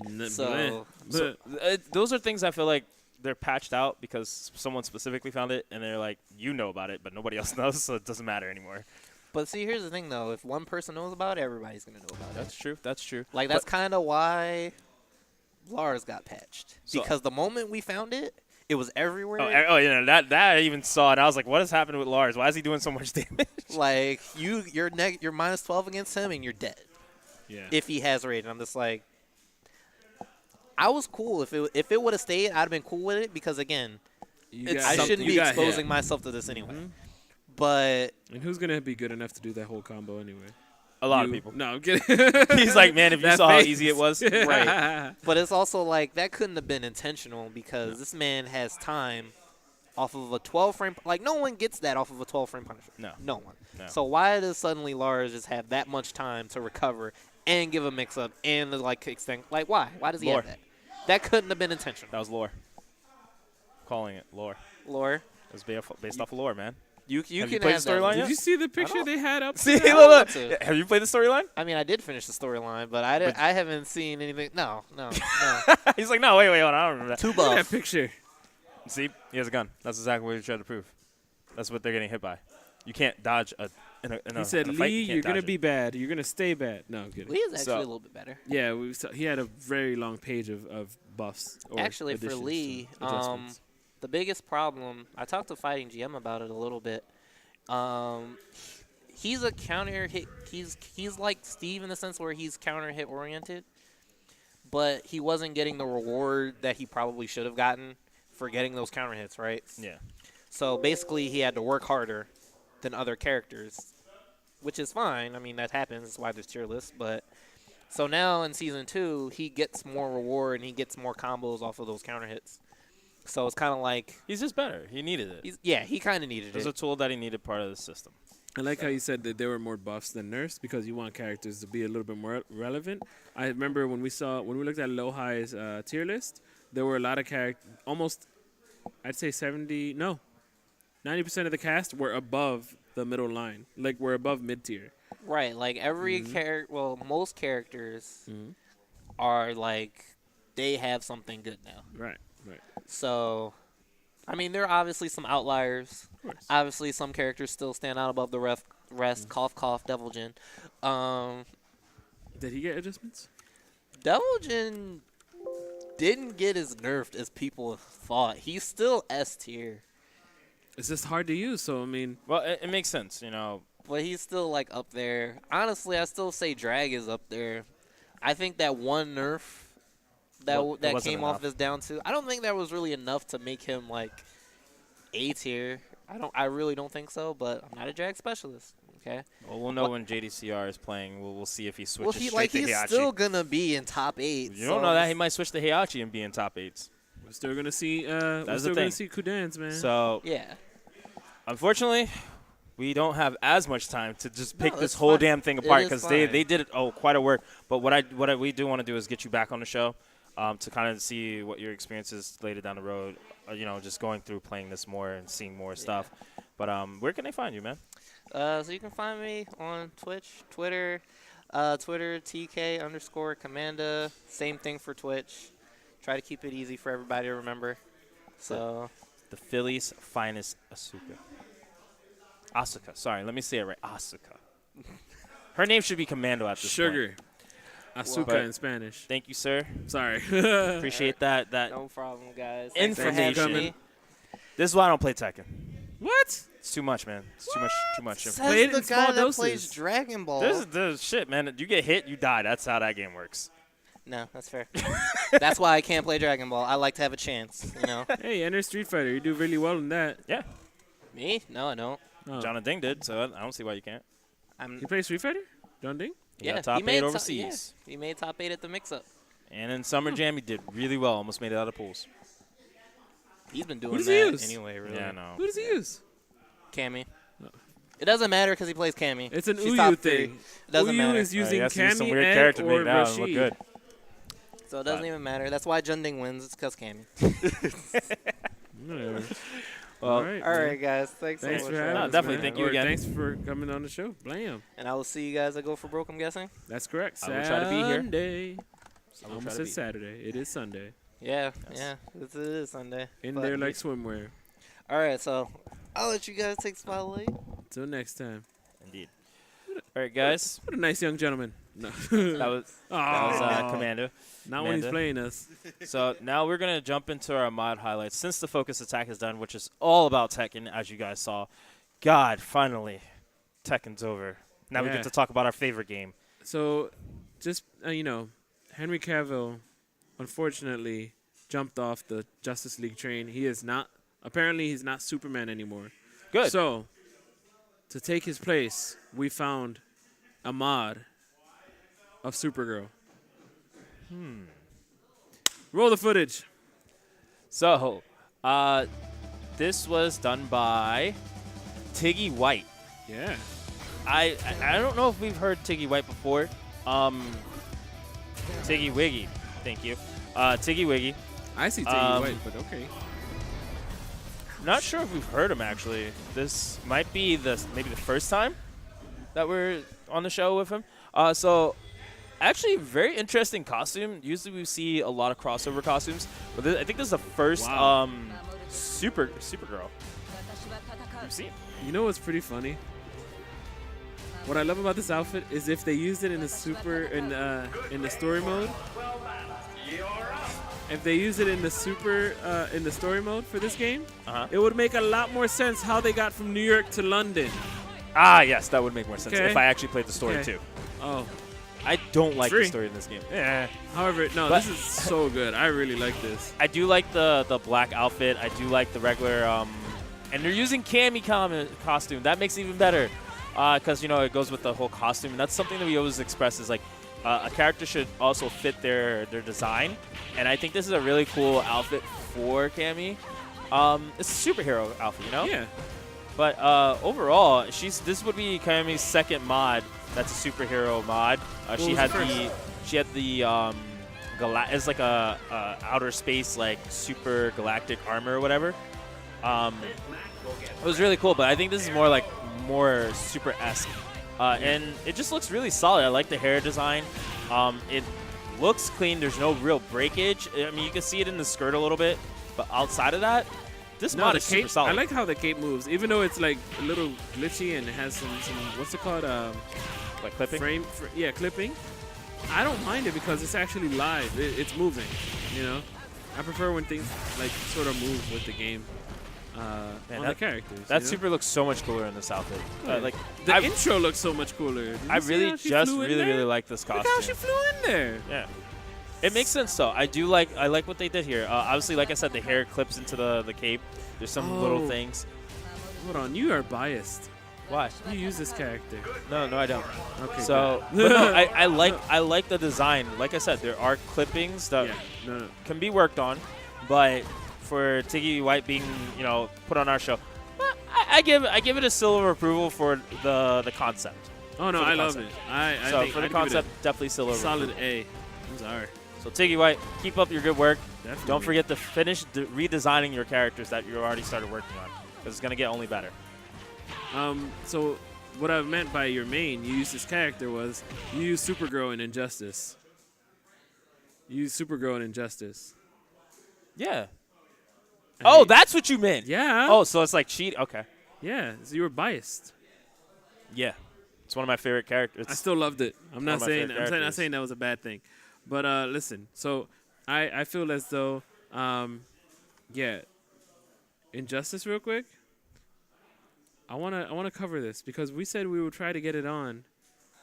Those are things I feel like they're patched out because someone specifically found it, and they're like, you know about it, but nobody else knows, so it doesn't matter anymore. But see, here's the thing, though. If one person knows about it, everybody's going to know about it. That's true. That's true. Like, that's kind of why Lars got patched. So- Because the moment we found it, it was everywhere. Oh, you know, that I even saw it. I was like, what has happened with Lars? Why is he doing so much damage? Like, you're minus 12 against him, and you're dead. Yeah. If he has raid. And I'm just like, I was cool. If it would have stayed, I'd have been cool with it because, again, I shouldn't be exposing myself to this anyway. But and who's gonna be good enough to do that whole combo anyway? A lot of people. No, I'm kidding. He's like, man, if you That saw how face. easy it was. right. But it's also like that couldn't have been intentional because this man has time off of a 12-frame. Like, no one gets that off of a 12-frame Punisher. No one. No. So why does suddenly Lars just have that much time to recover and give a mix-up and, like, extend? Like, why? Why does he Lore. have that? That couldn't have been intentional. That was lore. Calling it lore. Lore. It was based off of lore, man. You Have you can played have the that. storyline Did yet? you see the picture they had up? See, there? look. to. Have you played the storyline? I mean, I did finish the storyline, but I haven't seen anything. No. He's like, no, wait, hold on. I don't remember that. Too Look at buff. that picture. See, he has a gun. That's exactly what he tried to prove. That's what they're getting hit by. You can't dodge He said, in a fight, Lee, you can't you're going to dodge be it. bad. You're going to stay bad. No, I'm kidding. Lee is actually So- a little bit better. Yeah, he had a very long page of buffs. Or Actually, for additions, Lee, so adjustments. the biggest problem, I talked to Fighting GM about it a little bit. He's a counter hit. He's like Steve in the sense where he's counter hit oriented, but he wasn't getting the reward that he probably should have gotten for getting those counter hits, right? Yeah. So basically, he had to work harder than other characters, which is fine. I mean, that happens. That's why there's tier lists. But So now in Season 2, he gets more reward and he gets more combos off of those counter hits. So it's kind of like He's just better. He needed it. he kind of needed It was it. a tool that he needed part of the system. I like how you said that there were more buffs than nerfs because you want characters to be a little bit more relevant. I remember when we looked at Low High's tier list, there were a lot of characters, almost, I'd say 90% of the cast were above the middle line, like we're above mid tier. Right, like every character, well, most characters are like, they have something good now. Right. So, I mean, there are obviously some outliers. Of course. Obviously, some characters still stand out above the rest. Cough, cough, Devil Jin. Did he get adjustments? Devil Jin didn't get as nerfed as people thought. He's still S tier, It's just hard to use, so I mean, Well, it makes sense, you know. but he's still like up there. Honestly, I still say Drag is up there. I think that one nerf Well, it that wasn't came off enough. as down to. I don't think that was really enough to make him like A tier. I really don't think so. But I'm not a Drag specialist. Okay. Well, we'll know when JDCR is playing. We'll see if he switches Well, straight to he's Heihachi. still gonna be in top 8. You don't know that. He might switch to Heihachi and be in top 8s. we're still gonna see. That's we're the still gonna thing. see Kudans, man. So, Yeah. unfortunately, we don't have as much time to just pick No, this it's whole fine. damn thing It apart is because fine. they did it quite a work. But what we do want to do is get you back on the show to kind of see what your experience is later down the road. Just going through playing this more and seeing more stuff. But where can they find you, man? So you can find me on Twitch, Twitter, TK_Commanda. Same thing for Twitch. Try to keep it easy for everybody to remember. So The Philly's finest Asuka. Sorry, let me say it right. Asuka. Her name should be Commando at this point. Sugar. Asuka But- in Spanish. Thank you, sir. Sorry. Appreciate that no problem, guys. Thanks for information. having me. This is why I don't play Tekken. What? It's too much, man. It's too much. Says Play it the in guy small that plays doses. Dragon Ball. There's shit, man. You get hit, you die. That's how that game works. No, that's fair. That's why I can't play Dragon Ball. I like to have a chance, you know. Hey, enter Street Fighter. You do really well in that. Yeah, Me? No, I don't. Oh. John and Ding did, so I don't see why you can't. I'm. You play Street Fighter? John Ding? He got top 8 overseas. He made top 8 at the mix-up. And in Summer Jam, he did really well. Almost made it out of pools. He's been doing does he that use? anyway, really. Yeah, I know. Who does he use? Cammy. Oh. It doesn't matter because he plays Cammy. It's an She's Uyu top thing. 3. It doesn't Uyu matter. is using he has to use some Cammy, weird Ed, character to or make it out and look Rashid. good. So it doesn't even matter. That's why Junding wins. It's because Cammy. Whatever. Well, All right. All man. right, guys. Thanks so Thanks much for for having No, us, definitely. man. Thank you Or again. Thanks for coming on the show. Blam. And I will see you guys at Go for Broke, I'm guessing. That's correct. I will try to be here. Sunday. I will try Almost to said be. Saturday. It is Sunday. Yeah, Yes. it is Sunday. In But- there like swimwear. All right, so I'll let you guys take spotlight. Till next time. Indeed. All right, guys. What a nice young gentleman. No. That was Aw. Commando. Not when he's Amanda. playing us. So now we're going to jump into our mod highlights. Since the focus attack is done, which is all about Tekken, as you guys saw. God, finally, Tekken's over. Now we Yeah. get to talk about our favorite game. So, just, Henry Cavill, unfortunately, jumped off the Justice League train. Apparently he's not Superman anymore. Good. So, to take his place, we found a mod of Supergirl. Roll the footage. So, this was done by Tiggy White. Yeah. I don't know if we've heard Tiggy White before. Tiggy Wiggy. Thank you. Tiggy Wiggy. I see Tiggy White, but okay. Not sure if we've heard him, actually. This might be maybe the first time that we're on the show with him. Actually, very interesting costume. Usually we see a lot of crossover costumes, but I think this is the first Wow. Supergirl we've seen. You know what's pretty funny? What I love about this outfit is if they used it in the story mode. If they use it in the story mode for this game, it would make a lot more sense how they got from New York to London. Ah, yes, that would make more sense Okay. if I actually played the story Okay. too. Oh, I don't like the Free. story in this game. Yeah. however, no, But- this is so good. I really like this. I do like the black outfit. I do like the regular, and they're using Cammy costume. That makes it even better, because it goes with the whole costume. And that's something that we always express is like, a character should also fit their design, and I think this is a really cool outfit for Cammy. It's a superhero outfit, you know. Yeah. But overall, this would be Cammy's second mod. That's a superhero mod. She was had the first? she had the it's like a outer space like super galactic armor or whatever. It was really cool, but I think this is more super-esque. And it just looks really solid. I like the hair design. It looks clean. There's no real breakage. I mean, you can see it in the skirt a little bit, but outside of that, this mod the is super cape. solid. I like how the cape moves, even though it's like a little glitchy and it has some what's it called? Like clipping. Clipping. I don't mind it because it's actually live. It's moving. You know, I prefer when things like sort of move with the game. Man, on the characters. That you know? super looks so much cooler in this outfit. Yeah. Like The intro looks so much cooler. Did you I see really how she just flew in really there? like this costume. Look how she flew in there. Yeah. It makes sense though. I like what they did here. Obviously, like I said, the hair clips into the cape. There's some little Oh. things. Hold on, you are biased. Why? You use this character. No, I don't. Okay. So, good. but no, I like the design. Like I said, there are clippings that yeah. No. can be worked on, but for Tiggy White being put on our show, I give it a seal of approval for the concept. Oh no, For the I love concept. it. I So think for the I'd give it a concept, definitely seal of solid approval. A. I'm sorry. So Tiggy White, keep up your good work. Definitely. Don't forget to finish redesigning your characters that you already started working on, because it's gonna get only better. So what I meant by your main, you used this character was you used Supergirl in Injustice. You used Supergirl in Injustice. Yeah. And Oh, they- that's what you meant. Yeah. Oh, so it's like cheat. Okay. Yeah. So you were biased. Yeah. It's one of my favorite characters. I still loved it. I'm not of my saying favorite not characters. saying that was a bad thing, but listen. So I feel as though Injustice real quick. I wanna cover this because we said we would try to get it on,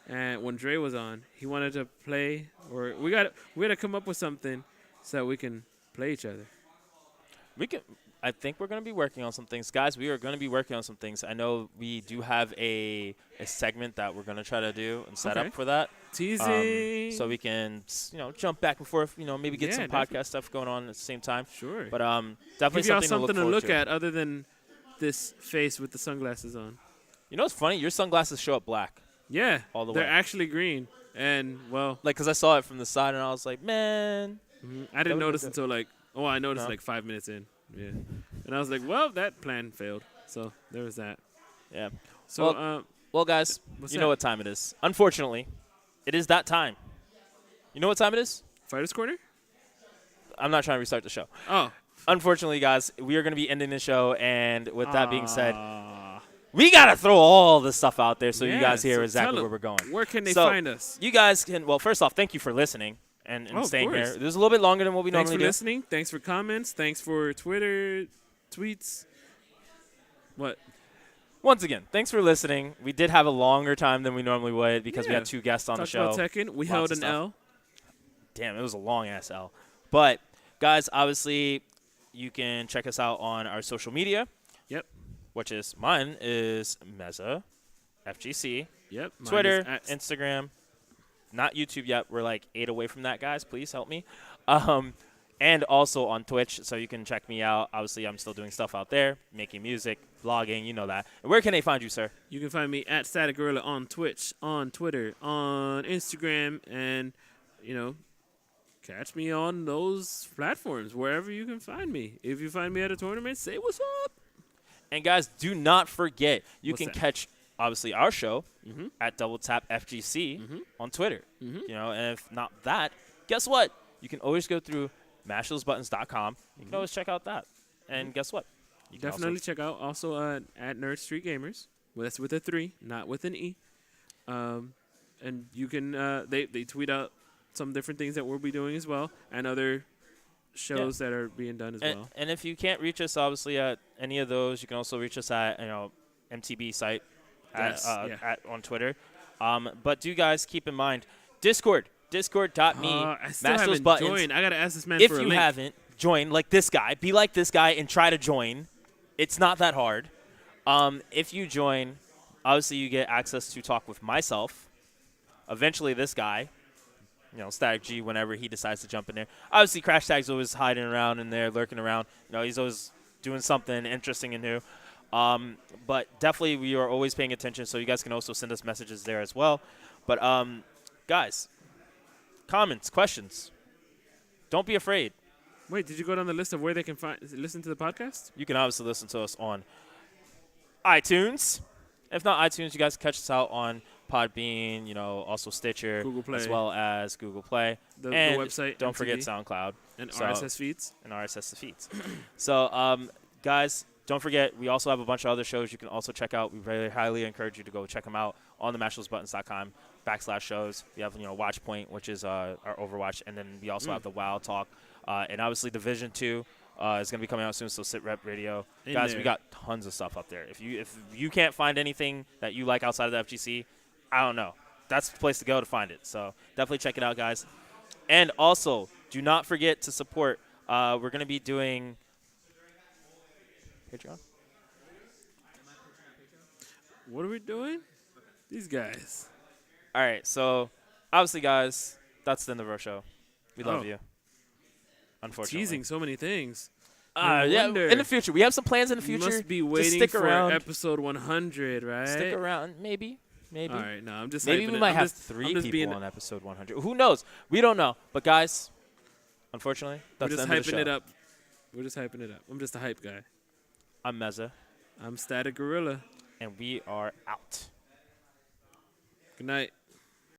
and when Dre was on, he wanted to play, or we gotta come up with something so that we can play each other. I think we're going to be working on some things. Guys, we are going to be working on some things. I know we do have a segment that we're going to try to do and set Okay. up for that. Teasing. So we can, jump back and forth, maybe get Yeah, some definitely. podcast stuff going on at the same time. Sure. But definitely Give y'all something something to look to forward look at other than this face with the sunglasses on. You know what's funny? Your sunglasses show up black. Yeah, All the they're way. actually green, and well, Like, because I saw it from the side, and I was like, man. I didn't would notice be until I noticed No. like 5 minutes in. Yeah, and I was like, well, that plan failed. So there was that. Yeah. So Well, guys, What's you that? know what time it is. Unfortunately, it is that time. You know what time it is? Fighters Corner. I'm not trying to restart the show. Oh, Unfortunately, guys, we are going to be ending the show, and with that being said, ah, we got to throw all the stuff out there so you yeah, guys hear so exactly tell where 'em, we're going. Where can they So, find us? You guys can, well, first off, thank you for listening and Oh, of staying here. course. This is a little bit longer than what we Thanks for normally do. listening. Thanks for comments. Thanks for Twitter tweets. What? Once again, thanks for listening. We did have a longer time than we normally would because we Yeah. had two guests on the Talked show. about Tekken. We Lots held of an stuff. L. Damn, it was a long ass L. But guys, obviously, you can check us out on our social media. Yep. Which is mine is Meza, FGC, Yep. Mine Twitter, is at- Instagram, not YouTube yet. We're like 8 away from that, guys. Please help me. And also on Twitch, so you can check me out. Obviously, I'm still doing stuff out there, making music, vlogging, you know that. And where can they find you, sir? You can find me at Static Gorilla on Twitch, on Twitter, on Instagram, and, catch me on those platforms, wherever you can find me. If you find me at a tournament, say what's up. And guys, do not forget, you What's can that? catch, obviously, our show Mhm. at DoubleTapFGC Mhm. on Twitter. Mhm. And if not that, guess what? You can always go through mashthosebuttons.com. You can always check out that. And guess what? You can Definitely check out also at Nerd Street Gamers. Well, that's with a 3, not with an E. And you can they tweet out some different things that we'll be doing as well, and other shows that are being done as well. And if you can't reach us, obviously, at any of those, you can also reach us at, MTB site Yes, on Twitter. But do guys keep in mind, discord.me, I still Mash Those haven't Buttons. joined. I gotta ask this man If for a you link. haven't, join like this guy. Be like this guy and try to join. It's not that hard. If you join, obviously you get access to talk with myself, eventually this guy, Static G whenever he decides to jump in there. Obviously, Crash Tag's always hiding around in there, lurking around. He's always doing something interesting and new. But definitely, we are always paying attention, so you guys can also send us messages there as well. But, guys, comments, questions, don't be afraid. Wait, did you go down the list of where they can listen to the podcast? You can obviously listen to us on iTunes. If not iTunes, you guys can catch us out on Podbean, also Stitcher, Google Play. as well as Google Play. The and website. Don't forget MTV, SoundCloud. and RSS feeds. And RSS feeds. So, guys, don't forget, we also have a bunch of other shows you can also check out. We very highly encourage you to go check them out on themashlessbuttons.com/shows. We have, Watchpoint, which is our Overwatch, and then we also have the WoW Talk. And obviously, Division 2 is going to be coming out soon, so Sit Rep Radio. Guys, we got tons of stuff up there. If you can't find anything that you like outside of the FGC, I don't know. That's the place to go to find it. So definitely check it out, guys. And also, do not forget to support. We're going to be doing Patreon. What are we doing? These guys. All right. So obviously, guys, that's the end of our show. We love you. Unfortunately. Teasing so many things. Yeah, in the future. We have some plans in the You future. must be waiting Just stick for around. episode 100, right? Stick around. Maybe. All right, no, I'm just Maybe hyping we it. might I'm have just, 3 I'm just people being, on episode 100. Who knows? We don't know. But, guys, unfortunately, We're that's just the end of the hyping show. it up. We're just hyping it up. I'm just a hype guy. I'm Meza, I'm Static Gorilla. and we are out. Good night.